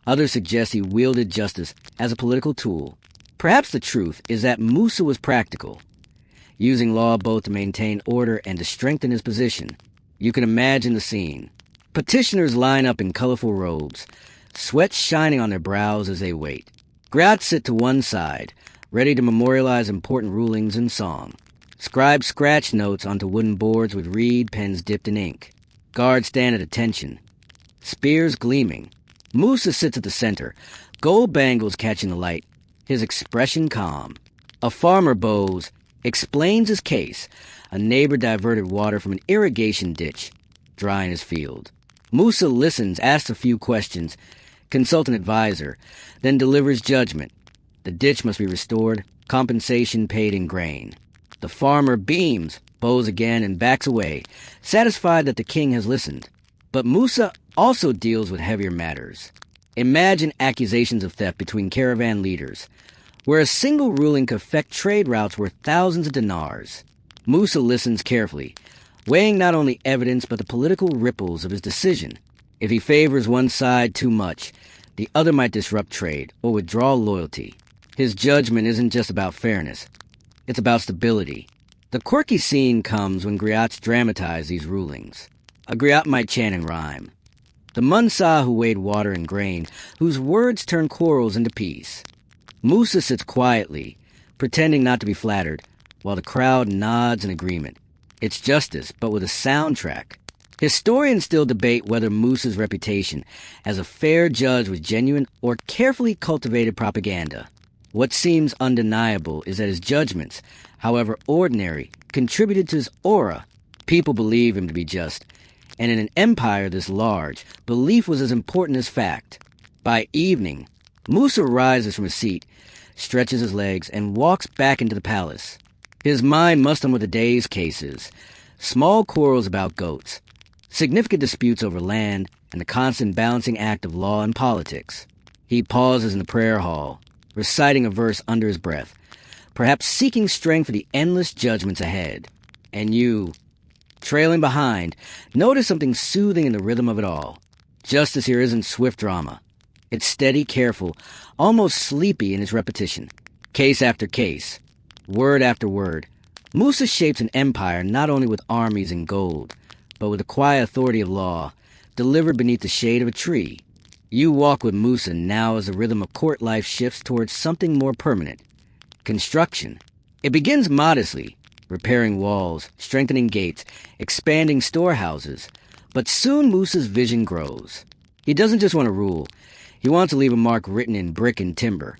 Others suggest he wielded justice as a political tool. Perhaps the truth is that Musa was practical, using law both to maintain order and to strengthen his position. You can imagine the scene. Petitioners line up in colorful robes, sweat shining on their brows as they wait. Griots sit to one side, ready to memorialize important rulings in song. Scribes scratch notes onto wooden boards with reed pens dipped in ink. Guards stand at attention, spears gleaming. Musa sits at the center, gold bangles catching the light, his expression calm. A farmer bows, explains his case. A neighbor diverted water from an irrigation ditch, drying his field. Musa listens, asks a few questions, consults an advisor, then delivers judgment. The ditch must be restored, compensation paid in grain. The farmer beams, bows again, and backs away, satisfied that the king has listened. But Musa also deals with heavier matters. Imagine accusations of theft between caravan leaders, where a single ruling could affect trade routes worth thousands of dinars. Musa listens carefully, weighing not only evidence but the political ripples of his decision. If he favors one side too much, the other might disrupt trade or withdraw loyalty. His judgment isn't just about fairness. It's about stability. The quirky scene comes when griots dramatize these rulings. A griot might chant in rhyme. The Mansa who weighed water and grain, whose words turn quarrels into peace. Musa sits quietly, pretending not to be flattered, while the crowd nods in agreement. It's justice, but with a soundtrack. Historians still debate whether Musa's reputation as a fair judge was genuine or carefully cultivated propaganda. What seems undeniable is that his judgments, however ordinary, contributed to his aura. People believe him to be just, and in an empire this large, belief was as important as fact. By evening, Musa rises from his seat, stretches his legs, and walks back into the palace. His mind must hum with the day's cases, small quarrels about goats, significant disputes over land, and the constant balancing act of law and politics. He pauses in the prayer hall, reciting a verse under his breath, perhaps seeking strength for the endless judgments ahead. And you, trailing behind, notice something soothing in the rhythm of it all. Justice here isn't swift drama. It's steady, careful, almost sleepy in its repetition. Case after case, word after word, Musa shapes an empire not only with armies and gold, but with the quiet authority of law, delivered beneath the shade of a tree. You walk with Musa now as the rhythm of court life shifts towards something more permanent. Construction. It begins modestly, repairing walls, strengthening gates, expanding storehouses. But soon Musa's vision grows. He doesn't just want to rule. He wants to leave a mark written in brick and timber,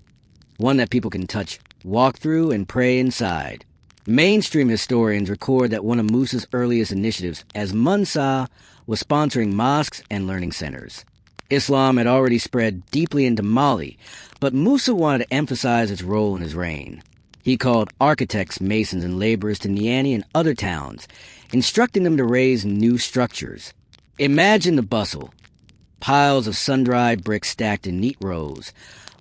one that people can touch, walk through, and pray inside. Mainstream historians record that one of Musa's earliest initiatives as Mansa was sponsoring mosques and learning centers. Islam had already spread deeply into Mali, but Musa wanted to emphasize its role in his reign. He called architects, masons, and laborers to Niani and other towns, instructing them to raise new structures. Imagine the bustle. Piles of sun-dried bricks stacked in neat rows,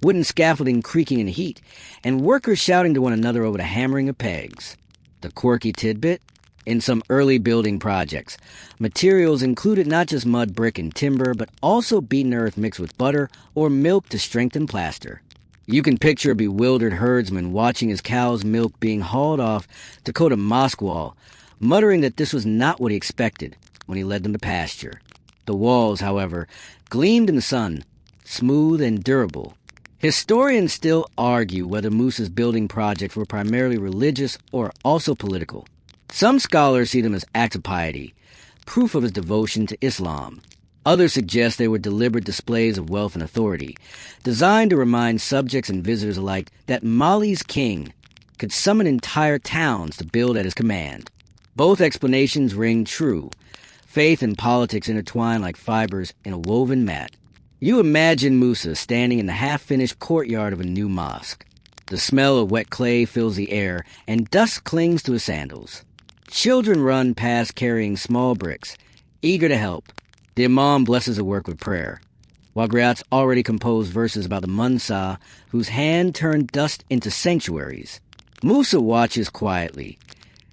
wooden scaffolding creaking in the heat, and workers shouting to one another over the hammering of pegs. The quirky tidbit? In some early building projects, materials included not just mud, brick, and timber, but also beaten earth mixed with butter or milk to strengthen plaster. You can picture a bewildered herdsman watching his cow's milk being hauled off to coat a mosque wall, muttering that this was not what he expected when he led them to pasture. The walls, however, gleamed in the sun, smooth and durable. Historians still argue whether Musa's building projects were primarily religious or also political. Some scholars see them as acts of piety, proof of his devotion to Islam. Others suggest they were deliberate displays of wealth and authority, designed to remind subjects and visitors alike that Mali's king could summon entire towns to build at his command. Both explanations ring true. Faith and politics intertwine like fibers in a woven mat. You imagine Musa standing in the half-finished courtyard of a new mosque. The smell of wet clay fills the air, and dust clings to his sandals. Children run past carrying small bricks, eager to help. The imam blesses the work with prayer, while griots already composed verses about the Mansa, whose hand turned dust into sanctuaries. Musa watches quietly,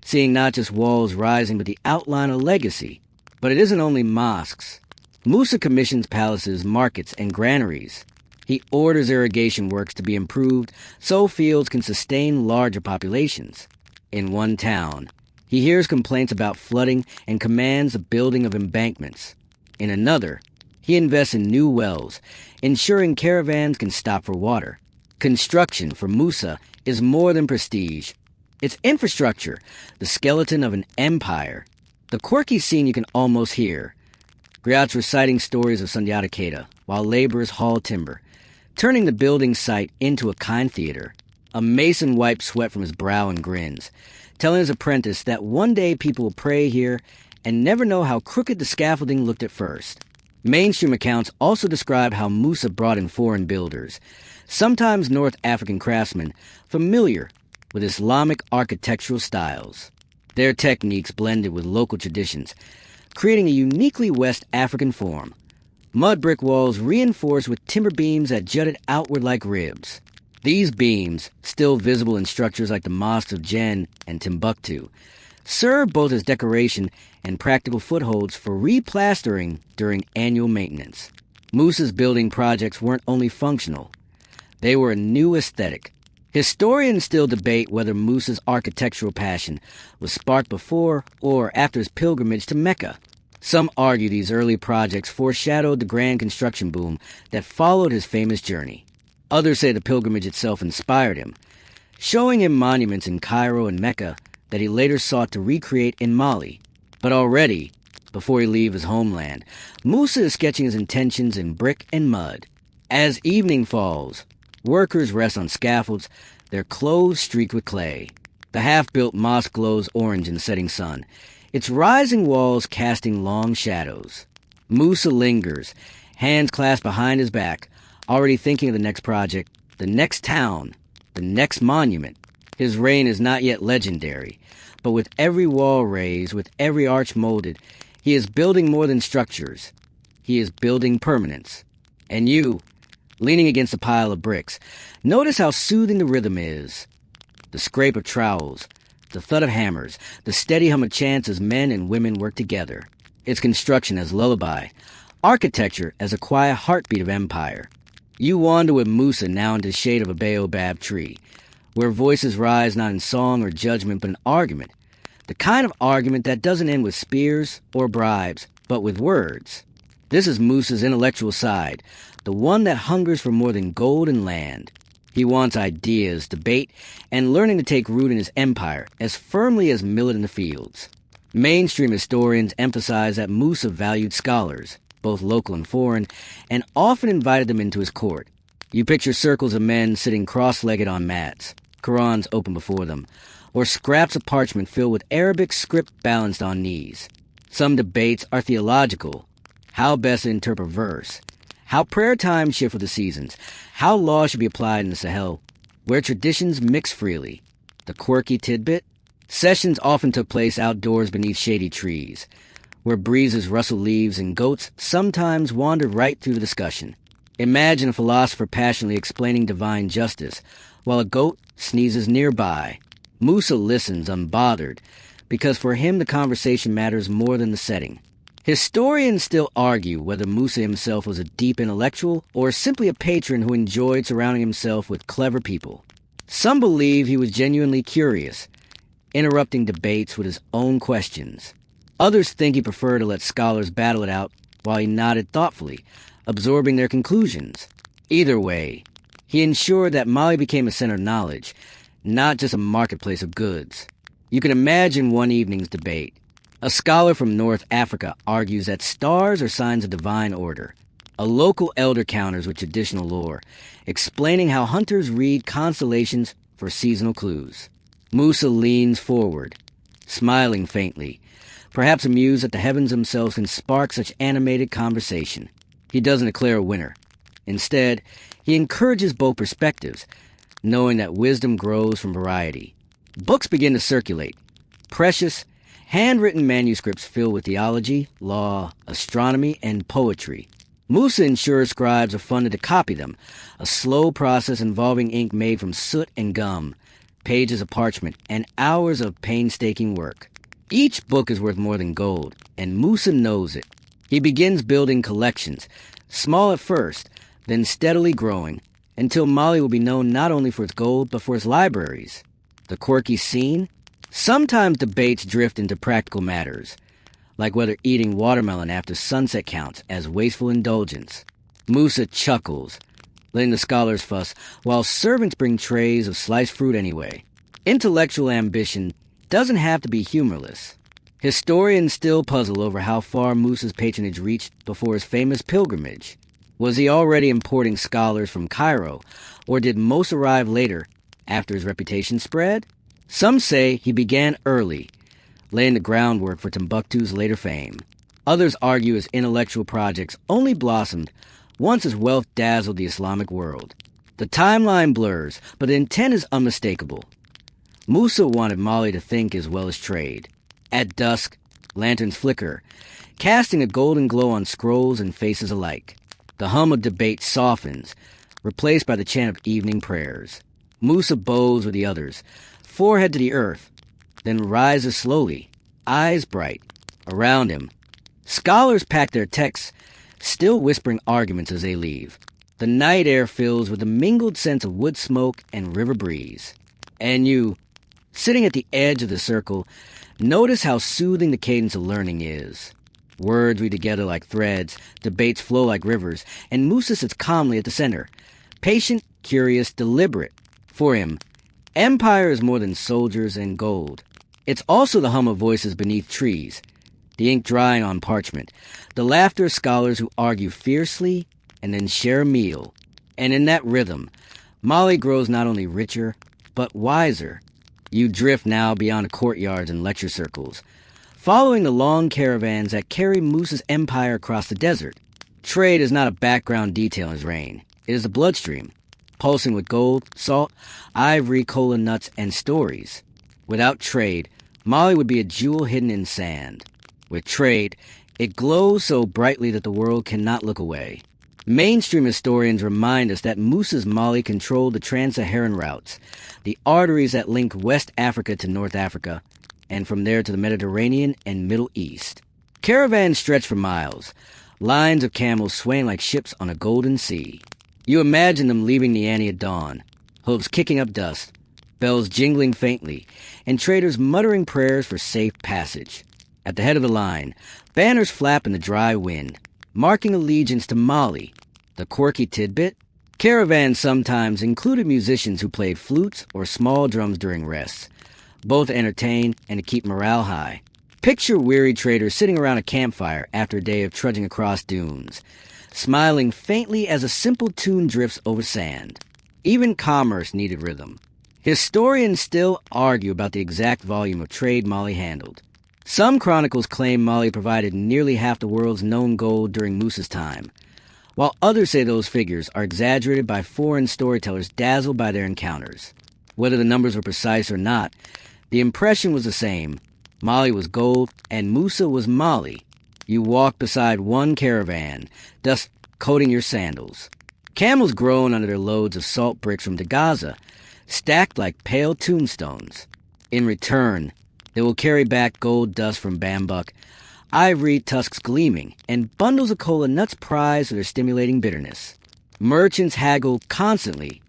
seeing not just walls rising but the outline of legacy. But it isn't only mosques. Musa commissions palaces, markets, and granaries. He orders irrigation works to be improved so fields can sustain larger populations. In one town, he hears complaints about flooding and commands the building of embankments. In another, he invests in new wells, ensuring caravans can stop for water. Construction for Musa is more than prestige. It's infrastructure, the skeleton of an empire. The quirky scene you can almost hear. Griots reciting stories of Sundiata Keita, while laborers haul timber, turning the building site into a kind theater. A mason wipes sweat from his brow and grins, telling his apprentice that one day people will pray here and never know how crooked the scaffolding looked at first. Mainstream accounts also describe how Musa brought in foreign builders, sometimes North African craftsmen, familiar with Islamic architectural styles. Their techniques blended with local traditions, creating a uniquely West African form. Mud brick walls reinforced with timber beams that jutted outward like ribs. These beams, still visible in structures like the mosques of Jen and Timbuktu, serve both as decoration and practical footholds for replastering during annual maintenance. Musa's building projects weren't only functional. They were a new aesthetic. Historians still debate whether Musa's architectural passion was sparked before or after his pilgrimage to Mecca. Some argue these early projects foreshadowed the grand construction boom that followed his famous journey. Others say the pilgrimage itself inspired him, showing him monuments in Cairo and Mecca that he later sought to recreate in Mali. But already, before he leaves his homeland, Musa is sketching his intentions in brick and mud. As evening falls, workers rest on scaffolds, their clothes streaked with clay. The half-built mosque glows orange in the setting sun, its rising walls casting long shadows. Musa lingers, hands clasped behind his back, already thinking of the next project, the next town, the next monument. His reign is not yet legendary, but with every wall raised, with every arch molded, he is building more than structures. He is building permanence. And you, leaning against a pile of bricks. Notice how soothing the rhythm is. The scrape of trowels, the thud of hammers, the steady hum of chants as men and women work together. Its construction as lullaby, architecture as a quiet heartbeat of empire. You wander with Musa now into the shade of a baobab tree, where voices rise not in song or judgment but in argument. The kind of argument that doesn't end with spears or bribes, but with words. This is Musa's intellectual side, the one that hungers for more than gold and land. He wants ideas, debate, and learning to take root in his empire as firmly as millet in the fields. Mainstream historians emphasize that Musa valued scholars, both local and foreign, and often invited them into his court. You picture circles of men sitting cross-legged on mats, Qurans open before them, or scraps of parchment filled with Arabic script balanced on knees. Some debates are theological. How best to interpret verse, how prayer time shift with the seasons, how law should be applied in the Sahel, where traditions mix freely. The quirky tidbit? Sessions often took place outdoors beneath shady trees, where breezes rustled leaves and goats sometimes wandered right through the discussion. Imagine a philosopher passionately explaining divine justice, while a goat sneezes nearby. Musa listens unbothered, because for him the conversation matters more than the setting. Historians still argue whether Musa himself was a deep intellectual or simply a patron who enjoyed surrounding himself with clever people. Some believe he was genuinely curious, interrupting debates with his own questions. Others think he preferred to let scholars battle it out while he nodded thoughtfully, absorbing their conclusions. Either way, he ensured that Mali became a center of knowledge, not just a marketplace of goods. You can imagine one evening's debate. A scholar from North Africa argues that stars are signs of divine order. A local elder counters with traditional lore, explaining how hunters read constellations for seasonal clues. Musa leans forward, smiling faintly, perhaps amused that the heavens themselves can spark such animated conversation. He doesn't declare a winner. Instead, he encourages both perspectives, knowing that wisdom grows from variety. Books begin to circulate. Precious, handwritten manuscripts filled with theology, law, astronomy, and poetry. Musa ensures scribes are funded to copy them, a slow process involving ink made from soot and gum, pages of parchment, and hours of painstaking work. Each book is worth more than gold, and Musa knows it. He begins building collections, small at first, then steadily growing, until Mali will be known not only for its gold, but for its libraries. The quirky scene? Sometimes debates drift into practical matters, like whether eating watermelon after sunset counts as wasteful indulgence. Musa chuckles, letting the scholars fuss, while servants bring trays of sliced fruit anyway. Intellectual ambition doesn't have to be humorless. Historians still puzzle over how far Musa's patronage reached before his famous pilgrimage. Was he already importing scholars from Cairo, or did most arrive later, after his reputation spread? Some say he began early, laying the groundwork for Timbuktu's later fame. Others argue his intellectual projects only blossomed once his wealth dazzled the Islamic world. The timeline blurs, but the intent is unmistakable. Musa wanted Mali to think as well as trade. At dusk, lanterns flicker, casting a golden glow on scrolls and faces alike. The hum of debate softens, replaced by the chant of evening prayers. Musa bows with the others, forehead to the earth, then rises slowly, eyes bright. Around him, scholars pack their texts, still whispering arguments as they leave. The night air fills with a mingled sense of wood smoke and river breeze. And you, sitting at the edge of the circle, notice how soothing the cadence of learning is. Words weave together like threads, debates flow like rivers, and Musa sits calmly at the center, patient, curious, deliberate. For him, empire is more than soldiers and gold. It's also the hum of voices beneath trees, the ink drying on parchment, the laughter of scholars who argue fiercely and then share a meal. And in that rhythm, Mali grows not only richer, but wiser. You drift now beyond the courtyards and lecture circles, following the long caravans that carry Musa's empire across the desert. Trade is not a background detail in his reign. It is the bloodstream, pulsing with gold, salt, ivory, cola nuts, and stories. Without trade, Mali would be a jewel hidden in sand. With trade, it glows so brightly that the world cannot look away. Mainstream historians remind us that Musa's Mali controlled the trans-Saharan routes, the arteries that link West Africa to North Africa, and from there to the Mediterranean and Middle East. Caravans stretched for miles, lines of camels swaying like ships on a golden sea. You imagine them leaving Niani at dawn, hooves kicking up dust, bells jingling faintly, and traders muttering prayers for safe passage. At the head of the line, banners flap in the dry wind, marking allegiance to Mali. The quirky tidbit? Caravans sometimes included musicians who played flutes or small drums during rests, both to entertain and to keep morale high. Picture weary traders sitting around a campfire after a day of trudging across dunes, smiling faintly as a simple tune drifts over sand. Even commerce needed rhythm. Historians still argue about the exact volume of trade Mali handled. Some chronicles claim Mali provided nearly half the world's known gold during Musa's time, while others say those figures are exaggerated by foreign storytellers dazzled by their encounters. Whether the numbers were precise or not, the impression was the same. Mali was gold, and Musa was Mali. You walked beside one caravan, dust coating your sandals. Camels groan under their loads of salt bricks from Gaza, stacked like pale tombstones. In return, they will carry back gold dust from bambuk, ivory tusks gleaming, and bundles of cola nuts prized for their stimulating bitterness. Merchants haggle constantly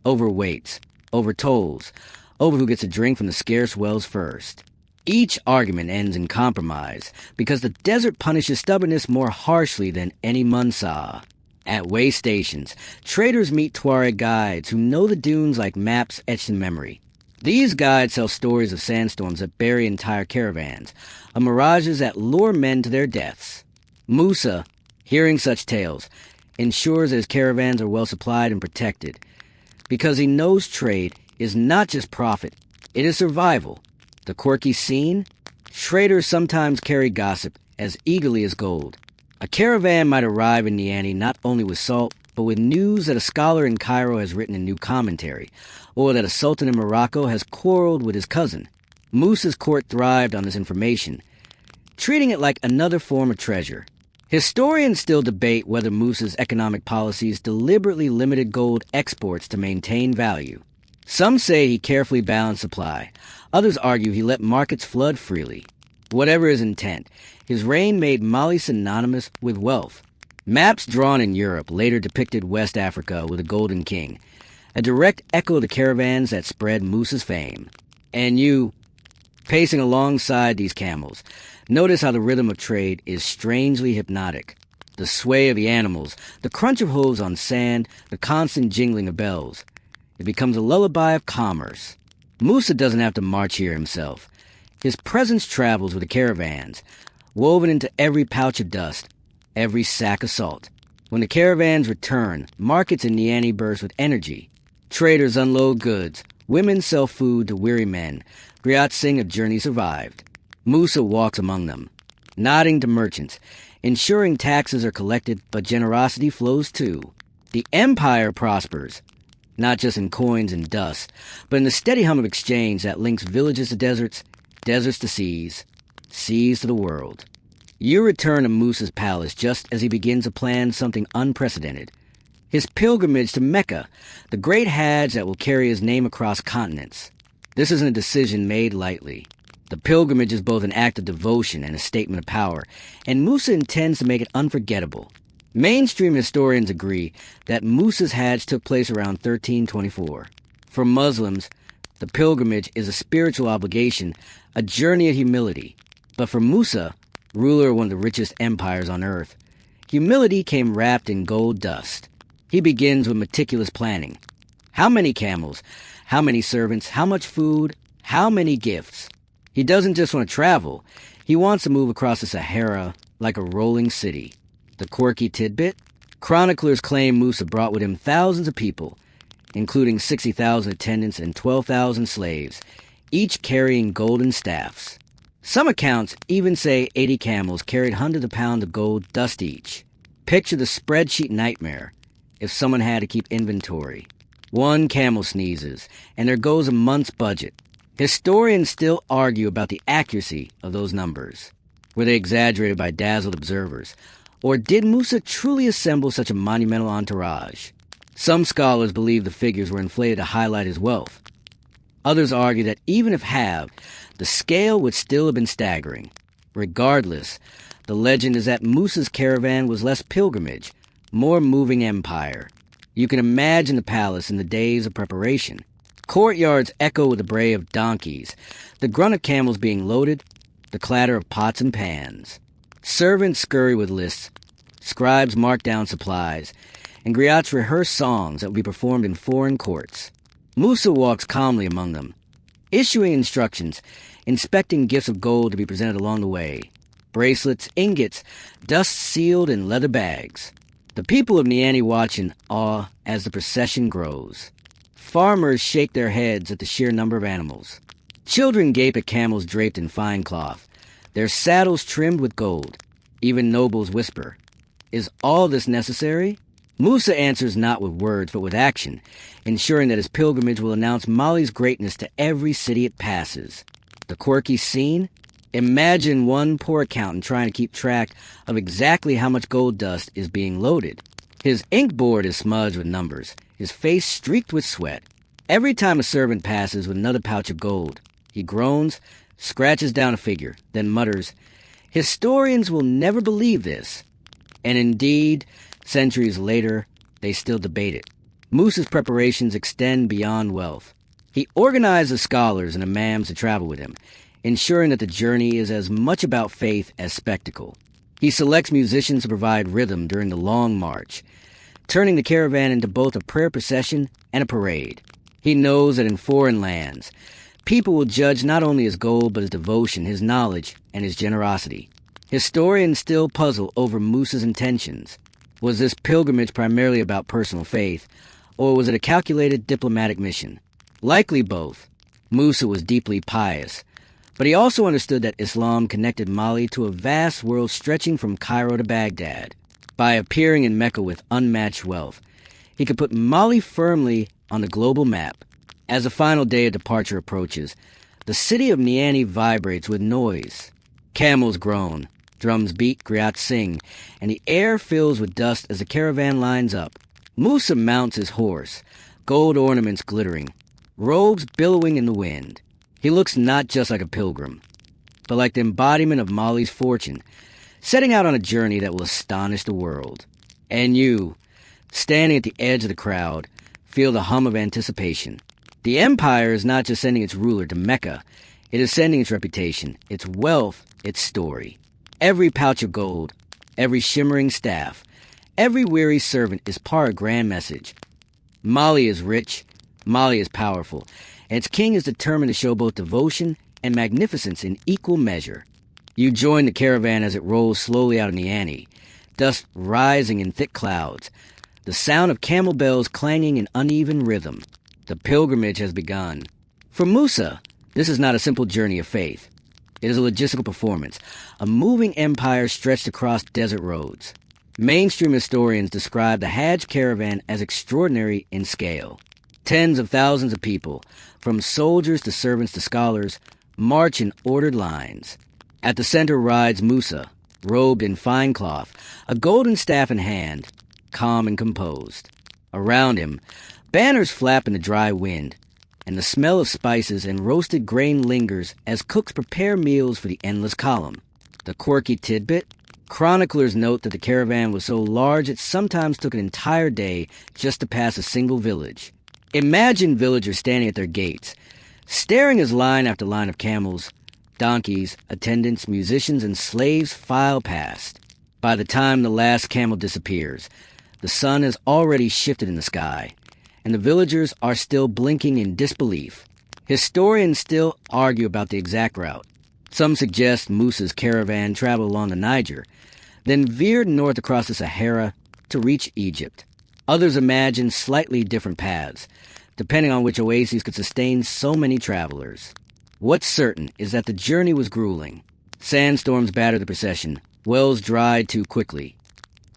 over weights, over tolls, over who gets a drink from the scarce wells first. Each argument ends in compromise, because the desert punishes stubbornness more harshly than any Mansa. At way stations, traders meet Tuareg guides who know the dunes like maps etched in memory. These guides tell stories of sandstorms that bury entire caravans, of mirages that lure men to their deaths. Musa, hearing such tales, ensures that his caravans are well supplied and protected, because he knows trade is not just profit, it is survival. The quirky scene? Traders sometimes carry gossip as eagerly as gold. A caravan might arrive in Niani not only with salt, but with news that a scholar in Cairo has written a new commentary, or that a sultan in Morocco has quarreled with his cousin. Musa's court thrived on this information, treating it like another form of treasure. Historians still debate whether Musa's economic policies deliberately limited gold exports to maintain value. Some say he carefully balanced supply. Others argue he let markets flood freely. Whatever his intent, his reign made Mali synonymous with wealth. Maps drawn in Europe later depicted West Africa with a golden king, a direct echo of the caravans that spread Musa's fame. And you, pacing alongside these camels, notice how the rhythm of trade is strangely hypnotic. The sway of the animals, the crunch of hooves on sand, the constant jingling of bells. It becomes a lullaby of commerce. Musa doesn't have to march here himself. His presence travels with the caravans, woven into every pouch of dust, every sack of salt. When the caravans return, markets in Niani burst with energy. Traders unload goods, women sell food to weary men, griots sing of journey survived. Musa walks among them, nodding to merchants, ensuring taxes are collected, but generosity flows too. The empire prospers, not just in coins and dust, but in the steady hum of exchange that links villages to deserts, deserts to seas, seas to the world. You return to Musa's palace just as he begins to plan something unprecedented. His pilgrimage to Mecca, the great Hajj that will carry his name across continents. This isn't a decision made lightly. The pilgrimage is both an act of devotion and a statement of power, and Musa intends to make it unforgettable. Mainstream historians agree that Musa's Hajj took place around 1324. For Muslims, the pilgrimage is a spiritual obligation, a journey of humility. But for Musa, ruler of one of the richest empires on earth, humility came wrapped in gold dust. He begins with meticulous planning. How many camels? How many servants? How much food? How many gifts? He doesn't just want to travel. He wants to move across the Sahara like a rolling city. The quirky tidbit? Chroniclers claim Musa brought with him thousands of people, including 60,000 attendants and 12,000 slaves, each carrying golden staffs. Some accounts even say 80 camels carried hundreds of pounds of gold dust each. Picture the spreadsheet nightmare if someone had to keep inventory. One camel sneezes, and there goes a month's budget. Historians still argue about the accuracy of those numbers. Were they exaggerated by dazzled observers? Or did Musa truly assemble such a monumental entourage? Some scholars believe the figures were inflated to highlight his wealth. Others argue that even if halved, the scale would still have been staggering. Regardless, the legend is that Musa's caravan was less pilgrimage, more moving empire. You can imagine the palace in the days of preparation. Courtyards echo with the bray of donkeys, the grunt of camels being loaded, the clatter of pots and pans. Servants scurry with lists, scribes mark down supplies, and griots rehearse songs that will be performed in foreign courts. Musa walks calmly among them, issuing instructions, inspecting gifts of gold to be presented along the way. Bracelets, ingots, dust-sealed in leather bags. The people of Niani watch in awe as the procession grows. Farmers shake their heads at the sheer number of animals. Children gape at camels draped in fine cloth, their saddles trimmed with gold. Even nobles whisper, "Is all this necessary?" Musa answers not with words but with action, ensuring that his pilgrimage will announce Mali's greatness to every city it passes. The quirky scene? Imagine one poor accountant trying to keep track of exactly how much gold dust is being loaded. His inkboard is smudged with numbers, his face streaked with sweat. Every time a servant passes with another pouch of gold, he groans, scratches down a figure, then mutters, "Historians will never believe this." And indeed, centuries later, they still debate it. Musa's preparations extend beyond wealth. He organized the scholars and imams to travel with him, ensuring that the journey is as much about faith as spectacle. He selects musicians to provide rhythm during the long march, turning the caravan into both a prayer procession and a parade. He knows that in foreign lands, people will judge not only his gold but his devotion, his knowledge, and his generosity. Historians still puzzle over Musa's intentions. Was this pilgrimage primarily about personal faith, or was it a calculated diplomatic mission? Likely both. Musa was deeply pious, but he also understood that Islam connected Mali to a vast world stretching from Cairo to Baghdad. By appearing in Mecca with unmatched wealth, he could put Mali firmly on the global map. As the final day of departure approaches, the city of Niani vibrates with noise. Camels groan, drums beat, griots sing, and the air fills with dust as the caravan lines up. Musa mounts his horse, gold ornaments glittering, robes billowing in the wind. He looks not just like a pilgrim, but like the embodiment of Mali's fortune, setting out on a journey that will astonish the world. And you, standing at the edge of the crowd, feel the hum of anticipation. The empire is not just sending its ruler to Mecca, it is sending its reputation, its wealth, its story. Every pouch of gold, every shimmering staff, every weary servant is part of a grand message. Mali is rich, Mali is powerful, and its king is determined to show both devotion and magnificence in equal measure. You join the caravan as it rolls slowly out of Niani, dust rising in thick clouds, the sound of camel bells clanging in uneven rhythm. The pilgrimage has begun. For Musa, this is not a simple journey of faith. It is a logistical performance, a moving empire stretched across desert roads. Mainstream historians describe the Hajj caravan as extraordinary in scale. Tens of thousands of people, from soldiers to servants to scholars, march in ordered lines. At the center rides Musa, robed in fine cloth, a golden staff in hand, calm and composed. Around him, banners flap in the dry wind, and the smell of spices and roasted grain lingers as cooks prepare meals for the endless column. The quirky tidbit? Chroniclers note that the caravan was so large it sometimes took an entire day just to pass a single village. Imagine villagers standing at their gates, staring as line after line of camels, donkeys, attendants, musicians, and slaves file past. By the time the last camel disappears, the sun has already shifted in the sky, and the villagers are still blinking in disbelief. Historians still argue about the exact route. Some suggest Musa's caravan traveled along the Niger, then veered north across the Sahara to reach Egypt. Others imagine slightly different paths, depending on which oases could sustain so many travelers. What's certain is that the journey was grueling. Sandstorms battered the procession, wells dried too quickly,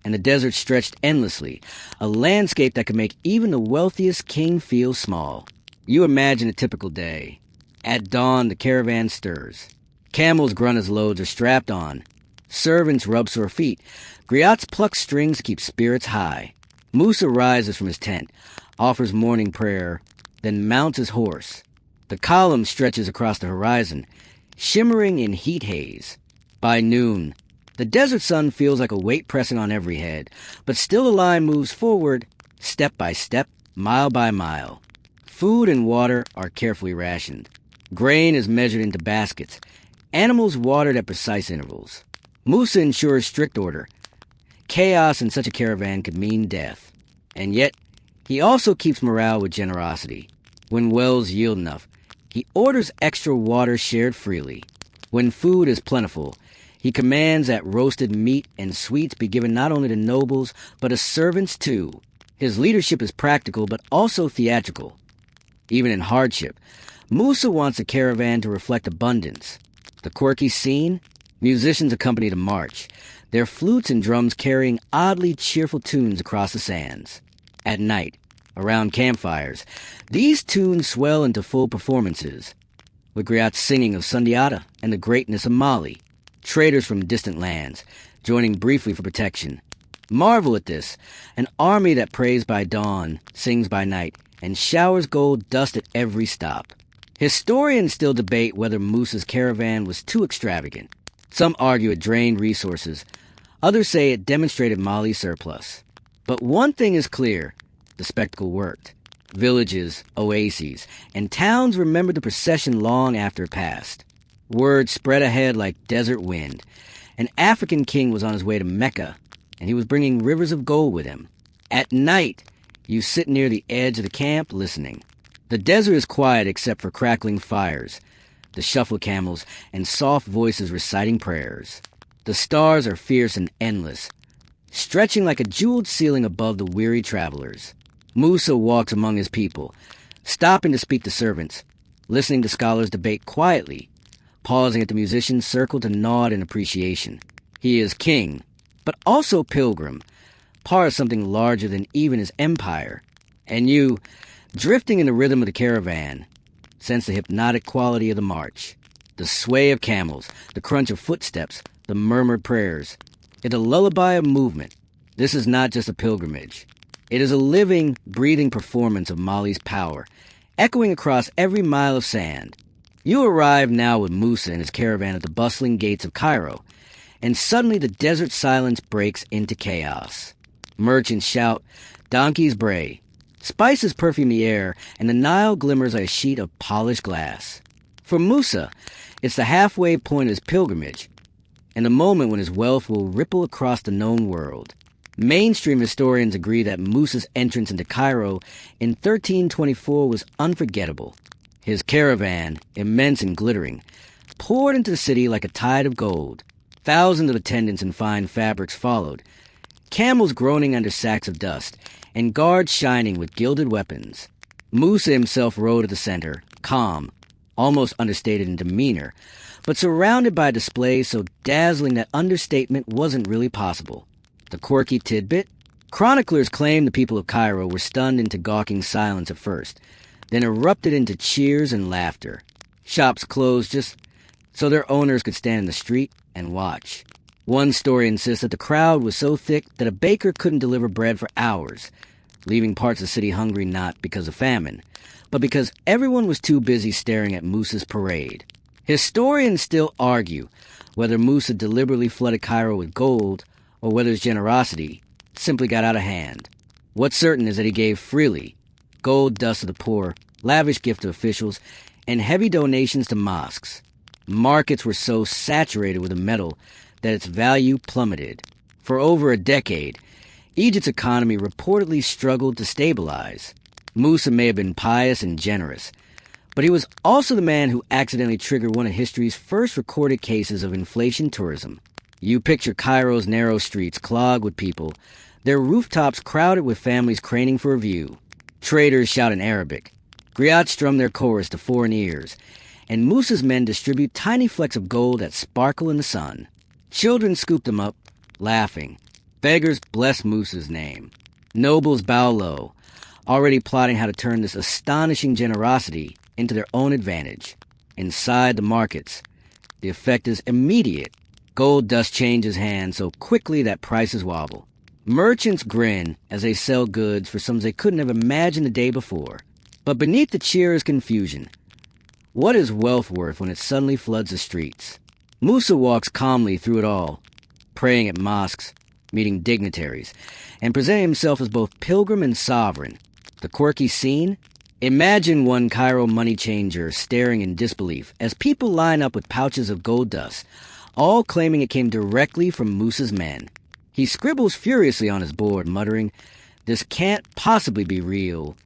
and the desert stretched endlessly, a landscape that could make even the wealthiest king feel small. You imagine a typical day. At dawn, the caravan stirs. Camels grunt as loads are strapped on. Servants rub sore feet. Griots pluck strings to keep spirits high. Musa rises from his tent, offers morning prayer, then mounts his horse. The column stretches across the horizon, shimmering in heat haze. By noon, the desert sun feels like a weight pressing on every head, but still the line moves forward, step by step, mile by mile. Food and water are carefully rationed. Grain is measured into baskets. Animals watered at precise intervals. Musa ensures strict order. Chaos in such a caravan could mean death. And yet, he also keeps morale with generosity. When wells yield enough, he orders extra water shared freely. When food is plentiful, he commands that roasted meat and sweets be given not only to nobles, but to servants too. His leadership is practical, but also theatrical. Even in hardship, Musa wants a caravan to reflect abundance. The quirky scene? Musicians accompany the march, their flutes and drums carrying oddly cheerful tunes across the sands. At night, around campfires, these tunes swell into full performances, with griots singing of Sundiata and the greatness of Mali. Traders from distant lands, joining briefly for protection. Marvel at this, an army that prays by dawn, sings by night, and showers gold dust at every stop. Historians still debate whether Musa's caravan was too extravagant. Some argue it drained resources. Others say it demonstrated Mali's surplus. But one thing is clear, the spectacle worked. Villages, oases, and towns remembered the procession long after it passed. Word spread ahead like desert wind. An African king was on his way to Mecca, and he was bringing rivers of gold with him. At night, you sit near the edge of the camp listening. The desert is quiet except for crackling fires, the shuffle camels, and soft voices reciting prayers. The stars are fierce and endless, stretching like a jeweled ceiling above the weary travelers. Musa walks among his people, stopping to speak to servants, listening to scholars debate quietly, pausing at the musicians' circle to nod in appreciation. He is king, but also pilgrim, part of something larger than even his empire. And you, drifting in the rhythm of the caravan, sense the hypnotic quality of the march. The sway of camels, the crunch of footsteps, the murmured prayers. It's a lullaby of movement. This is not just a pilgrimage. It is a living, breathing performance of Mali's power, echoing across every mile of sand. You arrive now with Musa and his caravan at the bustling gates of Cairo, and suddenly the desert silence breaks into chaos. Merchants shout, donkeys bray, spices perfume the air, and the Nile glimmers like a sheet of polished glass. For Musa, it's the halfway point of his pilgrimage, and the moment when his wealth will ripple across the known world. Mainstream historians agree that Musa's entrance into Cairo in 1324 was unforgettable. His caravan, immense and glittering, poured into the city like a tide of gold. Thousands of attendants in fine fabrics followed, camels groaning under sacks of dust, and guards shining with gilded weapons. Musa himself rode at the center, calm, almost understated in demeanor, but surrounded by a display so dazzling that understatement wasn't really possible. The quirky tidbit? Chroniclers claim the people of Cairo were stunned into gawking silence at first, then erupted into cheers and laughter. Shops closed just so their owners could stand in the street and watch. One story insists that the crowd was so thick that a baker couldn't deliver bread for hours, leaving parts of the city hungry not because of famine, but because everyone was too busy staring at Musa's parade. Historians still argue whether Musa deliberately flooded Cairo with gold or whether his generosity simply got out of hand. What's certain is that he gave freely, gold dust to the poor, lavish gifts to officials, and heavy donations to mosques. Markets were so saturated with the metal that its value plummeted. For over a decade, Egypt's economy reportedly struggled to stabilize. Musa may have been pious and generous, but he was also the man who accidentally triggered one of history's first recorded cases of inflation tourism. You picture Cairo's narrow streets clogged with people, their rooftops crowded with families craning for a view. Traders shout in Arabic. Griots strum their chorus to foreign ears, and Musa's men distribute tiny flecks of gold that sparkle in the sun. Children scoop them up, laughing. Beggars bless Musa's name. Nobles bow low, already plotting how to turn this astonishing generosity into their own advantage. Inside the markets, the effect is immediate. Gold dust changes hands so quickly that prices wobble. Merchants grin as they sell goods for sums they couldn't have imagined the day before. But beneath the cheer is confusion. What is wealth worth when it suddenly floods the streets? Musa walks calmly through it all, praying at mosques, meeting dignitaries, and presenting himself as both pilgrim and sovereign. The quirky scene? Imagine one Cairo money changer staring in disbelief as people line up with pouches of gold dust, all claiming it came directly from Musa's men. He scribbles furiously on his board, muttering, "This can't possibly be real."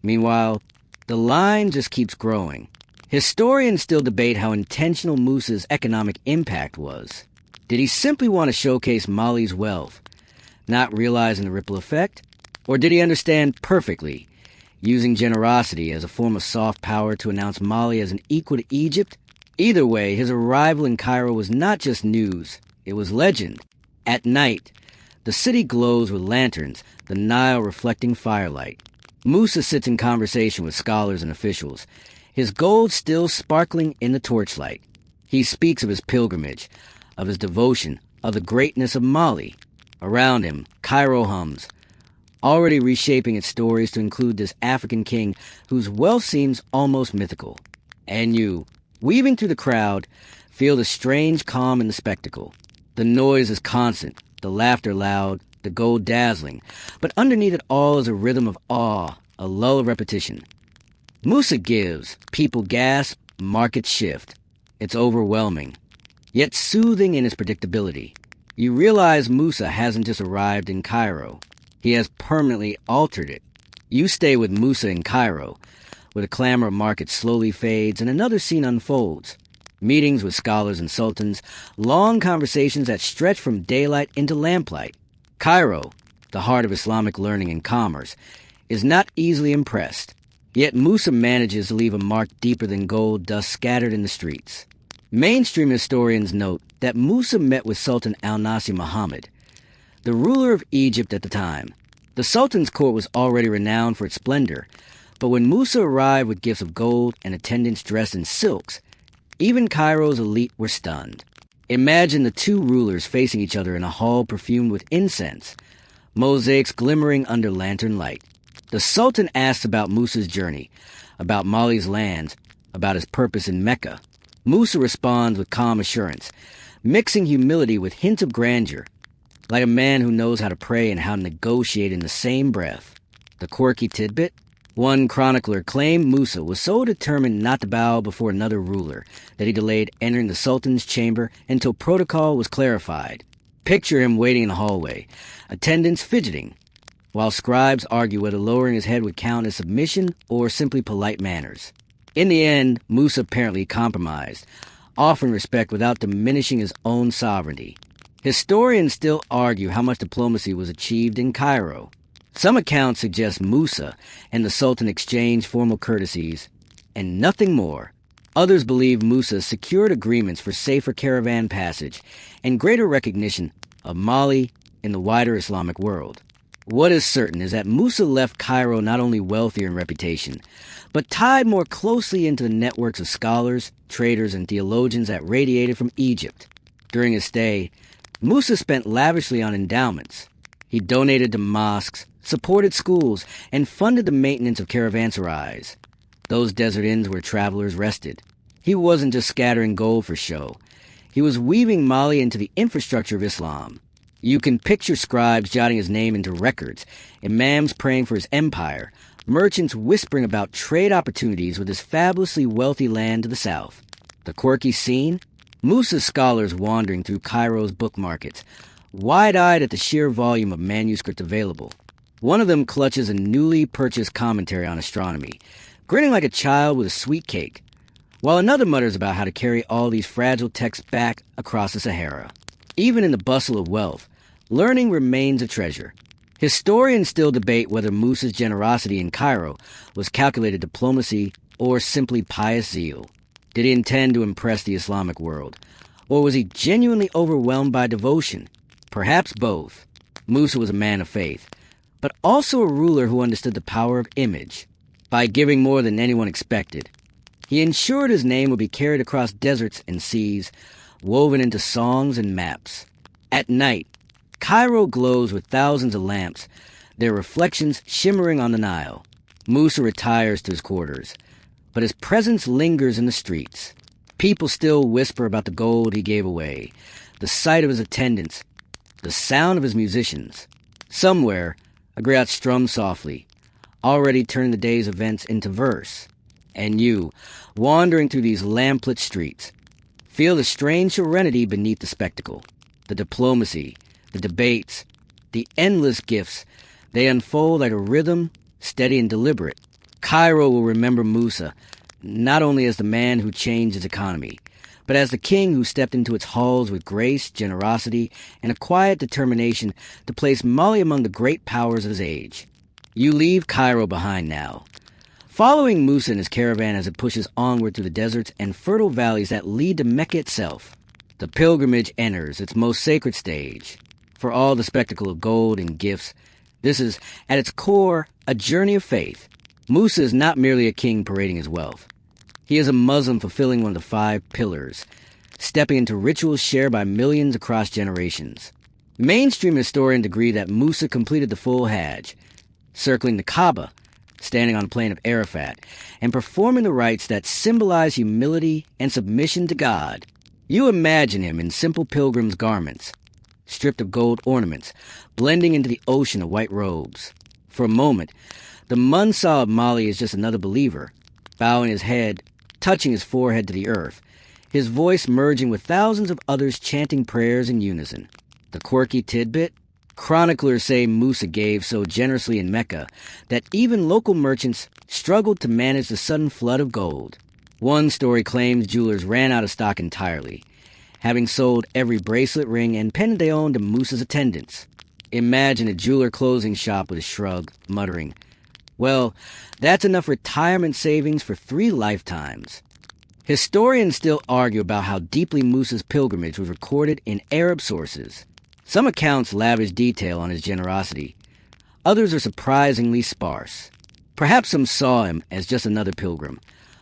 Meanwhile, the line just keeps growing. Historians still debate how intentional Musa's economic impact was. Did he simply want to showcase Mali's wealth, not realizing the ripple effect? Or did he understand perfectly, using generosity as a form of soft power to announce Mali as an equal to Egypt? Either way, his arrival in Cairo was not just news, it was legend. At night, the city glows with lanterns, the Nile reflecting firelight. Musa sits in conversation with scholars and officials, his gold still sparkling in the torchlight. He speaks of his pilgrimage, of his devotion, of the greatness of Mali. Around him, Cairo hums, already reshaping its stories to include this African king whose wealth seems almost mythical. And you, weaving through the crowd, feel the strange calm in the spectacle. The noise is constant, the laughter loud, the gold dazzling, but underneath it all is a rhythm of awe, a lull of repetition. Musa gives, people gasp, markets shift. It's overwhelming, yet soothing in its predictability. You realize Musa hasn't just arrived in Cairo. He has permanently altered it. You stay with Musa in Cairo, where the clamor of markets slowly fades and another scene unfolds. Meetings with scholars and sultans, long conversations that stretch from daylight into lamplight. Cairo, the heart of Islamic learning and commerce, is not easily impressed. Yet Musa manages to leave a mark deeper than gold dust scattered in the streets. Mainstream historians note that Musa met with Sultan al-Nasir Muhammad, the ruler of Egypt at the time. The Sultan's court was already renowned for its splendor, but when Musa arrived with gifts of gold and attendants dressed in silks, even Cairo's elite were stunned. Imagine the two rulers facing each other in a hall perfumed with incense, mosaics glimmering under lantern light. The Sultan asks about Musa's journey, about Mali's lands, about his purpose in Mecca. Musa responds with calm assurance, mixing humility with hints of grandeur, like a man who knows how to pray and how to negotiate in the same breath. The quirky tidbit? One chronicler claimed Musa was so determined not to bow before another ruler that he delayed entering the Sultan's chamber until protocol was clarified. Picture him waiting in the hallway, attendants fidgeting, while scribes argue whether lowering his head would count as submission or simply polite manners. In the end, Musa apparently compromised, offering respect without diminishing his own sovereignty. Historians still argue how much diplomacy was achieved in Cairo. Some accounts suggest Musa and the Sultan exchanged formal courtesies, and nothing more. Others believe Musa secured agreements for safer caravan passage and greater recognition of Mali in the wider Islamic world. What is certain is that Musa left Cairo not only wealthier in reputation, but tied more closely into the networks of scholars, traders, and theologians that radiated from Egypt. During his stay, Musa spent lavishly on endowments. He donated to mosques, supported schools, and funded the maintenance of caravanserais, those desert inns where travelers rested. He wasn't just scattering gold for show. He was weaving Mali into the infrastructure of Islam. You can picture scribes jotting his name into records, imams praying for his empire, merchants whispering about trade opportunities with his fabulously wealthy land to the south. The quirky scene? Musa's scholars wandering through Cairo's book markets, wide-eyed at the sheer volume of manuscript available. One of them clutches a newly purchased commentary on astronomy, grinning like a child with a sweet cake, while another mutters about how to carry all these fragile texts back across the Sahara. Even in the bustle of wealth, learning remains a treasure. Historians still debate whether Musa's generosity in Cairo was calculated diplomacy or simply pious zeal. Did he intend to impress the Islamic world? Or was he genuinely overwhelmed by devotion? Perhaps both. Musa was a man of faith, but also a ruler who understood the power of image. By giving more than anyone expected, he ensured his name would be carried across deserts and seas, woven into songs and maps. At night, Cairo glows with thousands of lamps, their reflections shimmering on the Nile. Musa retires to his quarters, but his presence lingers in the streets. People still whisper about the gold he gave away, the sight of his attendants, the sound of his musicians. Somewhere, a griot strums softly, already turning the day's events into verse. And you, wandering through these lamplit streets, feel the strange serenity beneath the spectacle, the diplomacy, the debates, the endless gifts. They unfold like a rhythm, steady and deliberate. Cairo will remember Musa, not only as the man who changed its economy, but as the king who stepped into its halls with grace, generosity, and a quiet determination to place Mali among the great powers of his age. You leave Cairo behind now, following Musa and his caravan as it pushes onward through the deserts and fertile valleys that lead to Mecca itself. The pilgrimage enters its most sacred stage. For all the spectacle of gold and gifts, this is, at its core, a journey of faith. Musa is not merely a king parading his wealth. He is a Muslim fulfilling one of the 5 pillars, stepping into rituals shared by millions across generations. Mainstream historians agree that Musa completed the full Hajj, circling the Kaaba, standing on the plain of Arafat, and performing the rites that symbolize humility and submission to God. You imagine him in simple pilgrim's garments, stripped of gold ornaments, blending into the ocean of white robes. For a moment, the Mansa of Mali is just another believer, bowing his head, touching his forehead to the earth, his voice merging with thousands of others chanting prayers in unison. The quirky tidbit? Chroniclers say Musa gave so generously in Mecca that even local merchants struggled to manage the sudden flood of gold. One story claims jewelers ran out of stock entirely, having sold every bracelet, ring, and pendant they owned to Musa's attendants. Imagine a jeweler closing shop with a shrug, muttering, "Well, that's enough retirement savings for 3 lifetimes." Historians still argue about how deeply Musa's pilgrimage was recorded in Arab sources. Some accounts lavish detail on his generosity. Others are surprisingly sparse. Perhaps some saw him as just another pilgrim,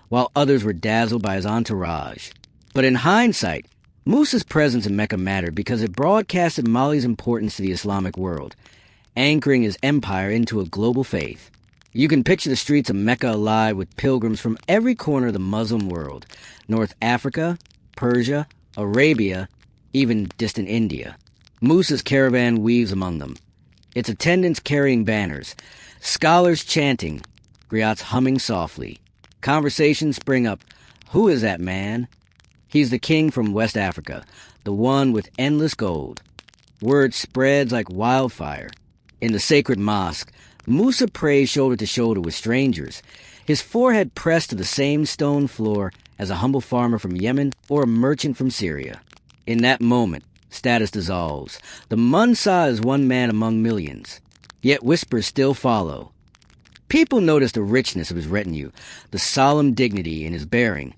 while others were dazzled by his entourage. But in hindsight, Musa's presence in Mecca mattered because it broadcasted Mali's importance to the Islamic world, anchoring his empire into a global faith. You can picture the streets of Mecca alive with pilgrims from every corner of the Muslim world, North Africa, Persia, Arabia, even distant India. Musa's caravan weaves among them, its attendants carrying banners, scholars chanting, griots humming softly. Conversations spring up. Who is that man? He's the king from West Africa, the one with endless gold. Word spreads like wildfire. In the sacred mosque, Musa prays shoulder to shoulder with strangers, his forehead pressed to the same stone floor as a humble farmer from Yemen or a merchant from Syria. In that moment, status dissolves. The Mansa is one man among millions. Yet whispers still follow. People notice the richness of his retinue, the solemn dignity in his bearing,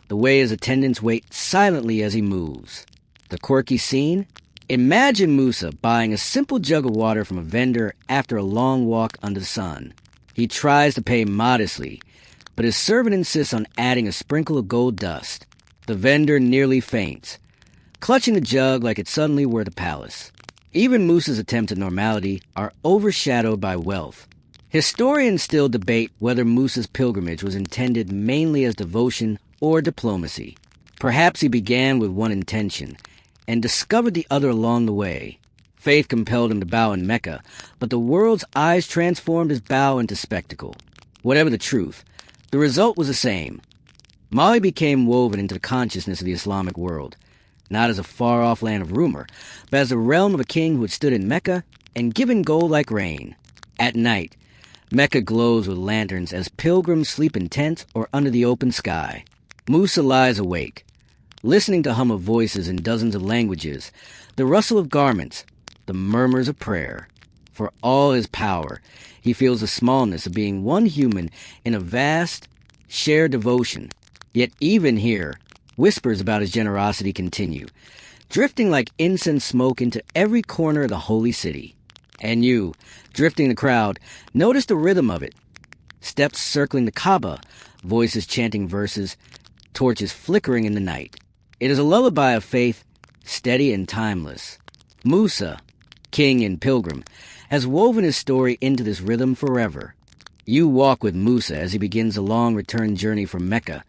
the way his attendants wait silently as he moves. The quirky scene? Imagine Musa buying a simple jug of water from a vendor after a long walk under the sun. He tries to pay modestly, but his servant insists on adding a sprinkle of gold dust. The vendor nearly faints, clutching the jug like it suddenly were the palace. Even Musa's attempts at normality are overshadowed by wealth. Historians still debate whether Musa's pilgrimage was intended mainly as devotion or diplomacy. Perhaps he began with one intention and discovered the other along the way. Faith compelled him to bow in Mecca, but the world's eyes transformed his bow into spectacle. Whatever the truth, the result was the same. Mali became woven into the consciousness of the Islamic world, not as a far-off land of rumor, but as the realm of a king who had stood in Mecca and given gold like rain. At night, Mecca glows with lanterns as pilgrims sleep in tents or under the open sky. Musa lies awake, listening to hum of voices in dozens of languages, the rustle of garments, the murmurs of prayer. For all his power, he feels the smallness of being one human in a vast, shared devotion. Yet even here, whispers about his generosity continue, drifting like incense smoke into every corner of the holy city. And you, drifting the crowd, notice the rhythm of it. Steps circling the Kaaba, voices chanting verses, torches flickering in the night. It is a lullaby of faith, steady and timeless. Musa, king and pilgrim, has woven his story into this rhythm forever. You walk with Musa as he begins a long return journey from Mecca,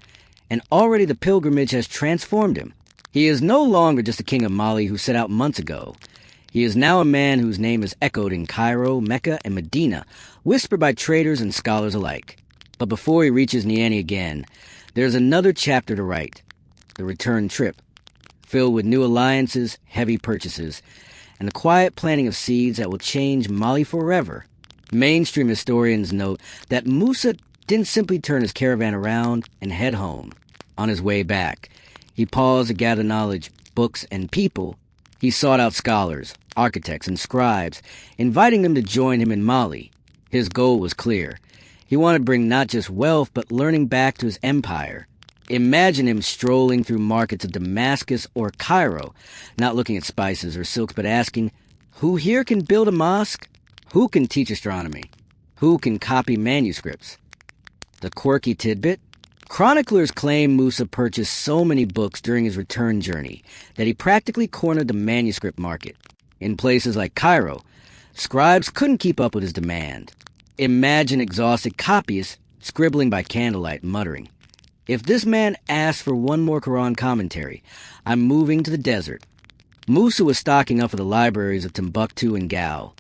and already the pilgrimage has transformed him. He is no longer just a king of Mali who set out months ago. He is now a man whose name is echoed in Cairo, Mecca, and Medina, whispered by traders and scholars alike. But before he reaches Niani again, there's another chapter to write. The return trip, filled with new alliances, heavy purchases, and the quiet planting of seeds that will change Mali forever. Mainstream historians note that Musa didn't simply turn his caravan around and head home. On his way back, he paused to gather knowledge, books, and people. He sought out scholars, architects, and scribes, inviting them to join him in Mali. His goal was clear. He wanted to bring not just wealth, but learning back to his empire. Imagine him strolling through markets of Damascus or Cairo, not looking at spices or silks, but asking, who here can build a mosque? Who can teach astronomy? Who can copy manuscripts? The quirky tidbit? Chroniclers claim Musa purchased so many books during his return journey that he practically cornered the manuscript market. In places like Cairo, scribes couldn't keep up with his demand. Imagine exhausted copyists scribbling by candlelight, muttering, if this man asks for one more Quran commentary, I'm moving to the desert. Musa was stocking up for the libraries of Timbuktu and Gao,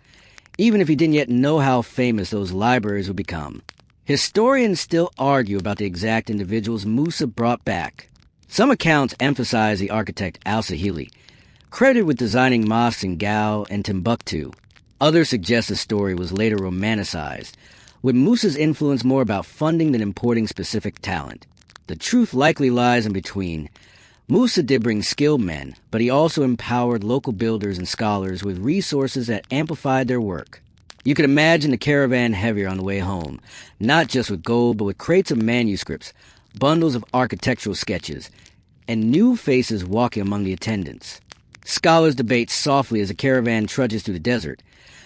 even if he didn't yet know how famous those libraries would become. Historians still argue about the exact individuals Musa brought back. Some accounts emphasize the architect al-Sahili, credited with designing mosques in Gao and Timbuktu. Others suggest the story was later romanticized, with Musa's influence more about funding than importing specific talent. The truth likely lies in between. Musa did bring skilled men, but he also empowered local builders and scholars with resources that amplified their work. You could imagine the caravan heavier on the way home, not just with gold, but with crates of manuscripts, bundles of architectural sketches, and new faces walking among the attendants. Scholars debate softly as the caravan trudges through the desert,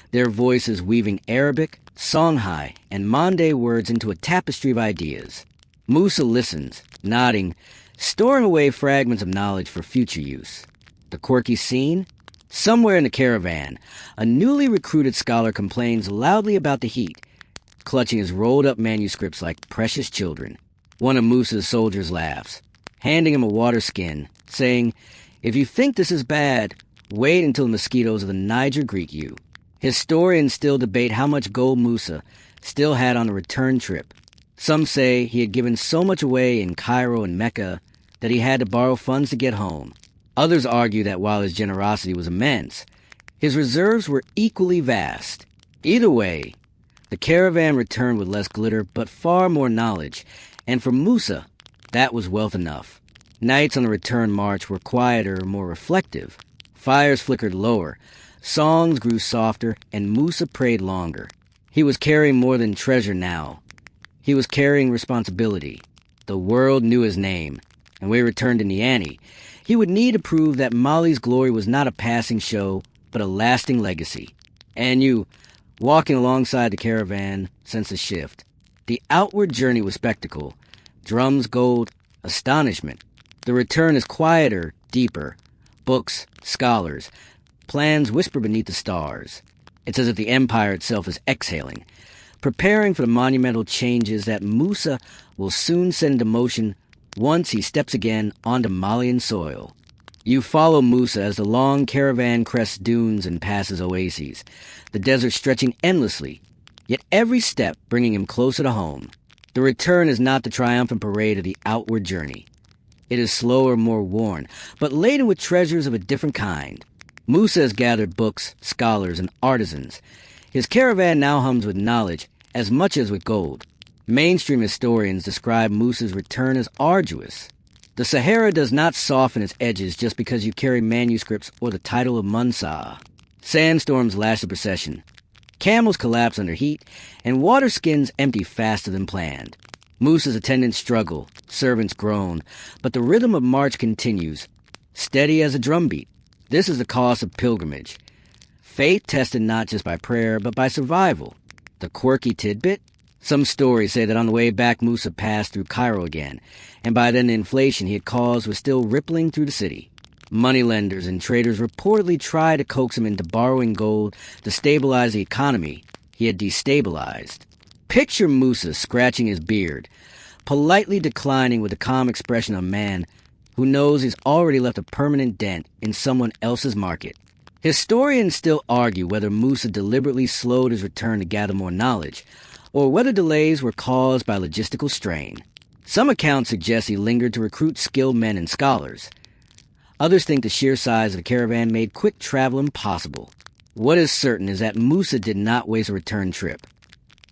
their voices weaving Arabic, Songhai, and Mande words into a tapestry of ideas. Musa listens, nodding, storing away fragments of knowledge for future use. The quirky scene? Somewhere in the caravan, a newly recruited scholar complains loudly about the heat, clutching his rolled-up manuscripts like precious children. One of Musa's soldiers laughs, handing him a water skin, saying, if you think this is bad, wait until the mosquitoes of the Niger greet you. Historians still debate how much gold Musa still had on the return trip. Some say he had given so much away in Cairo and Mecca that he had to borrow funds to get home. Others argue that while his generosity was immense, his reserves were equally vast. Either way, the caravan returned with less glitter but far more knowledge, and for Musa, that was wealth enough. Nights on the return march were quieter, more reflective. Fires flickered lower, songs grew softer, and Musa prayed longer. He was carrying more than treasure now. He was carrying responsibility. The world knew his name, and when he returned to Niani, he would need to prove that Mali's glory was not a passing show, but a lasting legacy. And you, walking alongside the caravan, sense a shift. The outward journey was spectacle. Drums, gold, astonishment. The return is quieter, deeper. Books, scholars, plans whisper beneath the stars. It's as if the empire itself is exhaling, preparing for the monumental changes that Musa will soon set into motion once he steps again onto Malian soil. You follow Musa as the long caravan crests dunes and passes oases, the desert stretching endlessly, yet every step bringing him closer to home. The return is not the triumphant parade of the outward journey. It is slower, more worn, but laden with treasures of a different kind. Musa has gathered books, scholars, and artisans. His caravan now hums with knowledge as much as with gold. Mainstream historians describe Musa's return as arduous. The Sahara does not soften its edges just because you carry manuscripts or the title of Mansa. Sandstorms lash the procession. Camels collapse under heat, and water skins empty faster than planned. Musa's attendants struggle, servants groan, but the rhythm of march continues, steady as a drumbeat. This is the cost of pilgrimage. Faith tested not just by prayer, but by survival. The quirky tidbit? Some stories say that on the way back Musa passed through Cairo again, and by then the inflation he had caused was still rippling through the city. Moneylenders and traders reportedly tried to coax him into borrowing gold to stabilize the economy he had destabilized. Picture Musa scratching his beard, politely declining with the calm expression of a man who knows he's already left a permanent dent in someone else's market. Historians still argue whether Musa deliberately slowed his return to gather more knowledge, or whether delays were caused by logistical strain. Some accounts suggest he lingered to recruit skilled men and scholars. Others think the sheer size of the caravan made quick travel impossible. What is certain is that Musa did not waste a return trip.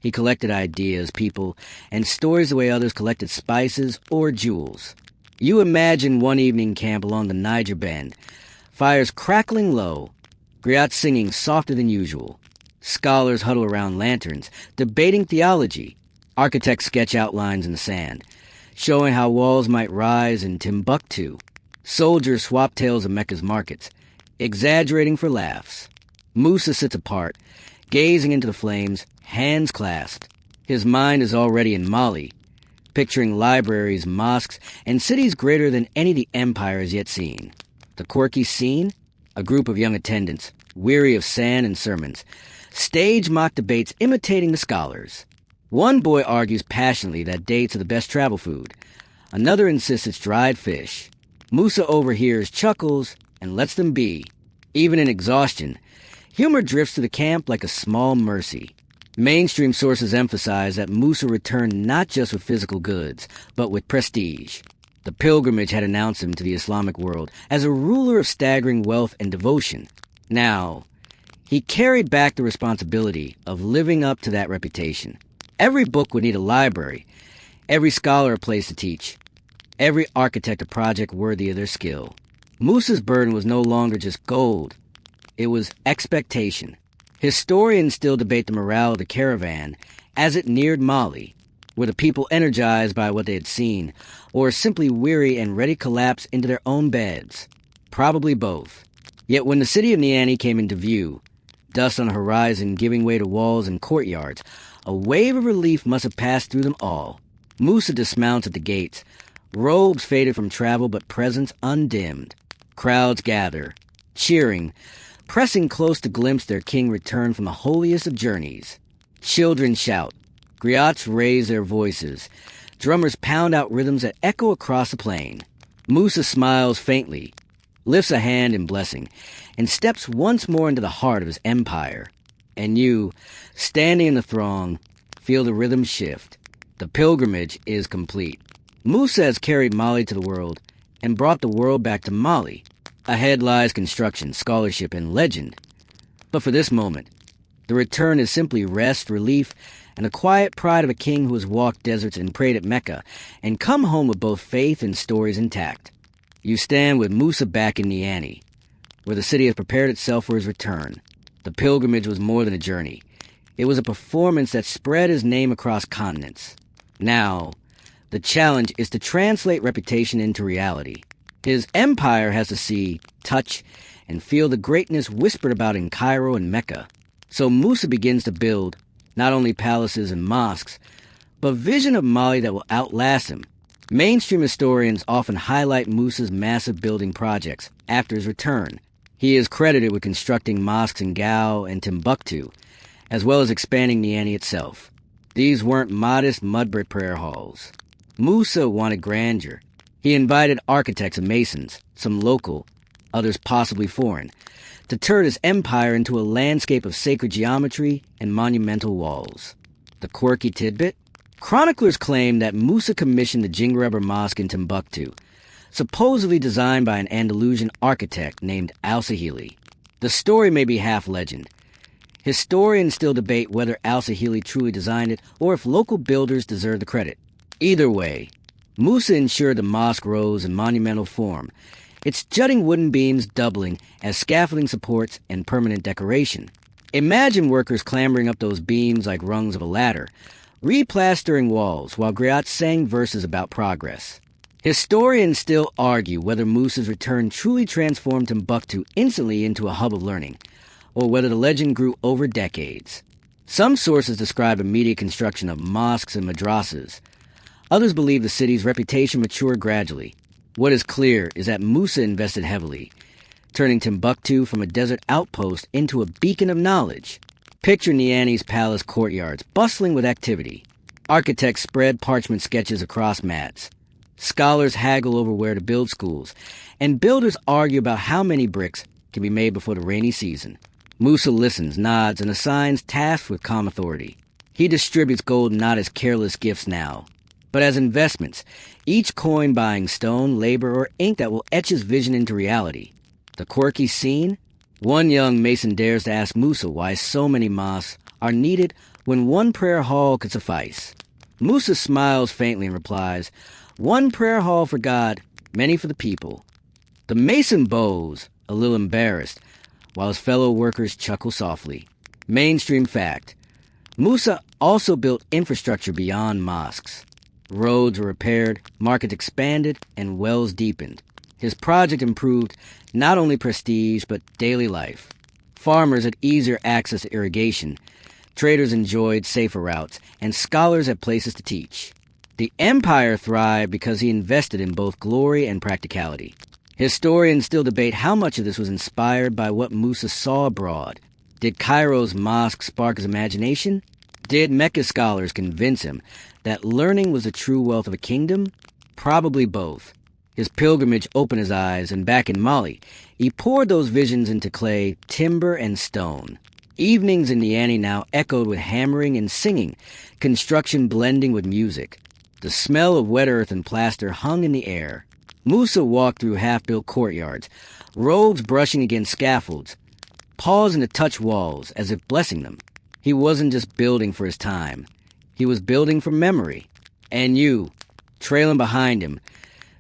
He collected ideas, people, and stories the way others collected spices or jewels. You imagine one evening camp along the Niger Bend, fires crackling low, griots singing softer than usual. Scholars huddle around lanterns, debating theology. Architects sketch outlines in the sand, showing how walls might rise in Timbuktu. Soldiers swap tales of Mecca's markets, exaggerating for laughs. Musa sits apart, gazing into the flames, hands clasped. His mind is already in Mali, picturing libraries, mosques, and cities greater than any the empire has yet seen. The quirky scene? A group of young attendants, weary of sand and sermons, stage mock debates imitating the scholars. One boy argues passionately that dates are the best travel food. Another insists it's dried fish. Musa overhears, chuckles, and lets them be. Even in exhaustion, humor drifts to the camp like a small mercy. Mainstream sources emphasize that Musa returned not just with physical goods, but with prestige. The pilgrimage had announced him to the Islamic world as a ruler of staggering wealth and devotion. Now, he carried back the responsibility of living up to that reputation. Every book would need a library, every scholar a place to teach, every architect a project worthy of their skill. Musa's burden was no longer just gold. It was expectation. Historians still debate the morale of the caravan as it neared Mali. Were the people energized by what they had seen, or simply weary and ready to collapse into their own beds? Probably both. Yet when the city of Niani came into view, dust on the horizon giving way to walls and courtyards, a wave of relief must have passed through them all. Musa dismounts at the gates, robes faded from travel but presence undimmed. Crowds gather, cheering, pressing close to glimpse their king return from the holiest of journeys. Children shout, griots raise their voices, drummers pound out rhythms that echo across the plain. Musa smiles faintly, lifts a hand in blessing, and steps once more into the heart of his empire. And you, standing in the throng, feel the rhythm shift. The pilgrimage is complete. Musa has carried Mali to the world and brought the world back to Mali. Ahead lies construction, scholarship, and legend. But for this moment, the return is simply rest, relief, and the quiet pride of a king who has walked deserts and prayed at Mecca and come home with both faith and stories intact. You stand with Musa back in Niani, where the city has prepared itself for his return. The pilgrimage was more than a journey. It was a performance that spread his name across continents. Now, the challenge is to translate reputation into reality. His empire has to see, touch, and feel the greatness whispered about in Cairo and Mecca. So Musa begins to build not only palaces and mosques, but a vision of Mali that will outlast him. Mainstream historians often highlight Musa's massive building projects after his return. He is credited with constructing mosques in Gao and Timbuktu, as well as expanding Niani itself. These weren't modest mud-brick prayer halls. Musa wanted grandeur. He invited architects and masons, some local, others possibly foreign, to turn his empire into a landscape of sacred geometry and monumental walls. The quirky tidbit? Chroniclers claim that Musa commissioned the Jingareba Mosque in Timbuktu, supposedly designed by an Andalusian architect named Al-Sahili. The story may be half legend. Historians still debate whether Al-Sahili truly designed it or if local builders deserve the credit. Either way, Musa ensured the mosque rose in monumental form, its jutting wooden beams doubling as scaffolding supports and permanent decoration. Imagine workers clambering up those beams like rungs of a ladder, replastering walls while griots sang verses about progress. Historians still argue whether Musa's return truly transformed Timbuktu instantly into a hub of learning, or whether the legend grew over decades. Some sources describe immediate construction of mosques and madrasas. Others believe the city's reputation matured gradually. What is clear is that Musa invested heavily, turning Timbuktu from a desert outpost into a beacon of knowledge. Picture Niani's palace courtyards bustling with activity. Architects spread parchment sketches across mats. Scholars haggle over where to build schools, and builders argue about how many bricks can be made before the rainy season. Musa listens, nods, and assigns tasks with calm authority. He distributes gold not as careless gifts now, but as investments, each coin buying stone, labor, or ink that will etch his vision into reality. The quirky scene? One young mason dares to ask Musa why so many mosques are needed when one prayer hall could suffice. Musa smiles faintly and replies, "One prayer hall for God, many for the people." The mason bows, a little embarrassed, while his fellow workers chuckle softly. Mainstream fact: Musa also built infrastructure beyond mosques. Roads were repaired, markets expanded, and wells deepened. His project improved not only prestige, but daily life. Farmers had easier access to irrigation, traders enjoyed safer routes, and scholars had places to teach. The empire thrived because he invested in both glory and practicality. Historians still debate how much of this was inspired by what Musa saw abroad. Did Cairo's mosque spark his imagination? Did Mecca scholars convince him that learning was the true wealth of a kingdom? Probably both. His pilgrimage opened his eyes, and back in Mali, he poured those visions into clay, timber, and stone. Evenings in Niani now echoed with hammering and singing, construction blending with music. The smell of wet earth and plaster hung in the air. Musa walked through half-built courtyards, robes brushing against scaffolds, pausing to touch walls as if blessing them. He wasn't just building for his time. He was building for memory. And you, trailing behind him,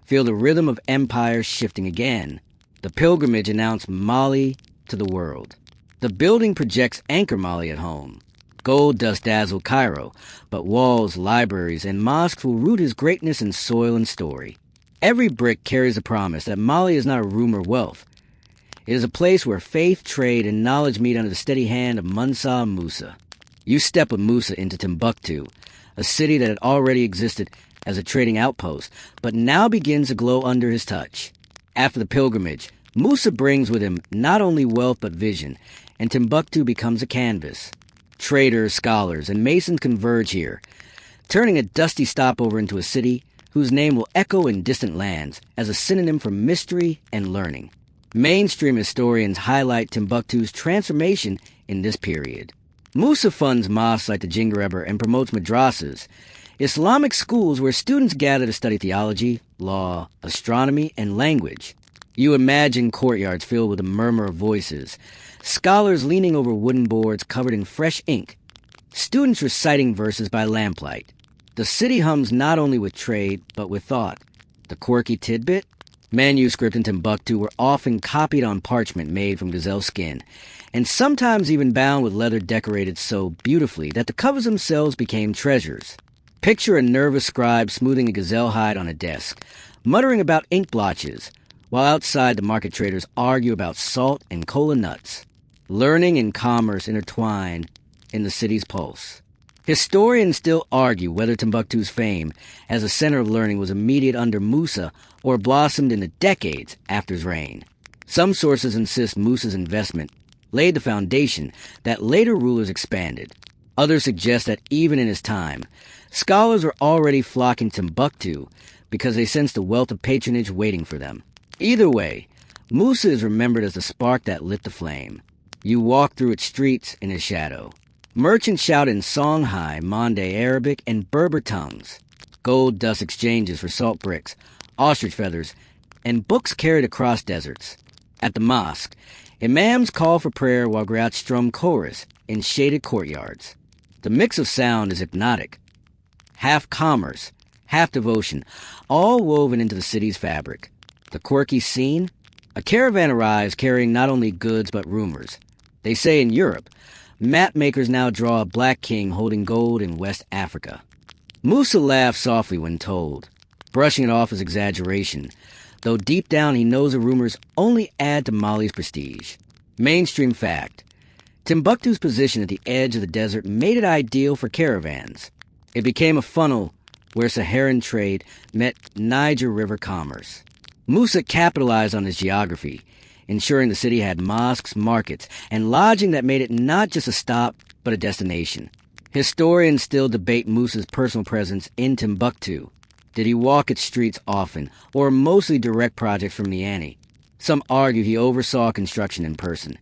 feel the rhythm of empire shifting again. The pilgrimage announced Mali to the world. The building projects Anchor Mali at home. Gold dust dazzled Cairo, but walls, libraries, and mosques will root his greatness in soil and story. Every brick carries a promise that Mali is not a room or wealth. It is a place where faith, trade, and knowledge meet under the steady hand of Mansa Musa. You step with Musa into Timbuktu, a city that had already existed as a trading outpost, but now begins to glow under his touch. After the pilgrimage, Musa brings with him not only wealth but vision, and Timbuktu becomes a canvas. Traders, scholars, and masons converge here, turning a dusty stopover into a city whose name will echo in distant lands as a synonym for mystery and learning. Mainstream historians highlight Timbuktu's transformation in this period. Musa funds mosques like the Jingareber and promotes madrasas, Islamic schools where students gather to study theology, law, astronomy, and language. You imagine courtyards filled with a murmur of voices, scholars leaning over wooden boards covered in fresh ink, students reciting verses by lamplight. The city hums not only with trade, but with thought. The quirky tidbit? Manuscripts in Timbuktu were often copied on parchment made from gazelle skin, and sometimes even bound with leather decorated so beautifully that the covers themselves became treasures. Picture a nervous scribe smoothing a gazelle hide on a desk, muttering about ink blotches, while outside the market traders argue about salt and cola nuts. Learning and commerce intertwine in the city's pulse. Historians still argue whether Timbuktu's fame as a center of learning was immediate under Musa or blossomed in the decades after his reign. Some sources insist Musa's investment laid the foundation that later rulers expanded. Others suggest that even in his time, scholars were already flocking to Timbuktu because they sensed the wealth of patronage waiting for them. Either way, Musa is remembered as the spark that lit the flame. You walk through its streets in his shadow. Merchants shout in Songhai, Mande Arabic, and Berber tongues. Gold dust exchanges for salt bricks, ostrich feathers, and books carried across deserts. At the mosque, imams call for prayer while griots strum chorus in shaded courtyards. The mix of sound is hypnotic. Half commerce, half devotion, all woven into the city's fabric. The quirky scene? A caravan arrives carrying not only goods but rumors. They say in Europe, map makers now draw a black king holding gold in West Africa. Musa laughs softly when told, brushing it off as exaggeration, though deep down he knows the rumors only add to Mali's prestige. Mainstream fact: Timbuktu's position at the edge of the desert made it ideal for caravans. It became a funnel where Saharan trade met Niger River commerce. Musa capitalized on his geography, ensuring the city had mosques, markets, and lodging that made it not just a stop, but a destination. Historians still debate Musa's personal presence in Timbuktu. Did he walk its streets often, or mostly direct projects from Niani? Some argue he oversaw construction in person.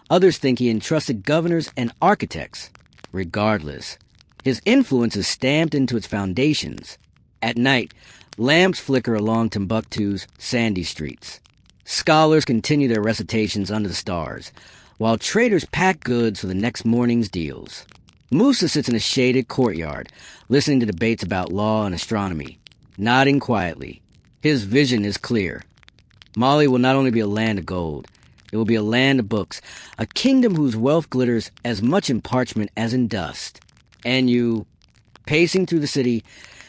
Others think he entrusted governors and architects. Regardless, his influence is stamped into its foundations. At night, lamps flicker along Timbuktu's sandy streets. Scholars continue their recitations under the stars, while traders pack goods for the next morning's deals. Musa sits in a shaded courtyard, listening to debates about law and astronomy, nodding quietly. His vision is clear. Mali will not only be a land of gold, it will be a land of books, a kingdom whose wealth glitters as much in parchment as in dust. And you, pacing through the city,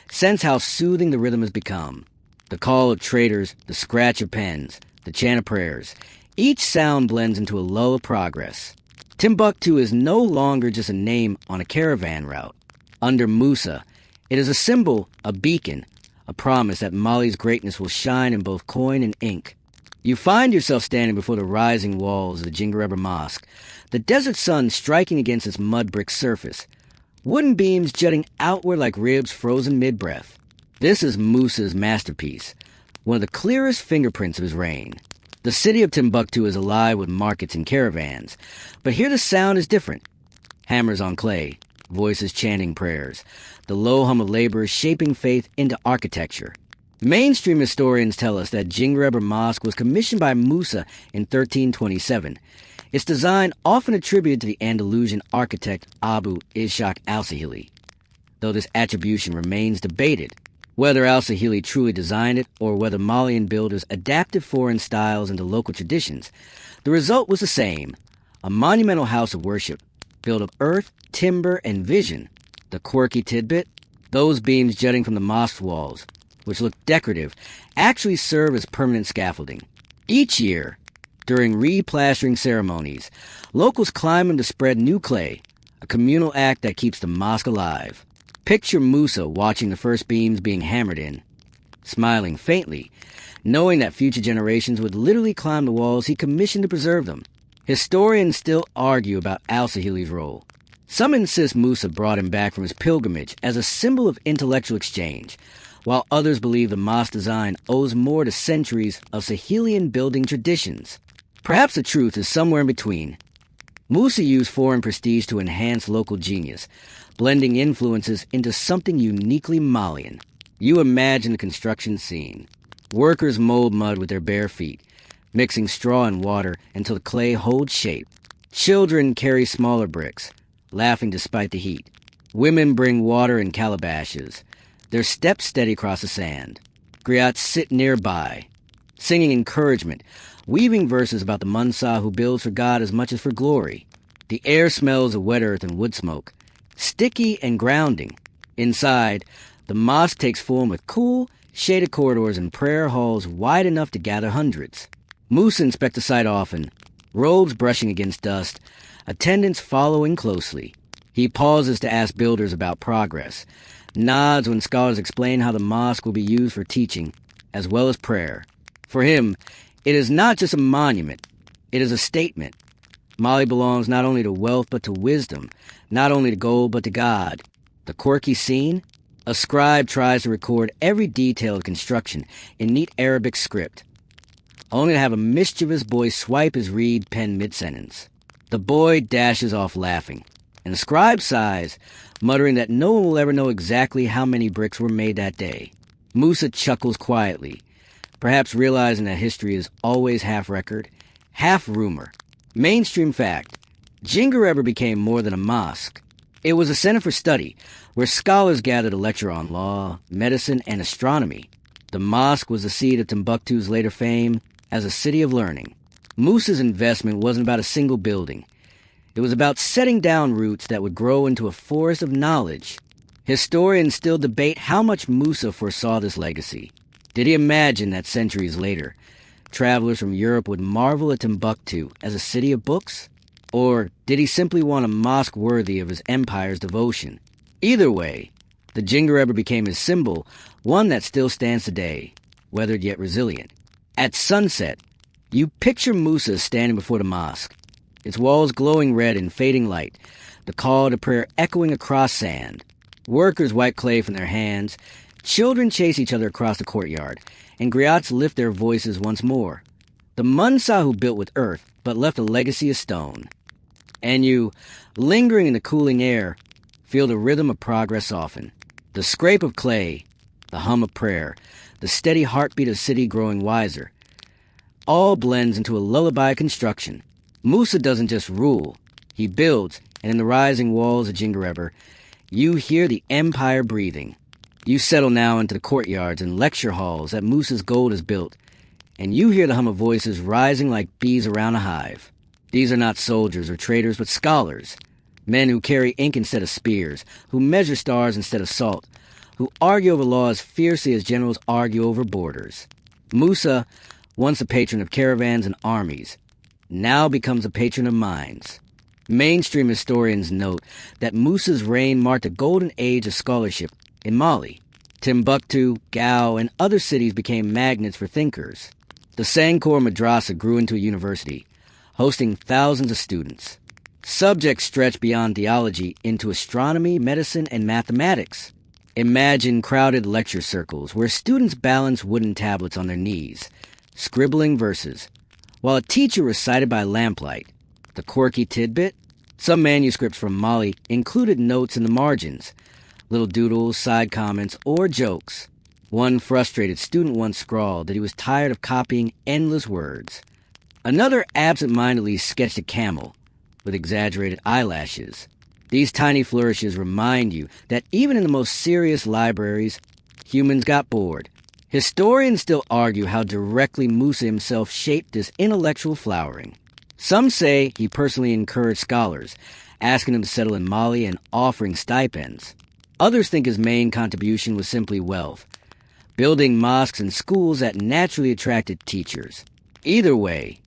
sense how soothing the rhythm has become. The call of traders, the scratch of pens, the chant of prayers. Each sound blends into a lull of progress. Timbuktu is no longer just a name on a caravan route. Under Musa, it is a symbol, a beacon, a promise that Mali's greatness will shine in both coin and ink. You find yourself standing before the rising walls of the Jingareba Mosque, the desert sun striking against its mud brick surface, wooden beams jutting outward like ribs frozen mid-breath. This is Musa's masterpiece, one of the clearest fingerprints of his reign. The city of Timbuktu is alive with markets and caravans, but here the sound is different. Hammers on clay, voices chanting prayers, the low hum of laborers shaping faith into architecture. Mainstream historians tell us that Jingareba Mosque was commissioned by Musa in 1327. Its design often attributed to the Andalusian architect Abu Ishaq al-Sahili, though this attribution remains debated. Whether al-Sahili truly designed it or whether Malian builders adapted foreign styles into local traditions, the result was the same, a monumental house of worship built of earth, timber, and vision. The quirky tidbit? Those beams jutting from the mosque walls, which look decorative, actually serve as permanent scaffolding. Each year, during replastering ceremonies, locals climb them to spread new clay, a communal act that keeps the mosque alive. Picture Musa watching the first beams being hammered in, smiling faintly, knowing that future generations would literally climb the walls he commissioned to preserve them. Historians still argue about al-Sahili's role. Some insist Musa brought him back from his pilgrimage as a symbol of intellectual exchange, while others believe the mosque design owes more to centuries of Sahelian building traditions. Perhaps the truth is somewhere in between. Musa used foreign prestige to enhance local genius, blending influences into something uniquely Malian. You imagine the construction scene. Workers mold mud with their bare feet, mixing straw and water until the clay holds shape. Children carry smaller bricks, laughing despite the heat. Women bring water in calabashes, their steps steady across the sand. Griots sit nearby, singing encouragement, weaving verses about the Mansa who builds for God as much as for glory. The air smells of wet earth and wood smoke, sticky and grounding. Inside, the mosque takes form with cool, shaded corridors and prayer halls wide enough to gather hundreds. Musa inspects the site often, robes brushing against dust, attendants following closely. He pauses to ask builders about progress, nods when scholars explain how the mosque will be used for teaching, as well as prayer. For him, it is not just a monument, it is a statement. Mali belongs not only to wealth but to wisdom, not only to gold but to God. The quirky scene? A scribe tries to record every detail of construction in neat Arabic script, only to have a mischievous boy swipe his reed pen mid-sentence. The boy dashes off laughing, and the scribe sighs, muttering that no one will ever know exactly how many bricks were made that day. Musa chuckles quietly, perhaps realizing that history is always half record, half rumor. Mainstream fact, Jingareba became more than a mosque. It was a center for study, where scholars gathered to lecture on law, medicine, and astronomy. The mosque was the seed of Timbuktu's later fame as a city of learning. Musa's investment wasn't about a single building. It was about setting down roots that would grow into a forest of knowledge. Historians still debate how much Musa foresaw this legacy. Did he imagine that centuries later, travelers from Europe would marvel at Timbuktu as a city of books? Or did he simply want a mosque worthy of his empire's devotion? Either way, the Jingareba became his symbol, one that still stands today, weathered yet resilient. At sunset, you picture Musa standing before the mosque, its walls glowing red in fading light, the call to prayer echoing across sand. Workers wipe clay from their hands, children chase each other across the courtyard, and griots lift their voices once more. The Mansa who built with earth, but left a legacy of stone. And you, lingering in the cooling air, feel the rhythm of progress soften. The scrape of clay, the hum of prayer, the steady heartbeat of city growing wiser. All blends into a lullaby construction. Musa doesn't just rule, he builds, and in the rising walls of Jingareba, you hear the empire breathing. You settle now into the courtyards and lecture halls that Musa's gold has built, and you hear the hum of voices rising like bees around a hive. These are not soldiers or traders, but scholars. Men who carry ink instead of spears, who measure stars instead of salt, who argue over law as fiercely as generals argue over borders. Musa, once a patron of caravans and armies, now becomes a patron of minds. Mainstream historians note that Musa's reign marked a golden age of scholarship in Mali. Timbuktu, Gao, and other cities became magnets for thinkers. The Sankor Madrasa grew into a university, hosting thousands of students. Subjects stretched beyond theology into astronomy, medicine, and mathematics. Imagine crowded lecture circles where students balance wooden tablets on their knees, scribbling verses, while a teacher recited by lamplight. The quirky tidbit? Some manuscripts from Mali included notes in the margins, little doodles, side comments, or jokes. One frustrated student once scrawled that he was tired of copying endless words. Another absent-mindedly sketched a camel with exaggerated eyelashes. These tiny flourishes remind you that even in the most serious libraries, humans got bored. Historians still argue how directly Musa himself shaped this intellectual flowering. Some say he personally encouraged scholars, asking them to settle in Mali and offering stipends. Others think his main contribution was simply wealth, building mosques and schools that naturally attracted teachers. Either way,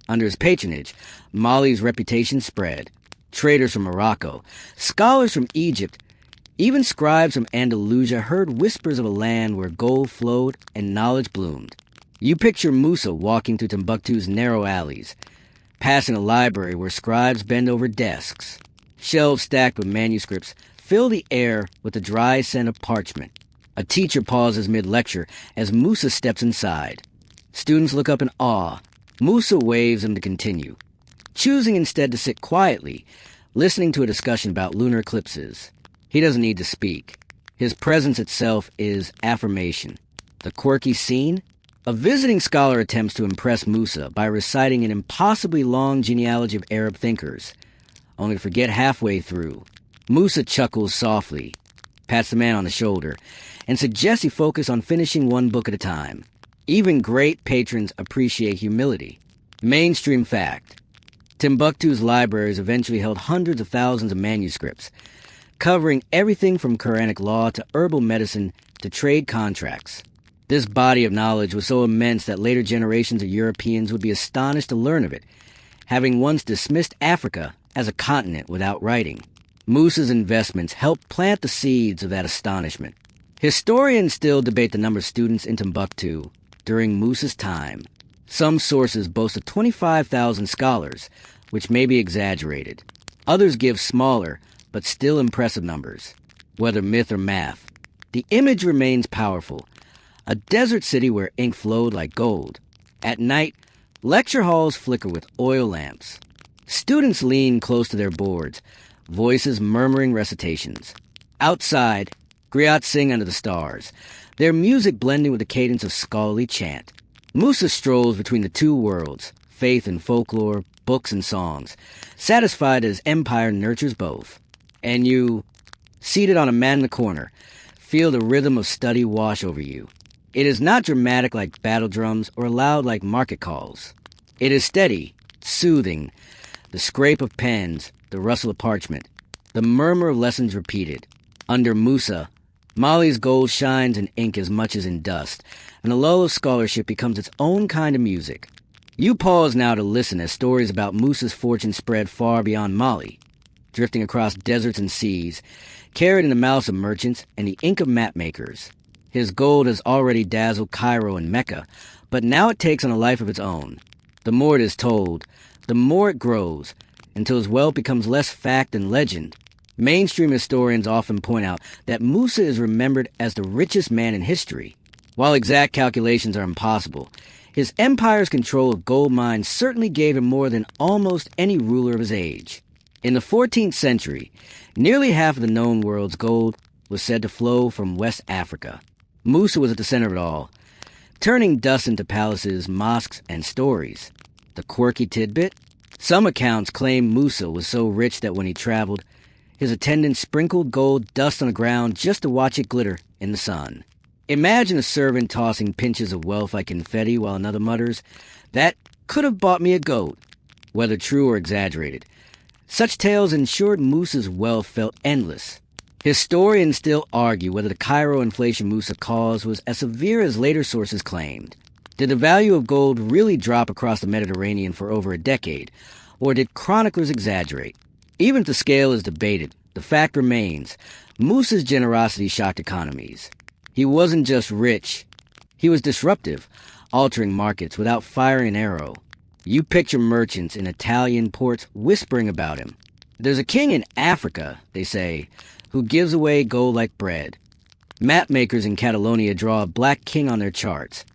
under his patronage, Mali's reputation spread. Traders from Morocco, scholars from Egypt, even scribes from Andalusia heard whispers of a land where gold flowed and knowledge bloomed. You picture Musa walking through Timbuktu's narrow alleys, passing a library where scribes bend over desks. Shelves stacked with manuscripts fill the air with the dry scent of parchment. A teacher pauses mid-lecture as Musa steps inside. Students look up in awe. Musa waves them to continue, choosing instead to sit quietly, listening to a discussion about lunar eclipses. He doesn't need to speak. His presence itself is affirmation. The quirky scene? A visiting scholar attempts to impress Musa by reciting an impossibly long genealogy of Arab thinkers, only to forget halfway through. Musa chuckles softly, pats the man on the shoulder, and suggests he focus on finishing one book at a time. Even great patrons appreciate humility. Mainstream fact: Timbuktu's libraries eventually held hundreds of thousands of manuscripts, covering everything from Quranic law to herbal medicine to trade contracts. This body of knowledge was so immense that later generations of Europeans would be astonished to learn of it, having once dismissed Africa as a continent without writing. Musa's investments helped plant the seeds of that astonishment. Historians still debate the number of students in Timbuktu during Musa's time. Some sources boast of 25,000 scholars, which may be exaggerated. Others give smaller, but still impressive numbers. Whether myth or math, the image remains powerful. A desert city where ink flowed like gold. At night, lecture halls flicker with oil lamps. Students lean close to their boards, voices murmuring recitations. Outside, griots sing under the stars, their music blending with the cadence of scholarly chant. Musa strolls between the two worlds, faith and folklore, books and songs, satisfied as empire nurtures both. And you, seated on a mat in the corner, feel the rhythm of study wash over you. It is not dramatic like battle drums or loud like market calls. It is steady, soothing, the scrape of pens, the rustle of parchment, the murmur of lessons repeated. Under Musa, Mali's gold shines in ink as much as in dust, and the lull of scholarship becomes its own kind of music. You pause now to listen as stories about Musa's fortune spread far beyond Mali, drifting across deserts and seas, carried in the mouths of merchants and the ink of mapmakers. His gold has already dazzled Cairo and Mecca, but now it takes on a life of its own. The more it is told, the more it grows, until his wealth becomes less fact than legend. Mainstream historians often point out that Musa is remembered as the richest man in history. While exact calculations are impossible, his empire's control of gold mines certainly gave him more than almost any ruler of his age. In the 14th century, nearly half of the known world's gold was said to flow from West Africa. Musa was at the center of it all, turning dust into palaces, mosques, and stories. The quirky tidbit? Some accounts claim Musa was so rich that when he traveled, his attendants sprinkled gold dust on the ground just to watch it glitter in the sun. Imagine a servant tossing pinches of wealth like confetti while another mutters, "That could have bought me a goat," whether true or exaggerated. Such tales ensured Musa's wealth felt endless. Historians still argue whether the Cairo inflation Musa caused was as severe as later sources claimed. Did the value of gold really drop across the Mediterranean for over a decade, or did chroniclers exaggerate? Even if the scale is debated, the fact remains, Musa's generosity shocked economies. He wasn't just rich, he was disruptive, altering markets without firing an arrow. You picture merchants in Italian ports whispering about him. There's a king in Africa, they say, who gives away gold like bread. Mapmakers in Catalonia draw a black king on their charts,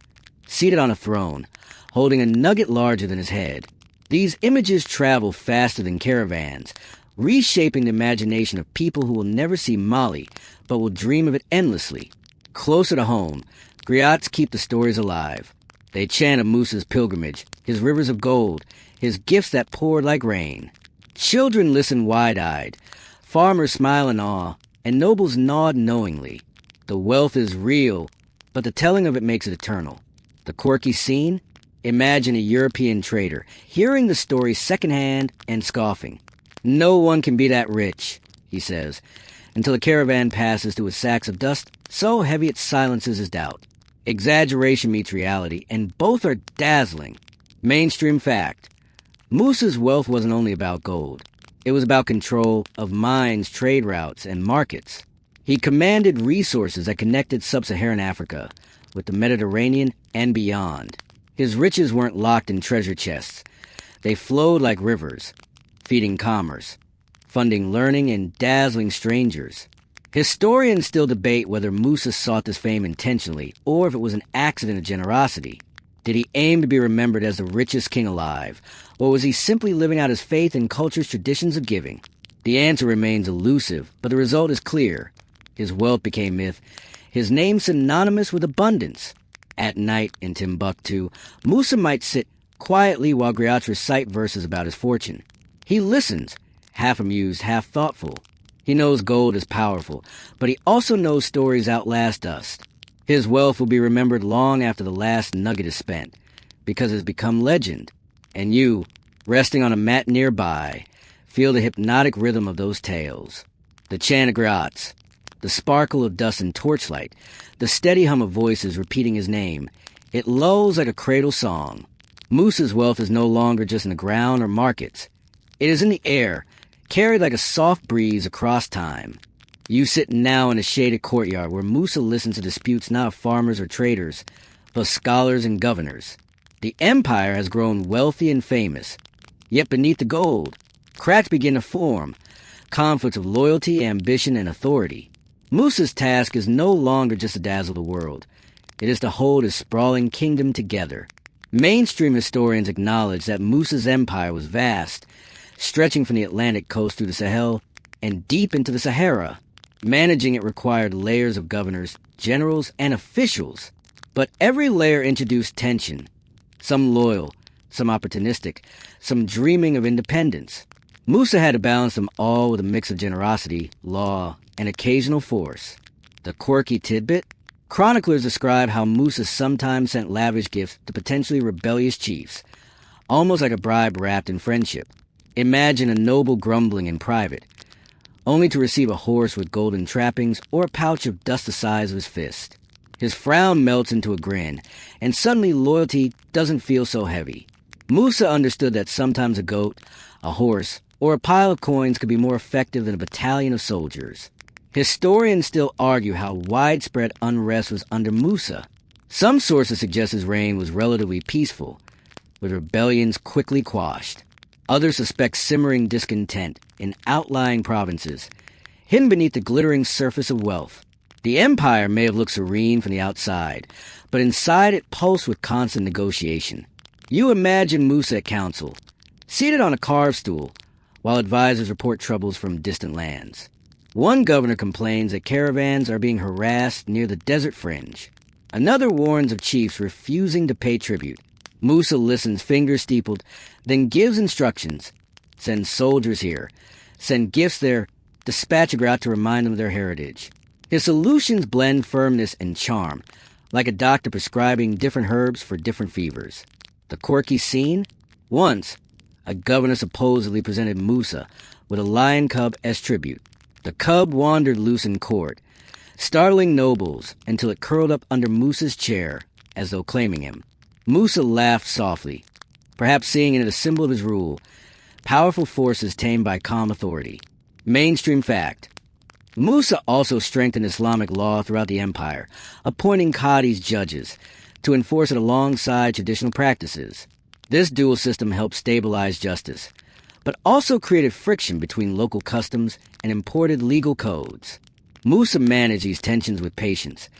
seated on a throne, holding a nugget larger than his head. These images travel faster than caravans, reshaping the imagination of people who will never see Mali, but will dream of it endlessly. Closer to home, griots keep the stories alive. They chant of Musa's pilgrimage, his rivers of gold, his gifts that poured like rain. Children listen wide-eyed, farmers smile in awe, and nobles nod knowingly. The wealth is real, but the telling of it makes it eternal. The quirky scene? Imagine a European trader hearing the story secondhand and scoffing. "No one can be that rich," he says, until a caravan passes through with sacks of dust so heavy it silences his doubt. Exaggeration meets reality, and both are dazzling. Mainstream fact. Musa's wealth wasn't only about gold. It was about control of mines, trade routes, and markets. He commanded resources that connected sub-Saharan Africa with the Mediterranean and beyond. His riches weren't locked in treasure chests. They flowed like rivers, feeding commerce, funding learning, and dazzling strangers. Historians still debate whether Musa sought this fame intentionally or if it was an accident of generosity. Did he aim to be remembered as the richest king alive, or was he simply living out his faith in culture's traditions of giving? The answer remains elusive, but the result is clear. His wealth became myth, his name synonymous with abundance. At night in Timbuktu, Musa might sit quietly while griots recite verses about his fortune. He listens, half amused, half thoughtful. He knows gold is powerful, but he also knows stories outlast dust. His wealth will be remembered long after the last nugget is spent, because it has become legend. And you, resting on a mat nearby, feel the hypnotic rhythm of those tales. The chant of griots, the sparkle of dust and torchlight, the steady hum of voices repeating his name. It lulls like a cradle song. Musa's wealth is no longer just in the ground or markets. It is in the air, carried like a soft breeze across time. You sit now in a shaded courtyard where Musa listens to disputes not of farmers or traders, but scholars and governors. The empire has grown wealthy and famous. Yet beneath the gold, cracks begin to form, conflicts of loyalty, ambition, and authority. Musa's task is no longer just to dazzle the world. It is to hold his sprawling kingdom together. Mainstream historians acknowledge that Musa's empire was vast, stretching from the Atlantic coast through the Sahel and deep into the Sahara. Managing it required layers of governors, generals, and officials. But every layer introduced tension. Some loyal, some opportunistic, some dreaming of independence. Musa had to balance them all with a mix of generosity, law, and occasional force. The quirky tidbit? Chroniclers describe how Musa sometimes sent lavish gifts to potentially rebellious chiefs, almost like a bribe wrapped in friendship. Imagine a noble grumbling in private, only to receive a horse with golden trappings or a pouch of dust the size of his fist. His frown melts into a grin, and suddenly loyalty doesn't feel so heavy. Musa understood that sometimes a goat, a horse, or a pile of coins could be more effective than a battalion of soldiers. Historians still argue how widespread unrest was under Musa. Some sources suggest his reign was relatively peaceful, with rebellions quickly quashed. Others suspect simmering discontent in outlying provinces, hidden beneath the glittering surface of wealth. The empire may have looked serene from the outside, but inside it pulsed with constant negotiation. You imagine Musa at council, seated on a carved stool, while advisors report troubles from distant lands. One governor complains that caravans are being harassed near the desert fringe. Another warns of chiefs refusing to pay tribute. Musa listens, fingers steepled, then gives instructions. Send soldiers here. Send gifts there. Dispatch a grout to remind them of their heritage. His solutions blend firmness and charm, like a doctor prescribing different herbs for different fevers. The quirky scene? Once, a governor supposedly presented Musa with a lion cub as tribute. The cub wandered loose in court, startling nobles until it curled up under Musa's chair as though claiming him. Musa laughed softly, perhaps seeing in it a symbol of his rule, powerful forces tamed by calm authority. Mainstream fact. Musa also strengthened Islamic law throughout the empire, appointing qadis judges to enforce it alongside traditional practices. This dual system helped stabilize justice, but also created friction between local customs and imported legal codes. Musa managed these tensions with patience,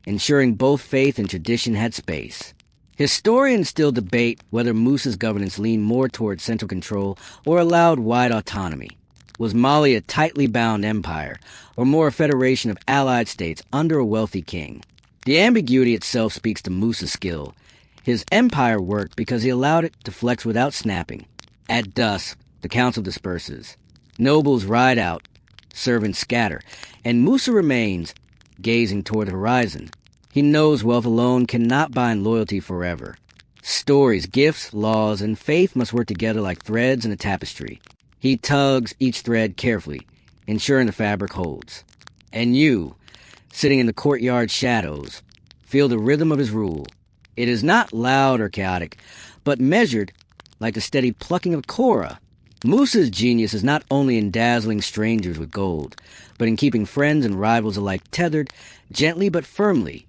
ensuring both faith and tradition had space. Historians still debate whether Musa's governance leaned more toward central control or allowed wide autonomy. Was Mali a tightly bound empire, or more a federation of allied states under a wealthy king? The ambiguity itself speaks to Musa's skill. His empire worked because he allowed it to flex without snapping. At dusk, the council disperses. Nobles ride out, servants scatter, and Musa remains, gazing toward the horizon. He knows wealth alone cannot bind loyalty forever. Stories, gifts, laws, and faith must work together like threads in a tapestry. He tugs each thread carefully, ensuring the fabric holds. And you, sitting in the courtyard shadows, feel the rhythm of his rule. It is not loud or chaotic, but measured like the steady plucking of Korah. Musa's genius is not only in dazzling strangers with gold, but in keeping friends and rivals alike tethered, gently but firmly,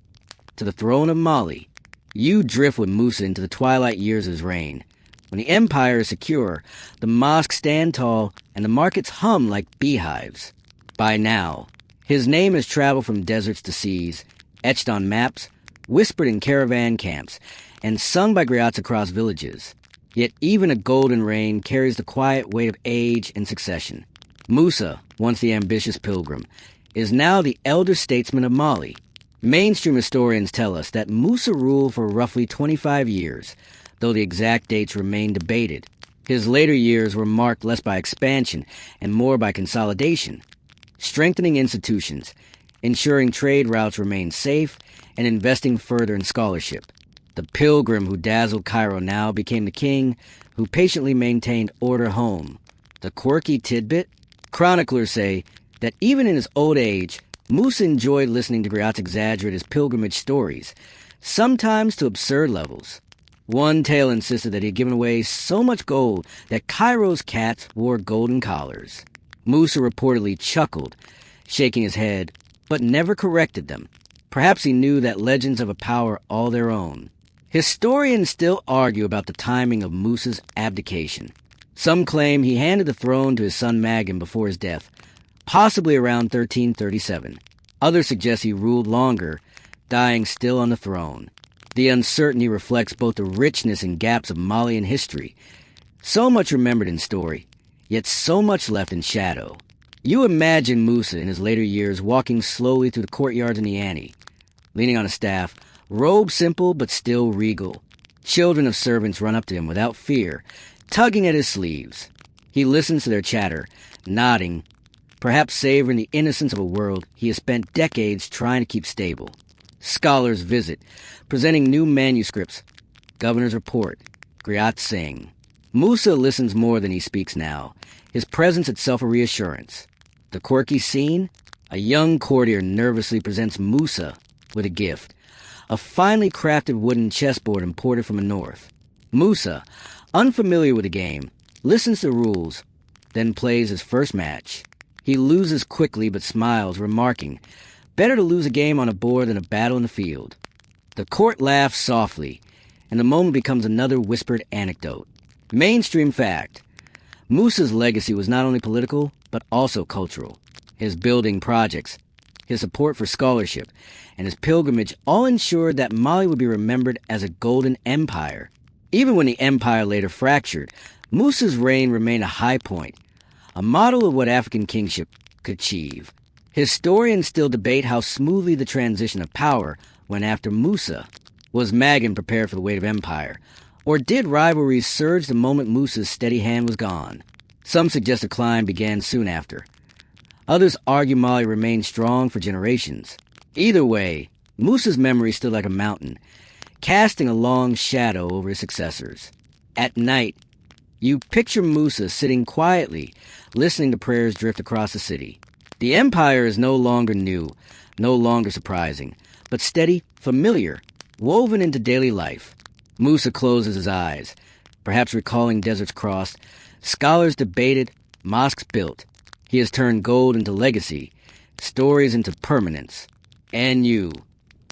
to the throne of Mali. You drift with Musa into the twilight years of his reign. When the empire is secure, the mosques stand tall and the markets hum like beehives. By now, his name has traveled from deserts to seas, etched on maps, whispered in caravan camps, and sung by griots across villages. Yet even a golden reign carries the quiet weight of age and succession. Musa, once the ambitious pilgrim, is now the elder statesman of Mali. Mainstream historians tell us that Musa ruled for roughly 25 years, though the exact dates remain debated. His later years were marked less by expansion and more by consolidation, strengthening institutions, ensuring trade routes remained safe, and investing further in scholarship. The pilgrim who dazzled Cairo now became the king who patiently maintained order home. The quirky tidbit? Chroniclers say that even in his old age, Musa enjoyed listening to griots exaggerate his pilgrimage stories, sometimes to absurd levels. One tale insisted that he had given away so much gold that Cairo's cats wore golden collars. Musa reportedly chuckled, shaking his head, but never corrected them. Perhaps he knew that legends have a power all their own. Historians still argue about the timing of Musa's abdication. Some claim he handed the throne to his son Magin before his death, possibly around 1337. Others suggest he ruled longer, dying still on the throne. The uncertainty reflects both the richness and gaps of Malian history. So much remembered in story, yet so much left in shadow. You imagine Musa in his later years walking slowly through the courtyards in Niani, leaning on a staff, robed simple but still regal. Children of servants run up to him without fear, tugging at his sleeves. He listens to their chatter, nodding, perhaps savoring the innocence of a world he has spent decades trying to keep stable. Scholars visit, presenting new manuscripts. Governors report. Griots sing. Musa listens more than he speaks now, his presence itself a reassurance. The quirky scene? A young courtier nervously presents Musa with a gift, a finely crafted wooden chessboard imported from the north. Musa, Unfamiliar with the game, listens to the rules, then plays his first match. He loses quickly but smiles, remarking, "Better to lose a game on a board than a battle in the field." The court laughs softly, and the moment becomes another whispered anecdote. Mainstream fact. Musa's legacy was not only political, but also cultural. His building projects, his support for scholarship, and his pilgrimage all ensured that Mali would be remembered as a golden empire. Even when the empire later fractured, Musa's reign remained a high point, a model of what African kingship could achieve. Historians still debate how smoothly the transition of power went after Musa. Was Magan prepared for the weight of empire? Or did rivalries surge the moment Musa's steady hand was gone? Some suggest the climb began soon after. Others argue Mali remained strong for generations. Either way, Musa's memory stood like a mountain, casting a long shadow over his successors. At night, you picture Musa sitting quietly, listening to prayers drift across the city. The empire is no longer new, no longer surprising, but steady, familiar, woven into daily life. Musa closes his eyes, perhaps recalling deserts crossed, scholars debated, mosques built. He has turned gold into legacy, stories into permanence. And you,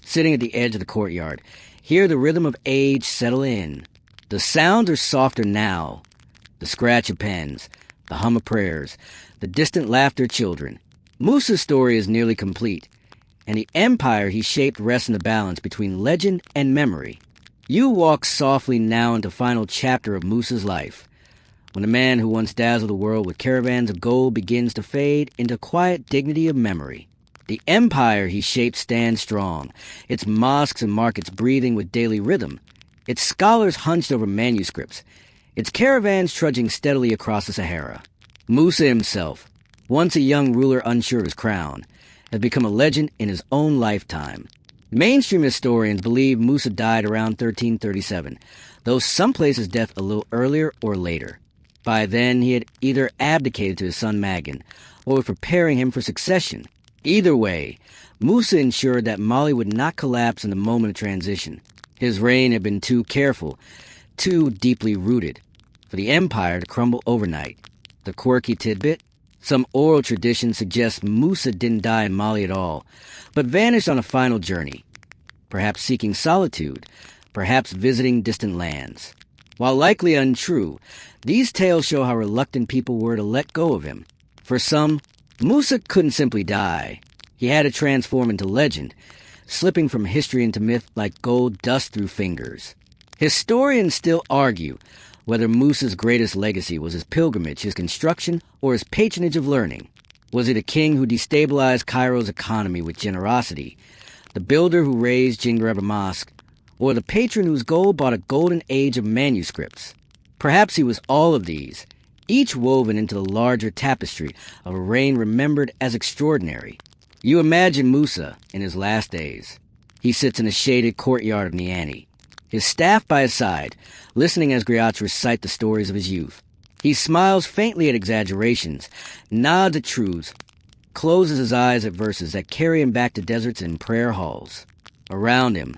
sitting at the edge of the courtyard, hear the rhythm of age settle in. The sounds are softer now. The scratch of pens, the hum of prayers, the distant laughter of children. Musa's story is nearly complete, and the empire he shaped rests in the balance between legend and memory. You walk softly now into the final chapter of Musa's life, when the man who once dazzled the world with caravans of gold begins to fade into quiet dignity of memory. The empire he shaped stands strong, its mosques and markets breathing with daily rhythm, its scholars hunched over manuscripts, its caravans trudging steadily across the Sahara. Musa himself, once a young ruler unsure of his crown, has become a legend in his own lifetime. Mainstream historians believe Musa died around 1337, though some place his death a little earlier or later. By then, he had either abdicated to his son Magan, or was preparing him for succession. Either way, Musa ensured that Mali would not collapse in the moment of transition. His reign had been too careful, too deeply rooted, for the empire to crumble overnight. The quirky tidbit? Some oral tradition suggests Musa didn't die in Mali at all, but vanished on a final journey, perhaps seeking solitude, perhaps visiting distant lands. While likely untrue, these tales show how reluctant people were to let go of him. For some, Musa couldn't simply die. He had to transform into legend, slipping from history into myth like gold dust through fingers. Historians still argue whether Musa's greatest legacy was his pilgrimage, his construction, or his patronage of learning. Was he the king who destabilized Cairo's economy with generosity, the builder who raised Jingareba Mosque, or the patron whose gold bought a golden age of manuscripts? Perhaps he was all of these, each woven into the larger tapestry of a reign remembered as extraordinary. You imagine Musa in his last days. He sits in a shaded courtyard of Niani, his staff by his side, listening as griots recite the stories of his youth. He smiles faintly at exaggerations, nods at truths, closes his eyes at verses that carry him back to deserts and prayer halls. Around him,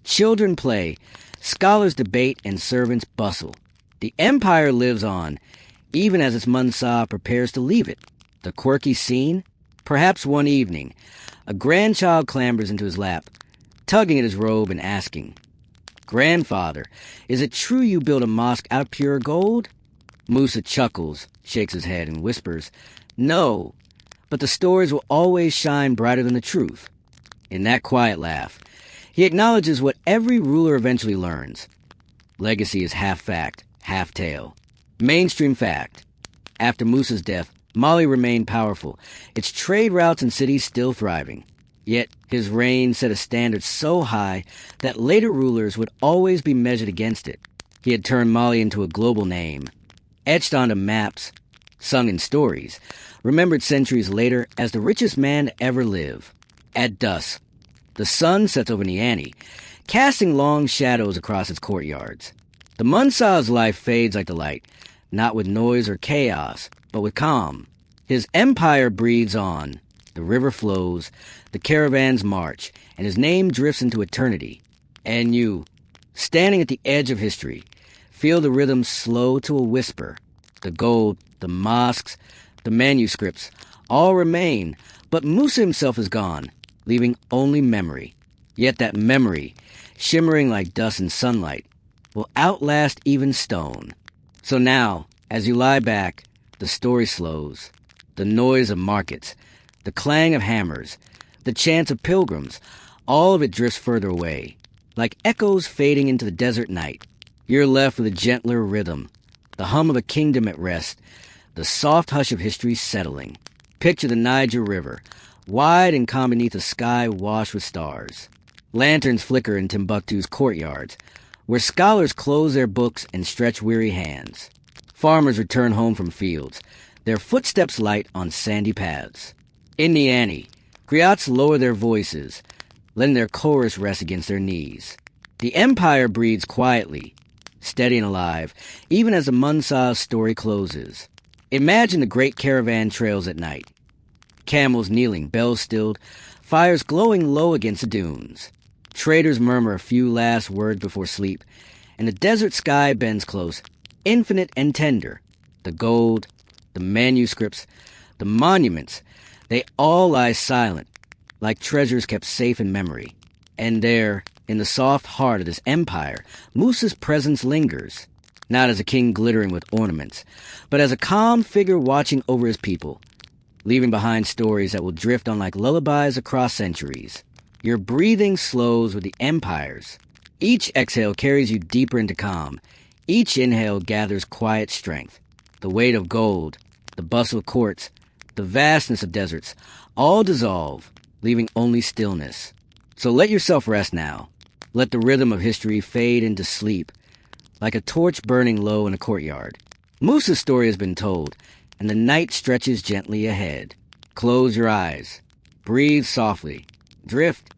children play, scholars debate, and servants bustle. The empire lives on, even as its Mansa prepares to leave it. The quirky scene? Perhaps one evening, a grandchild clambers into his lap, tugging at his robe and asking, "Grandfather, is it true you built a mosque out of pure gold?" Musa chuckles, shakes his head, and whispers, "No, but the stories will always shine brighter than the truth." In that quiet laugh, he acknowledges what every ruler eventually learns. Legacy is half fact, half tale. Mainstream fact. After Musa's death, Mali remained powerful, its trade routes and cities still thriving. Yet his reign set a standard so high that later rulers would always be measured against it. He had turned Mali into a global name, etched onto maps, sung in stories, remembered centuries later as the richest man to ever live. At dusk, the sun sets over Niani, casting long shadows across its courtyards. The Mansa's life fades like the light, not with noise or chaos, but with calm. His empire breathes on. The river flows, the caravans march, and his name drifts into eternity. And you, standing at the edge of history, Feel the rhythm slow to a whisper. The gold, the mosques, the manuscripts, all remain, but Musa himself is gone, leaving only memory. Yet that memory, shimmering like dust in sunlight, will outlast even stone. So now, as you lie back, the story slows. The noise of markets, the clang of hammers, the chants of pilgrims, all of it drifts further away. Like echoes fading into the desert night, you're left with a gentler rhythm, the hum of a kingdom at rest, the soft hush of history settling. Picture the Niger River, wide and calm beneath a sky washed with stars. Lanterns flicker in Timbuktu's courtyards, where scholars close their books and stretch weary hands. Farmers return home from fields, their footsteps light on sandy paths. In Niani, griots lower their voices, letting their chorus rest against their knees. The empire breathes quietly, steady and alive, even as the Mansa story closes. Imagine the great caravan trails at night. Camels kneeling, bells stilled, fires glowing low against the dunes. Traders murmur a few last words before sleep, and the desert sky bends close, infinite and tender. The gold, the manuscripts, the monuments, they all lie silent, like treasures kept safe in memory. And there, in the soft heart of this empire, Musa's presence lingers, not as a king glittering with ornaments, but as a calm figure watching over his people, leaving behind stories that will drift on like lullabies across centuries. Your breathing slows with the empire's. Each exhale carries you deeper into calm. Each inhale gathers quiet strength. The weight of gold, the bustle of courts, the vastness of deserts, all dissolve, leaving only stillness. So let yourself rest now. Let the rhythm of history fade into sleep, like a torch burning low in a courtyard. Musa's story has been told, and the night stretches gently ahead. Close your eyes. Breathe softly. Drift